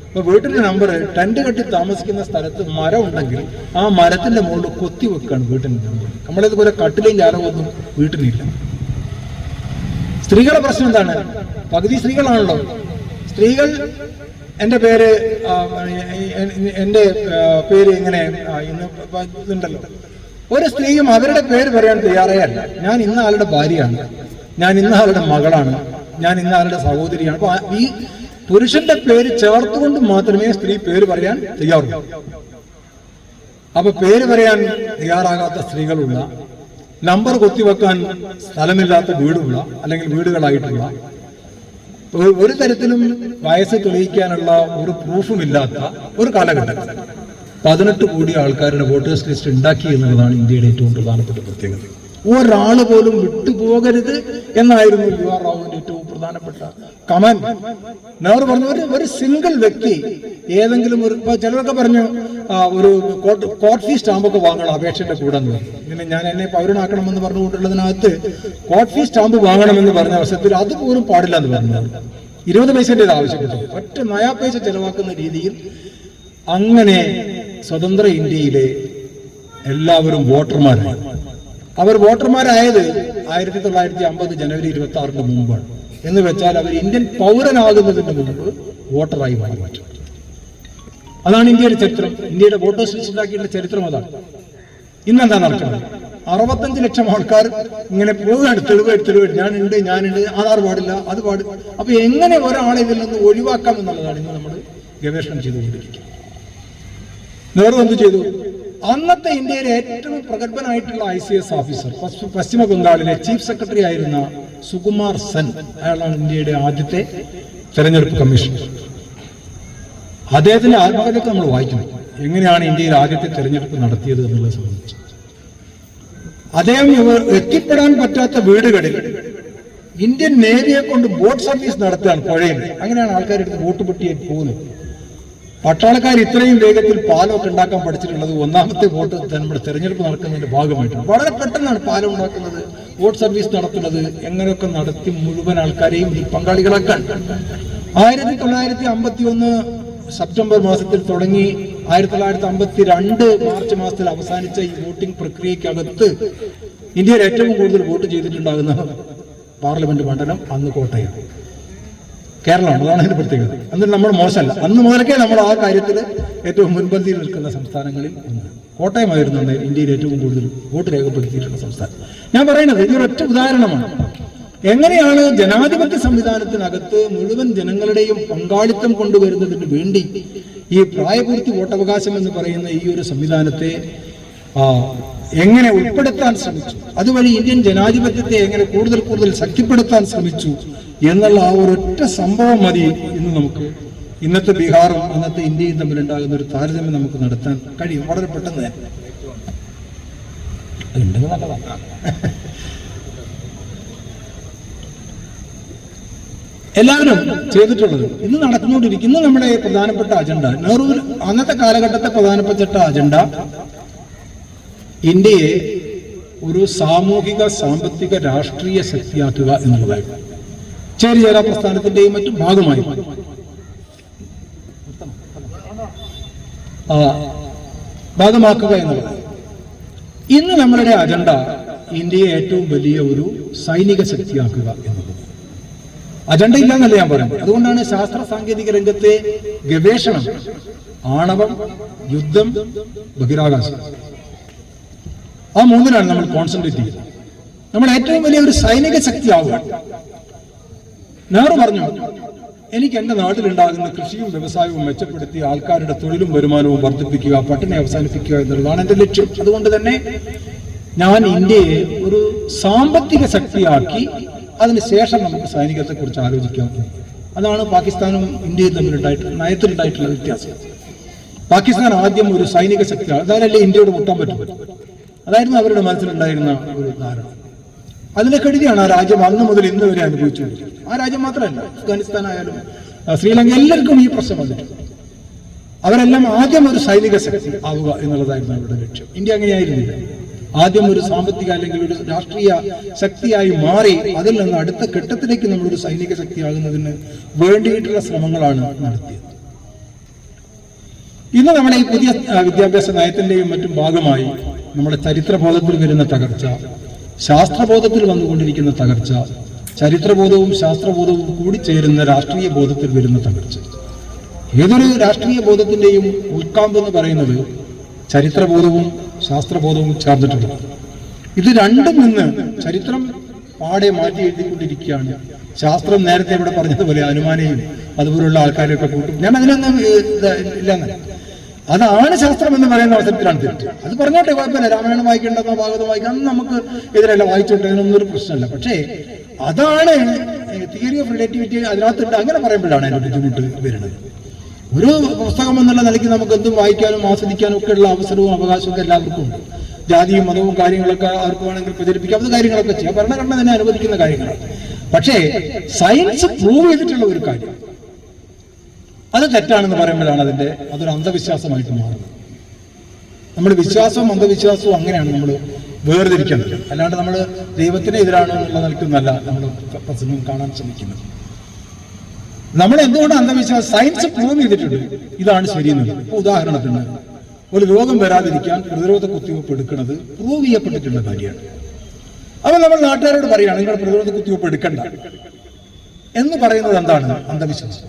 അപ്പൊ വീട്ടിന്റെ നമ്പർ ടെന്റ് കെട്ടി താമസിക്കുന്ന സ്ഥലത്ത് മരം ഉണ്ടെങ്കിൽ ആ മരത്തിന്റെ മുകളിൽ കൊത്തി വെക്കാണ് വീട്ടിന്റെ നമ്പർ. നമ്മളിതുപോലെ കട്ടിലും ജാലകമൊന്നും വീട്ടിലില്ല. സ്ത്രീകളുടെ പ്രശ്നം എന്താണ്? പകുതി സ്ത്രീകളാണല്ലോ. സ്ത്രീകൾ എൻ്റെ പേര് ഇങ്ങനെ ഇതുണ്ടല്ലോ. ഒരു സ്ത്രീയും അവരുടെ പേര് പറയാൻ തയ്യാറേ അല്ല. ഞാൻ ഇന്ന ആളുടെ ഭാര്യയാണ്, ഞാൻ ഇന്ന ആളുടെ മകളാണ്, ഞാൻ ഇന്ന ആളുടെ സഹോദരിയാണ്. അപ്പൊ ഈ പുരുഷന്റെ പേര് ചേർത്തുകൊണ്ട് മാത്രമേ സ്ത്രീ പേര് പറയാൻ തയ്യാറുള്ളൂ. അപ്പൊ പേര് പറയാൻ തയ്യാറാകാത്ത സ്ത്രീകളുള്ള, നമ്പർ കൊത്തിവെക്കാൻ സ്ഥലമില്ലാത്ത വീടുള്ള, അല്ലെങ്കിൽ വീടുകളായിട്ടുള്ള, ഒരു തരത്തിലും വയസ്സ് തെളിയിക്കാനുള്ള ഒരു പ്രൂഫും ഇല്ലാത്ത ഒരു കാലഘട്ടം 18 കോടി ആൾക്കാരുടെ വോട്ടേഴ്സ് ലിസ്റ്റ് ഉണ്ടാക്കി എന്നുള്ളതാണ് ഇന്ത്യയുടെ ഏറ്റവും പ്രധാനപ്പെട്ട പ്രത്യേകത. ഒരാൾ പോലും വിട്ടുപോകരുത് എന്നായിരുന്നു യു ആർ റാവുവിന്റെ ഏറ്റവും പ്രധാനപ്പെട്ട കമന്റ്. നെഹ്റു പറഞ്ഞു, ഒരു സിംഗിൾ വ്യക്തി ഏതെങ്കിലും ഒരു, ചിലരൊക്കെ പറഞ്ഞു ഒരു കോർട്ട് ഫീ സ്റ്റാമ്പൊക്കെ വാങ്ങണം അപേക്ഷയുടെ കൂടെ എന്ന് പറഞ്ഞു. പിന്നെ ഞാൻ എന്നെ പൗരനാക്കണമെന്ന് പറഞ്ഞുകൊണ്ടുള്ളതിനകത്ത് കോർട്ട് ഫീ സ്റ്റാമ്പ് വാങ്ങണമെന്ന് പറഞ്ഞ അവസരത്തിൽ അതുപോലും പാടില്ല എന്ന് പറഞ്ഞു. 20 പൈസേണ്ടത് ആവശ്യപ്പെട്ടു. ഒറ്റ നയാ പൈസ ചെലവാക്കുന്ന രീതിയിൽ അങ്ങനെ സ്വതന്ത്ര ഇന്ത്യയിലെ എല്ലാവരും വോട്ടർമാരായി. അവർ വോട്ടർമാരായത് 1950 ജനുവരി 26 മുമ്പാണ്. എന്ന് വെച്ചാൽ അവർ ഇന്ത്യൻ പൗരനാകുന്നതിന് മുമ്പ് വോട്ടറായി മാറ്റി. അതാണ് ഇന്ത്യയുടെ ചരിത്രം. ഇന്ത്യയുടെ വോട്ടേഴ്സ് ലിസ്റ്റ് ഉണ്ടാക്കിയിട്ടുള്ള ചരിത്രം അതാണ്. ഇന്നെന്താ നടക്കുന്നത്? 65 ലക്ഷം ആൾക്കാർ ഇങ്ങനെ പോവുകയാണ്. തെളിവ് ഞാനുണ്ട്, ആധാർ പാടില്ല, അത് പാടില്ല. അപ്പൊ എങ്ങനെ ഒരാളെ ഇതിൽ നിന്ന് ഒഴിവാക്കാം എന്നുള്ളതാണ് ഇന്ന് നമ്മൾ ഗവേഷണം ചെയ്തുകൊണ്ടിരിക്കുന്നത്. നെഹ്റു എന്ത് ചെയ്തു? അന്നത്തെ ഇന്ത്യയിലെ ഏറ്റവും പ്രഗത്ഭനായിട്ടുള്ള ICS ഓഫീസർ, പശ്ചിമ ബംഗാളിലെ ചീഫ് സെക്രട്ടറി ആയിരുന്ന സുകുമാർ സെൻ, അയാളാണ് ഇന്ത്യയുടെ ആദ്യത്തെ തെരഞ്ഞെടുപ്പ് കമ്മീഷണർ. അദ്ദേഹത്തിന്റെ ആത്മകഥയൊക്കെ നമ്മൾ വായിക്കണം, എങ്ങനെയാണ് ഇന്ത്യയിൽ ആദ്യത്തെ തെരഞ്ഞെടുപ്പ് നടത്തിയത് എന്നുള്ളത് സംബന്ധിച്ച്. അദ്ദേഹം എത്തിപ്പെടാൻ പറ്റാത്ത വീടുകളിൽ ഇന്ത്യൻ നേവിയെ കൊണ്ട് ബോട്ട് സർവീസ് നടത്തുകയാണ് പുഴയിൽ. അങ്ങനെയാണ് ആൾക്കാരെടുത്ത് ബോട്ട് പൊട്ടിയായി പോകുന്നത്. പട്ടാളക്കാർ ഇത്രയും വേഗത്തിൽ പാലമൊക്കെ ഉണ്ടാക്കാൻ പഠിച്ചിട്ടുള്ളത് ഒന്നാമത്തെ വോട്ട് നമ്മുടെ തെരഞ്ഞെടുപ്പ് നടക്കുന്നതിന്റെ ഭാഗമായിട്ടാണ്. വളരെ പെട്ടെന്നാണ് പാലം ഉണ്ടാക്കുന്നത്, വോട്ട് സർവീസ് നടത്തുന്നത്. എങ്ങനെയൊക്കെ നടത്തി മുഴുവൻ ആൾക്കാരെയും ഈ പങ്കാളികളാക്കാൻ. 1951 സെപ്റ്റംബർ മാസത്തിൽ തുടങ്ങി 1952 മാർച്ച് മാസത്തിൽ അവസാനിച്ച ഈ വോട്ടിംഗ് പ്രക്രിയക്കകത്ത് ഇന്ത്യയിൽ ഏറ്റവും കൂടുതൽ വോട്ട് ചെയ്തിട്ടുണ്ടാകുന്ന പാർലമെന്റ് മണ്ഡലം അന്ന് കോട്ടയം, കേരളമാണ്. അതാണ് അതിന്റെ പ്രത്യേകത. എന്നിട്ട് നമ്മൾ മോശമല്ല, അന്ന് മുതലൊക്കെ നമ്മൾ ആ കാര്യത്തിൽ ഏറ്റവും മുൻപന്തിയിൽ നിൽക്കുന്ന സംസ്ഥാനങ്ങളിൽ ഒന്ന് കോട്ടയമായിരുന്നു ഇന്ത്യയിൽ ഏറ്റവും കൂടുതൽ വോട്ട് രേഖപ്പെടുത്തിയിട്ടുള്ള സംസ്ഥാനം. ഞാൻ പറയുന്നത് ഇതൊരൊറ്റ ഉദാഹരണമാണ്. എങ്ങനെയാണ് ജനാധിപത്യ സംവിധാനത്തിനകത്ത് മുഴുവൻ ജനങ്ങളുടെയും പങ്കാളിത്തം കൊണ്ടുവരുന്നതിന് വേണ്ടി ഈ പ്രായപൂർത്തി വോട്ടവകാശം എന്ന് പറയുന്ന ഈ ഒരു സംവിധാനത്തെ എങ്ങനെ ഉൾപ്പെടുത്താൻ ശ്രമിച്ചു, അതുവഴി ഇന്ത്യൻ ജനാധിപത്യത്തെ എങ്ങനെ കൂടുതൽ ശക്തിപ്പെടുത്താൻ ശ്രമിച്ചു എന്നുള്ള ആ ഒരൊറ്റ സംഭവം മതി ഇന്ന് നമുക്ക് ഇന്നത്തെ ബീഹാറും അന്നത്തെ ഇന്ത്യയും തമ്മിലുണ്ടാകുന്ന ഒരു താരതമ്യം നമുക്ക് നടത്താൻ കഴിയും. വളരെ പെട്ടെന്ന് ഉണ്ടെങ്കിൽ നല്ലതാണ്. എല്ലാവരും ചെയ്തിട്ടുള്ളത് ഇന്ന് നടന്നുകൊണ്ടിരിക്കുന്ന നമ്മുടെ പ്രധാനപ്പെട്ട അജണ്ട, നെഹ്റു അന്നത്തെ കാലഘട്ടത്തെ പ്രധാനപ്പെട്ട അജണ്ട ഇന്ത്യയെ ഒരു സാമൂഹിക സാമ്പത്തിക രാഷ്ട്രീയ ശക്തിയാക്കുക എന്നുള്ളതായിരുന്നു. ചേരിചേരാ പ്രസ്ഥാനത്തിന്റെയും മറ്റും ഭാഗമായി ഭാഗമാക്കുക എന്നുള്ളത്. ഇന്ന് നമ്മളുടെ അജണ്ട ഇന്ത്യയെ ഏറ്റവും വലിയ ഒരു സൈനിക ശക്തിയാക്കുക എന്നുള്ളത്. അജണ്ട ഇല്ല എന്നല്ല ഞാൻ പറയുന്നത്. അതുകൊണ്ടാണ് ശാസ്ത്ര സാങ്കേതിക രംഗത്തെ ഗവേഷണം, ആണവം, യുദ്ധം, ബഹിരാകാശം ആ മൂന്നിലാണ് നമ്മൾ കോൺസെൻട്രേറ്റ് ചെയ്യുന്നത്. നമ്മൾ ഏറ്റവും വലിയ ഒരു സൈനിക ശക്തിയാവുക. നെഹ്റു പറഞ്ഞു, എനിക്ക് എൻ്റെ നാട്ടിലുണ്ടാകുന്ന കൃഷിയും വ്യവസായവും മെച്ചപ്പെടുത്തി ആൾക്കാരുടെ തൊഴിലും വരുമാനവും വർദ്ധിപ്പിക്കുക, പട്ടിണി അവസാനിപ്പിക്കുക എന്നുള്ളതാണ് എൻ്റെ ലക്ഷ്യം. അതുകൊണ്ട് തന്നെ ഞാൻ ഇന്ത്യയെ ഒരു സാമ്പത്തിക ശക്തിയാക്കി അതിനുശേഷം നമുക്ക് സൈനികത്തെക്കുറിച്ച് ആലോചിക്കാം. അതാണ് പാകിസ്ഥാനും ഇന്ത്യയും തമ്മിലുണ്ടായിട്ടുള്ള നയത്തിലുണ്ടായിട്ടുള്ള വ്യത്യാസം. പാകിസ്ഥാൻ ആദ്യം ഒരു സൈനിക ശക്തിയാണ്, അതായതല്ലേ ഇന്ത്യയോട് മുട്ടാൻ പറ്റും. അതായിരുന്നു അവരുടെ മനസ്സിലുണ്ടായിരുന്ന ഒരു ധാരണ. അതിന്റെ കെടുതിയാണ് ആ രാജ്യം അന്ന് മുതൽ ഇന്ന് വരെ അനുഭവിച്ചുകൊണ്ടിരിക്കുന്നത്. ആ രാജ്യം മാത്രമല്ല, അഫ്ഗാനിസ്ഥാൻ ആയാലും ശ്രീലങ്ക, എല്ലാവർക്കും ഈ പ്രശ്നം വന്നിട്ടുണ്ട്. അവരെല്ലാം ആദ്യം ഒരു സൈനിക ശക്തി ആവുക എന്നുള്ളതായിരുന്നു അവരുടെ ലക്ഷ്യം. ഇന്ത്യ അങ്ങനെയായിരുന്നില്ല. ആദ്യം ഒരു സാമ്പത്തിക അല്ലെങ്കിൽ ഒരു രാഷ്ട്രീയ ശക്തിയായി മാറി അതിൽ നിന്ന് അടുത്ത ഘട്ടത്തിലേക്ക് നമ്മളൊരു സൈനിക ശക്തിയാകുന്നതിന് വേണ്ടിയിട്ടുള്ള ശ്രമങ്ങളാണ് നടത്തിയത്. ഇന്ന് നമ്മുടെ ഈ പുതിയ വിദ്യാഭ്യാസ നയത്തിന്റെയും മറ്റും ഭാഗമായി നമ്മുടെ ചരിത്രബോധത്തിൽ വരുന്ന തകർച്ച, ശാസ്ത്രബോധത്തിൽ വന്നുകൊണ്ടിരിക്കുന്ന തകർച്ച, ചരിത്രബോധവും ശാസ്ത്രബോധവും കൂടി ചേരുന്ന രാഷ്ട്രീയ ബോധത്തിൽ വരുന്ന തകർച്ച. ഏതൊരു രാഷ്ട്രീയ ബോധത്തിന്റെയും ഉൾക്കാമ്പെന്ന് പറയുന്നത് ചരിത്രബോധവും ശാസ്ത്രബോധവും ചേർന്നിട്ടുണ്ട്. ഇത് രണ്ടും നിന്ന് ചരിത്രം പാടെ മാറ്റി എഴുതിക്കൊണ്ടിരിക്കുകയാണ്. ശാസ്ത്രം നേരത്തെ ഇവിടെ പറഞ്ഞതുപോലെ അനുമാനെയും അതുപോലുള്ള ആൾക്കാരെയൊക്കെ കൂട്ടും. ഞാൻ അതിനൊന്നും ഇല്ലെന്ന്. അതാണ് ശാസ്ത്രം എന്ന് പറയുന്ന അവസരത്തിലാണ് തെറ്റ്. അത് പറഞ്ഞോട്ടെ, കുഴപ്പമില്ല. രാമായണം വായിക്കേണ്ടെന്നോ ഭാഗവതം വായിക്കാം, അന്ന് നമുക്ക് എതിരല്ല, വായിച്ചോട്ടെ, അതിനൊന്നും ഒരു പ്രശ്നമല്ല. പക്ഷേ അതാണ് തിയറി ഓഫ് റിലേറ്റിവിറ്റി അതിനകത്തുണ്ട്. അങ്ങനെ പറയുമ്പോഴാണ് അതിന്റെ ബുദ്ധിമുട്ട് വരുന്നത്. ഒരു പുസ്തകം എന്നുള്ള നിലയ്ക്ക് നമുക്ക് എന്തും വായിക്കാനും ആസ്വദിക്കാനും ഒക്കെ ഉള്ള അവസരവും അവകാശവും ഒക്കെ എല്ലാവർക്കും ഉണ്ട്. ജാതിയും മതവും കാര്യങ്ങളൊക്കെ അവർക്ക് വേണമെങ്കിൽ പ്രചരിപ്പിക്കാവുന്ന കാര്യങ്ങളൊക്കെ ചെയ്യാം. ഭരണഘടന തന്നെ അനുവദിക്കുന്ന കാര്യങ്ങളാണ്. പക്ഷേ സയൻസ് പ്രൂവ് ചെയ്തിട്ടുള്ള ഒരു കാര്യം അത് തെറ്റാണെന്ന് പറയുമ്പോഴാണ് അതൊരു അന്ധവിശ്വാസമായിട്ട് മാറുന്നത്. നമ്മൾ വിശ്വാസവും അന്ധവിശ്വാസവും അങ്ങനെയാണ് നമ്മൾ വേർതിരിക്കേണ്ടത്. അല്ലാണ്ട് നമ്മൾ ദൈവത്തിന് എതിരാണ് എന്നുള്ള നിലയ്ക്കൊന്നല്ല നമ്മൾ പ്രശ്നം കാണാൻ ശ്രമിക്കുന്നത്. നമ്മൾ എന്തുകൊണ്ട് അന്ധവിശ്വാസം, സയൻസ് പ്രൂവ് ചെയ്തിട്ടുണ്ട് ഇതാണ് ശരിയെന്നത്. ഇപ്പൊ ഉദാഹരണത്തിന് ഒരു രോഗം വരാതിരിക്കാൻ പ്രതിരോധ കുത്തിവയ്പ്പ് എടുക്കുന്നത് പ്രൂവ് ചെയ്യപ്പെട്ടിട്ടുള്ള കാര്യമാണ്. അപ്പൊ നമ്മൾ നാട്ടുകാരോട് പറയുകയാണ് നിങ്ങൾ പ്രതിരോധ കുത്തിവയ്പ്പ് എടുക്കണ്ട എന്ന് പറയുന്നത് എന്താണ്? അന്ധവിശ്വാസം.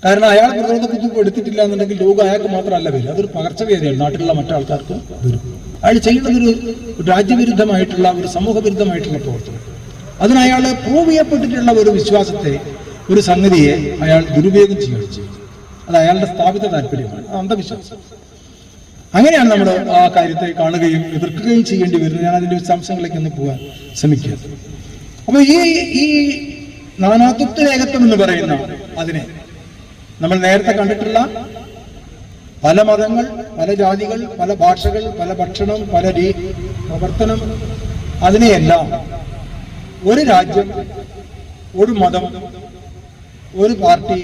കാരണം അയാൾ പ്രതിരോധ കുത്തിവയ്പ്പ് എടുത്തിട്ടില്ല എന്നുണ്ടെങ്കിൽ രോഗം അയാൾക്ക് മാത്രമല്ല വരും, അതൊരു പകർച്ചവ്യാധിയാണ്, നാട്ടിലുള്ള മറ്റാൾക്കാർക്ക് വരും. അയാൾ ചെയ്യുന്നത് ഒരു രാജ്യവിരുദ്ധമായിട്ടുള്ള ഒരു സമൂഹവിരുദ്ധമായിട്ടുള്ള പ്രവർത്തനം. അതിന് അയാൾ പ്രൂവ് ചെയ്യപ്പെട്ടിട്ടുള്ള ഒരു വിശ്വാസത്തെ, ഒരു സംഗതിയെ അയാൾ ദുരുപയോഗം ചെയ്യുകയും ചെയ്യും. അത് അയാളുടെ സ്ഥാപിത താല്പര്യമാണ്, അന്ധവിശ്വാസം. അങ്ങനെയാണ് നമ്മൾ ആ കാര്യത്തെ കാണുകയും എതിർക്കുകയും ചെയ്യേണ്ടി വരുന്നത്. ഞാൻ അതിന്റെ വിശദാംശങ്ങളിലേക്ക് ഒന്ന് പോകാൻ ശ്രമിക്കുക. അപ്പൊ ഈ നാനാത്വത്വ ഏകത്വം എന്ന് പറയുന്ന അതിനെ നമ്മൾ നേരത്തെ കണ്ടിട്ടുള്ള പല മതങ്ങൾ, പല ജാതികൾ, പല ഭാഷകൾ, പല ഭക്ഷണം, പല പ്രവർത്തനം, അതിനെയെല്ലാം ഒരു രാജ്യം, ഒരു മതം, ഒരു പാർട്ടി,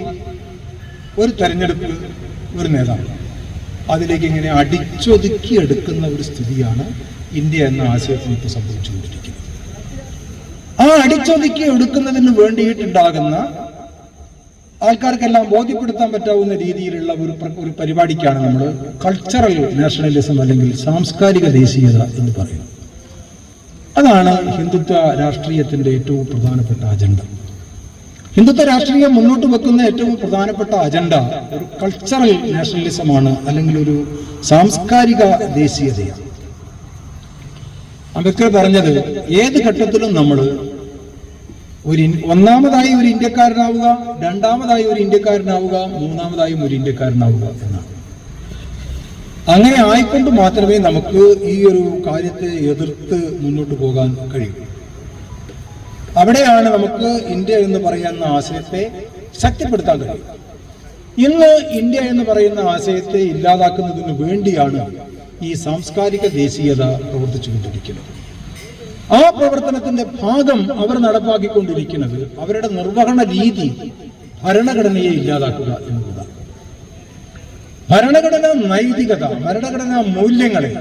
ഒരു തെരഞ്ഞെടുപ്പ്, ഒരു നേതാവ്, അതിലേക്ക് ഇങ്ങനെ അടിച്ചൊതുക്കി എടുക്കുന്ന ഒരു സ്ഥിതിയാണ് ഇന്ത്യ എന്ന ആശയത്തിൽ ഇപ്പോൾ സംഭവിച്ചുകൊണ്ടിരിക്കുന്നത്. ആ അടിച്ചൊതുക്കി എടുക്കുന്നതിന് വേണ്ടിയിട്ടുണ്ടാകുന്ന ആൾക്കാർക്കെല്ലാം ബോധ്യപ്പെടുത്താൻ പറ്റാവുന്ന രീതിയിലുള്ള ഒരു പരിപാടിക്കാണ് നമ്മൾ കൾച്ചറൽ നാഷണലിസം അല്ലെങ്കിൽ സാംസ്കാരിക ദേശീയത എന്ന് പറയുന്നത്. അതാണ് ഹിന്ദുത്വ രാഷ്ട്രീയത്തിന്റെ ഏറ്റവും പ്രധാനപ്പെട്ട അജണ്ട. ഹിന്ദുത്വ രാഷ്ട്രീയം മുന്നോട്ട് വെക്കുന്ന ഏറ്റവും പ്രധാനപ്പെട്ട അജണ്ട ഒരു കൾച്ചറൽ നാഷണലിസമാണ്, അല്ലെങ്കിൽ ഒരു സാംസ്കാരിക ദേശീയതയാണ്. അംബേദ്കർ പറഞ്ഞത് ഏത് ഘട്ടത്തിലും നമ്മൾ ഒന്നാമതായി ഒരു ഇന്ത്യക്കാരനാവുക, രണ്ടാമതായി ഒരു ഇന്ത്യക്കാരനാവുക, മൂന്നാമതായും ഒരു ഇന്ത്യക്കാരനാവുക എന്നാണ്. അങ്ങനെ ആയിക്കൊണ്ട് മാത്രമേ നമുക്ക് ഈ ഒരു കാര്യത്തെ എതിർത്ത് മുന്നോട്ട് പോകാൻ കഴിയൂ. അവിടെയാണ് നമുക്ക് ഇന്ത്യ എന്ന് പറയുന്ന ആശയത്തെ ശക്തിപ്പെടുത്താൻ കഴിയും. ഇന്ന് ഇന്ത്യ എന്ന് പറയുന്ന ആശയത്തെ ഇല്ലാതാക്കുന്നതിന് വേണ്ടിയാണ് ഈ സാംസ്കാരിക ദേശീയത പ്രവർത്തിച്ചുകൊണ്ടിരിക്കുന്നത്. ആ പ്രവർത്തനത്തിന്റെ ഭാഗം അവർ നടപ്പാക്കിക്കൊണ്ടിരിക്കുന്നത് അവരുടെ നിർവഹണ രീതി ഭരണഘടനയെ ഇല്ലാതാക്കുക എന്നുള്ളതാണ്. ഭരണഘടനാ നൈതികത, ഭരണഘടനാ മൂല്യങ്ങളെ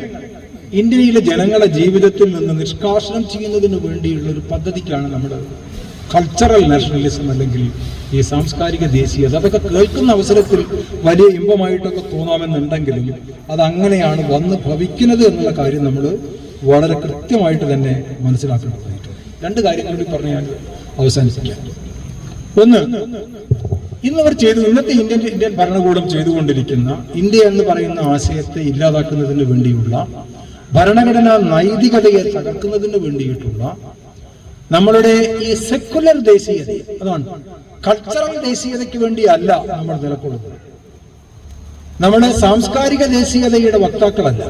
ഇന്ത്യയിലെ ജനങ്ങളുടെ ജീവിതത്തിൽ നിന്ന് നിഷ്കാസനം ചെയ്യുന്നതിന് വേണ്ടിയുള്ള ഒരു പദ്ധതിക്കാണ് നമ്മുടെ കൾച്ചറൽ നാഷണലിസം അല്ലെങ്കിൽ ഈ സാംസ്കാരിക ദേശീയത. അതൊക്കെ കേൾക്കുന്ന അവസരത്തിൽ വലിയ ഇമ്പമായിട്ടൊക്കെ തോന്നാമെന്നുണ്ടെങ്കിലും അതങ്ങനെയാണ് വന്ന് ഭവിക്കുന്നത് എന്നുള്ള കാര്യം നമ്മൾ വളരെ കൃത്യമായിട്ട് തന്നെ മനസ്സിലാക്കേണ്ടതായിട്ടുണ്ട്. രണ്ട് കാര്യങ്ങൾ കൂടി പറഞ്ഞ് ഞാൻ അവസാനിപ്പിക്കാം. ഒന്ന്, ഇന്നത്തെ ഇന്ത്യൻ ഭരണകൂടം ചെയ്തുകൊണ്ടിരിക്കുന്ന ഇന്ത്യ എന്ന് പറയുന്ന ആശയത്തെ ഇല്ലാതാക്കുന്നതിന് വേണ്ടിയുള്ള ഭരണഘടനാ നൈതികതയെ തകർക്കുന്നതിന് വേണ്ടിയിട്ടുള്ള നമ്മളുടെ ഈ സെക്കുലർ ദേശീയത, അതാണ് കൾച്ചറൽ ദേശീയതയ്ക്ക് വേണ്ടിയല്ല നമ്മൾ നിലകൊള്ളുന്നത്. നമ്മുടെ സാംസ്കാരിക ദേശീയതയുടെ വക്താക്കളല്ല.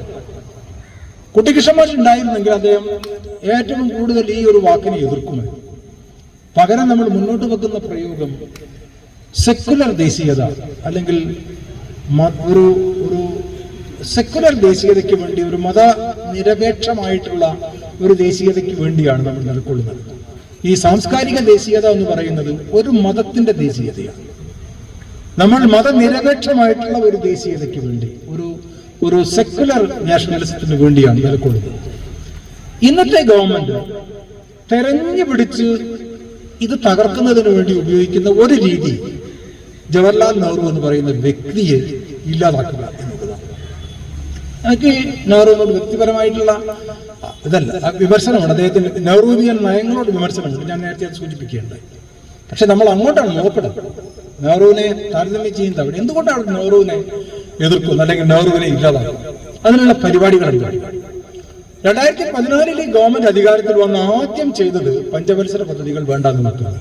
കുട്ടിക്കൃഷ്ണൻ മാഷ് ഉണ്ടായിരുന്നെങ്കിൽ അദ്ദേഹം ഏറ്റവും കൂടുതൽ ഈ ഒരു വാക്കിനെ എതിർക്കുമായിരുന്നു. പകരം നമ്മൾ മുന്നോട്ട് വെക്കുന്ന പ്രയോഗം സെക്കുലർ ദേശീയത, അല്ലെങ്കിൽ ഒരു സെക്കുലർ ദേശീയതയ്ക്ക് വേണ്ടി, ഒരു മതനിരപേക്ഷമായിട്ടുള്ള ഒരു ദേശീയതയ്ക്ക് വേണ്ടിയാണ് നമ്മൾ നിലകൊള്ളുന്നത്. ഈ സാംസ്കാരിക ദേശീയത എന്ന് പറയുന്നത് ഒരു മതത്തിന്റെ ദേശീയതയാണ്. നമ്മൾ മതനിരപേക്ഷമായിട്ടുള്ള ഒരു ദേശീയതയ്ക്ക് വേണ്ടി, ഒരു സെക്കുലർ നാഷണലിസത്തിന് വേണ്ടിയാണ് നിലകൊള്ളുന്നത്. ഇന്നത്തെ ഗവൺമെന്റ് തെരഞ്ഞു പിടിച്ച് ഇത് തകർക്കുന്നതിന് വേണ്ടി ഉപയോഗിക്കുന്ന ഒരു രീതി ജവഹർലാൽ നെഹ്റു എന്ന് പറയുന്ന വ്യക്തിയെ ഇല്ലാതാക്കുക എന്നുള്ളതാണ്. എനിക്ക് നെഹ്റുവിനോട് വ്യക്തിപരമായിട്ടുള്ള ഇതല്ല, വിമർശനമാണ്. അദ്ദേഹത്തിന് നെഹ്റുവിയൻ നയങ്ങളോട് വിമർശനമുണ്ട്, ഞാൻ നേരത്തെ അത് സൂചിപ്പിക്കുകയുണ്ടായി. പക്ഷെ നമ്മൾ അങ്ങോട്ടാണ് നോക്കുന്നത്. നെഹ്റുവിനെ താരതമ്യം ചെയ്യുന്നത് അവിടെ എന്തുകൊണ്ടാണ് നെഹ്റുവിനെ എതിർക്കുന്നത്, അല്ലെങ്കിൽ നെഹ്റുവിനെ ഇല്ലാതാക്കും? അതിനുള്ള പരിപാടികളുണ്ട്. 2014 ഗവൺമെന്റ് അധികാരത്തിൽ വന്ന് ആദ്യം ചെയ്തത് പഞ്ചവത്സര പദ്ധതികൾ വേണ്ടാന്ന് വെക്കുന്നത്.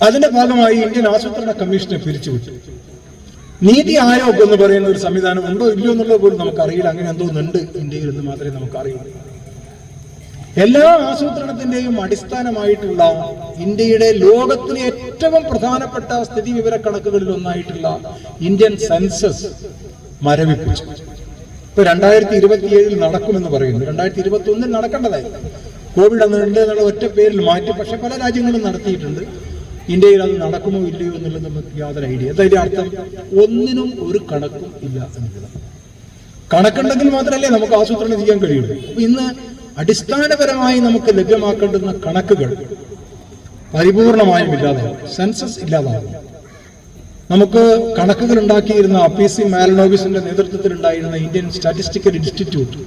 അതിന്റെ ഭാഗമായി ഇന്ത്യൻ ആസൂത്രണ കമ്മീഷനെ പിരിച്ചുവിട്ടു. നീതി ആയോഗ് എന്ന് പറയുന്ന ഒരു സംവിധാനം ഉണ്ടോ ഇല്ലയോ എന്നുള്ളത് പോലും നമുക്കറിയില്ല. അങ്ങനെ എന്തോന്നുണ്ട് ഇന്ത്യയിൽ എന്ന് മാത്രമേ നമുക്കറിയൂ. എല്ലാ ആസൂത്രണത്തിന്റെയും അടിസ്ഥാനമായിട്ടുള്ള ഇന്ത്യയുടെ ലോകത്തിലെ ഏറ്റവും പ്രധാനപ്പെട്ട സ്ഥിതി വിവര കണക്കുകളിൽ ഒന്നായിട്ടുള്ള ഇന്ത്യൻ സെൻസസ് മരവിപ്പിച്ചു. ഇപ്പൊ 2027 നടക്കുമെന്ന് പറയുന്നു. 2021 നടക്കേണ്ടതായി. കോവിഡ് അന്നുണ്ട് എന്നുള്ള ഒറ്റ പേരിൽ മാറ്റി. പക്ഷെ പല രാജ്യങ്ങളും നടത്തിയിട്ടുണ്ട്. ഇന്ത്യയിൽ അത് നടക്കുമോ ഇല്ലയോ എന്നുള്ളത് നമുക്ക് യാതൊരു ഐഡിയ. അതിന്റെ അർത്ഥം ഒന്നിനും ഒരു കണക്കും ഇല്ല എന്നുള്ളത്. കണക്കുണ്ടെങ്കിൽ മാത്രമല്ലേ നമുക്ക് ആസൂത്രണം ചെയ്യാൻ കഴിയുള്ളൂ. അപ്പൊ ഇന്ന് അടിസ്ഥാനപരമായി നമുക്ക് ലഭ്യമാക്കേണ്ടുന്ന കണക്കുകൾ പരിപൂർണമായും ഇല്ലാതാകും. സെൻസസ് ഇല്ലാതാകും. നമുക്ക് കണക്കുകൾ ഉണ്ടാക്കിയിരുന്ന PC മാലനോബിസിന്റെ നേതൃത്വത്തിൽ ഉണ്ടായിരുന്ന Indian statistical institute,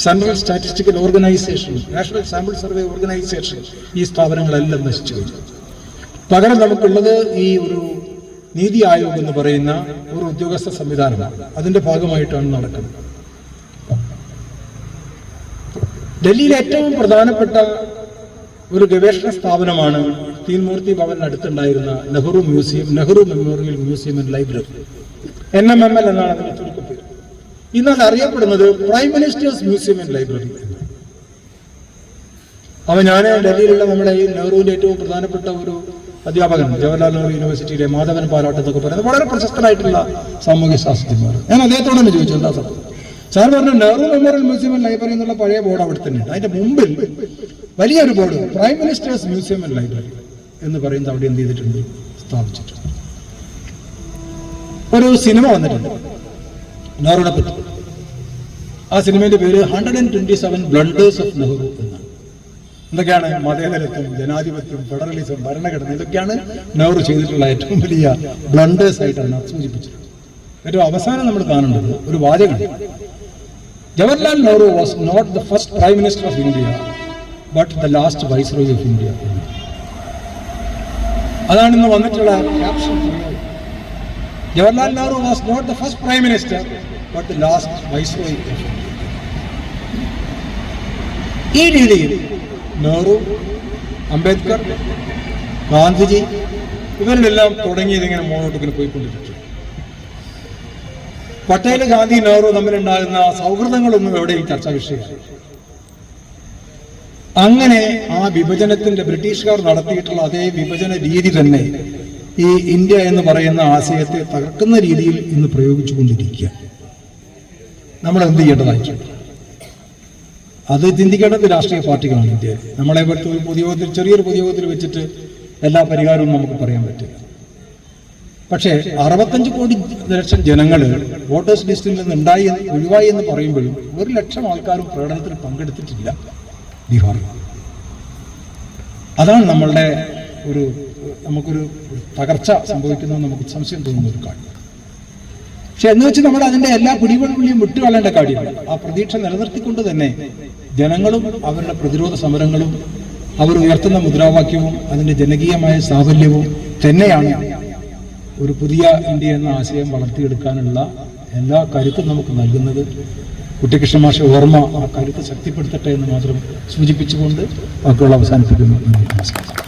central statistical organisation, national sample survey organisation, ഈ സ്ഥാപനങ്ങളെല്ലാം നശിച്ചു കഴിഞ്ഞു. പകരം നമുക്കുള്ളത് ഈ ഒരു നീതി ആയോഗ് എന്ന് പറയുന്ന ഒരു ഉദ്യോഗസ്ഥ സംവിധാനമാണ്. അതിന്റെ ഭാഗമായിട്ടാണ് നടക്കുന്നത്. ഡൽഹിയിലെ ഏറ്റവും പ്രധാനപ്പെട്ട ഒരു ഗവേഷണ സ്ഥാപനമാണ് തീൻമൂർത്തി ഭവനിന് അടുത്തുണ്ടായിരുന്ന Nehru museum, Nehru memorial museum and library, NMML എന്നാണ് അതിന്റെ ചുരുക്കപ്പേര്. ഇന്ന് അത് അറിയപ്പെടുന്നത് prime minister's museum and library എന്നാണ്. അപ്പൊ ഞാൻ ഡൽഹിയിലുള്ള നമ്മുടെ ഈ നെഹ്റുവിന്റെ ഏറ്റവും പ്രധാനപ്പെട്ട ഒരു അധ്യാപകൻ, ജവഹർലാൽ നെഹ്റു യൂണിവേഴ്സിറ്റിയിലെ മാധവൻ പാലാട്ട് എന്നൊക്കെ പറയുന്നത് വളരെ പ്രശസ്തനായിട്ടുള്ള സാമൂഹ്യ ശാസ്ത്രജ്ഞന്മാർ. ഞാൻ അദ്ദേഹത്തോട് തന്നെ ചോദിച്ചു, എന്താ സംഭവം? സാർ പറഞ്ഞു, Nehru memorial museum and library എന്നുള്ള പഴയ ബോർഡ് അവിടെ തന്നെ ഉണ്ട്. അതിന്റെ മുമ്പിൽ വലിയൊരു board prime minister's museum and library എന്ന് പറയുന്നത് അവിടെ എന്ത് ചെയ്തിട്ടുണ്ട്, സ്ഥാപിച്ചിട്ടുണ്ട്. ഒരു സിനിമ വന്നിട്ടുണ്ട് നെഹ്റുവിനെ പറ്റി. ആ സിനിമയുടെ പേര് 127 ബ്ലണ്ടേഴ്സ് ഓഫ് നെഹ്റു എന്നാണ്. എന്തൊക്കെയാണ്? മതേതരത്വം, ജനാധിപത്യം, ഫെഡറലിസം, ഭരണഘടന, ഇതൊക്കെയാണ് നെഹ്റു ചെയ്തിട്ടുള്ള ഏറ്റവും വലിയ ബ്ലണ്ടേഴ്സ് ആയിട്ടാണ് സൂചിപ്പിച്ചത്. ഏറ്റവും അവസാനം നമ്മൾ കാണേണ്ടത് ഒരു വാചകം, Jawaharlal Nehru was not the first prime minister of India but the last viceroy of India. അതാണ് ഇന്ന് വന്നിട്ടുള്ള caption. Jawaharlal Nehru was not the first prime minister but the last viceroy of India. ഈ രീതിയിൽ നെഹ്റു, അംബേദ്കർ, ഗാന്ധിജി ഇവരിലെല്ലാം തുടങ്ങിയതിങ്ങനെ മുന്നോട്ട് പോയിക്കൊണ്ടിരിക്കും. പട്ടേൽ, ഗാന്ധി, നെഹ്റു തമ്മിലുണ്ടാകുന്ന സൗഹൃദങ്ങളൊന്നും എവിടെയും ചർച്ചാ വിഷയമാണ്. അങ്ങനെ ആ വിഭജനത്തിന്റെ ബ്രിട്ടീഷുകാർ നടത്തിയിട്ടുള്ള അതേ വിഭജന രീതി തന്നെ ഈ ഇന്ത്യ എന്ന് പറയുന്ന ആശയത്തെ തകർക്കുന്ന രീതിയിൽ ഇന്ന് പ്രയോഗിച്ചുകൊണ്ടിരിക്കുക. നമ്മൾ എന്ത് ചെയ്യേണ്ടതായിട്ടുണ്ട്? അത് ചിന്തിക്കേണ്ടത് രാഷ്ട്രീയ പാർട്ടികളാണ് ഇന്ത്യയിൽ. നമ്മളെ പോലത്തെ ഒരു പൊതുയോഗത്തിൽ, ചെറിയൊരു പൊതുയോഗത്തിൽ വെച്ചിട്ട് എല്ലാ പരിഹാരവും നമുക്ക് പറയാൻ പറ്റില്ല. പക്ഷേ 65 ലക്ഷം ജനങ്ങൾ വോട്ടേഴ്സ് ലിസ്റ്റിൽ നിന്ന് ഒഴിവായി എന്ന് പറയുമ്പോഴും 1 ലക്ഷം ആൾക്കാരും പ്രകടനത്തിൽ പങ്കെടുത്തിട്ടില്ല ബീഹാറിൽ. അതാണ് നമ്മളുടെ നമുക്കൊരു തകർച്ച സംഭവിക്കുന്നത് നമുക്ക് സംശയം തോന്നുന്ന ഒരു കാര്യം. പക്ഷെ എന്ന് വെച്ച് നമ്മൾ അതിന്റെ എല്ലാ പിടിവള്ളിയും വിട്ടുകളയേണ്ട കാര്യമില്ല. ആ പ്രതീക്ഷ നിലനിർത്തിക്കൊണ്ട് തന്നെ ജനങ്ങളും അവരുടെ പ്രതിരോധ സമരങ്ങളും അവർ ഉയർത്തുന്ന മുദ്രാവാക്യവും അതിന്റെ ജനകീയമായ സാഫല്യവും തന്നെയാണ് ഒരു പുതിയ ഇന്ത്യ എന്ന ആശയം വളർത്തിയെടുക്കാനുള്ള എല്ലാ കരുത്തും നമുക്ക് നൽകുന്നത്. കുട്ടിക്കൃഷ്ണ മാഷ് ഓർമ്മ ആ കരുത്ത് ശക്തിപ്പെടുത്തട്ടെ എന്ന് മാത്രം സൂചിപ്പിച്ചുകൊണ്ട് വാക്കുകൾ അവസാനിപ്പിക്കുന്നു. നന്ദി, നമസ്കാരം.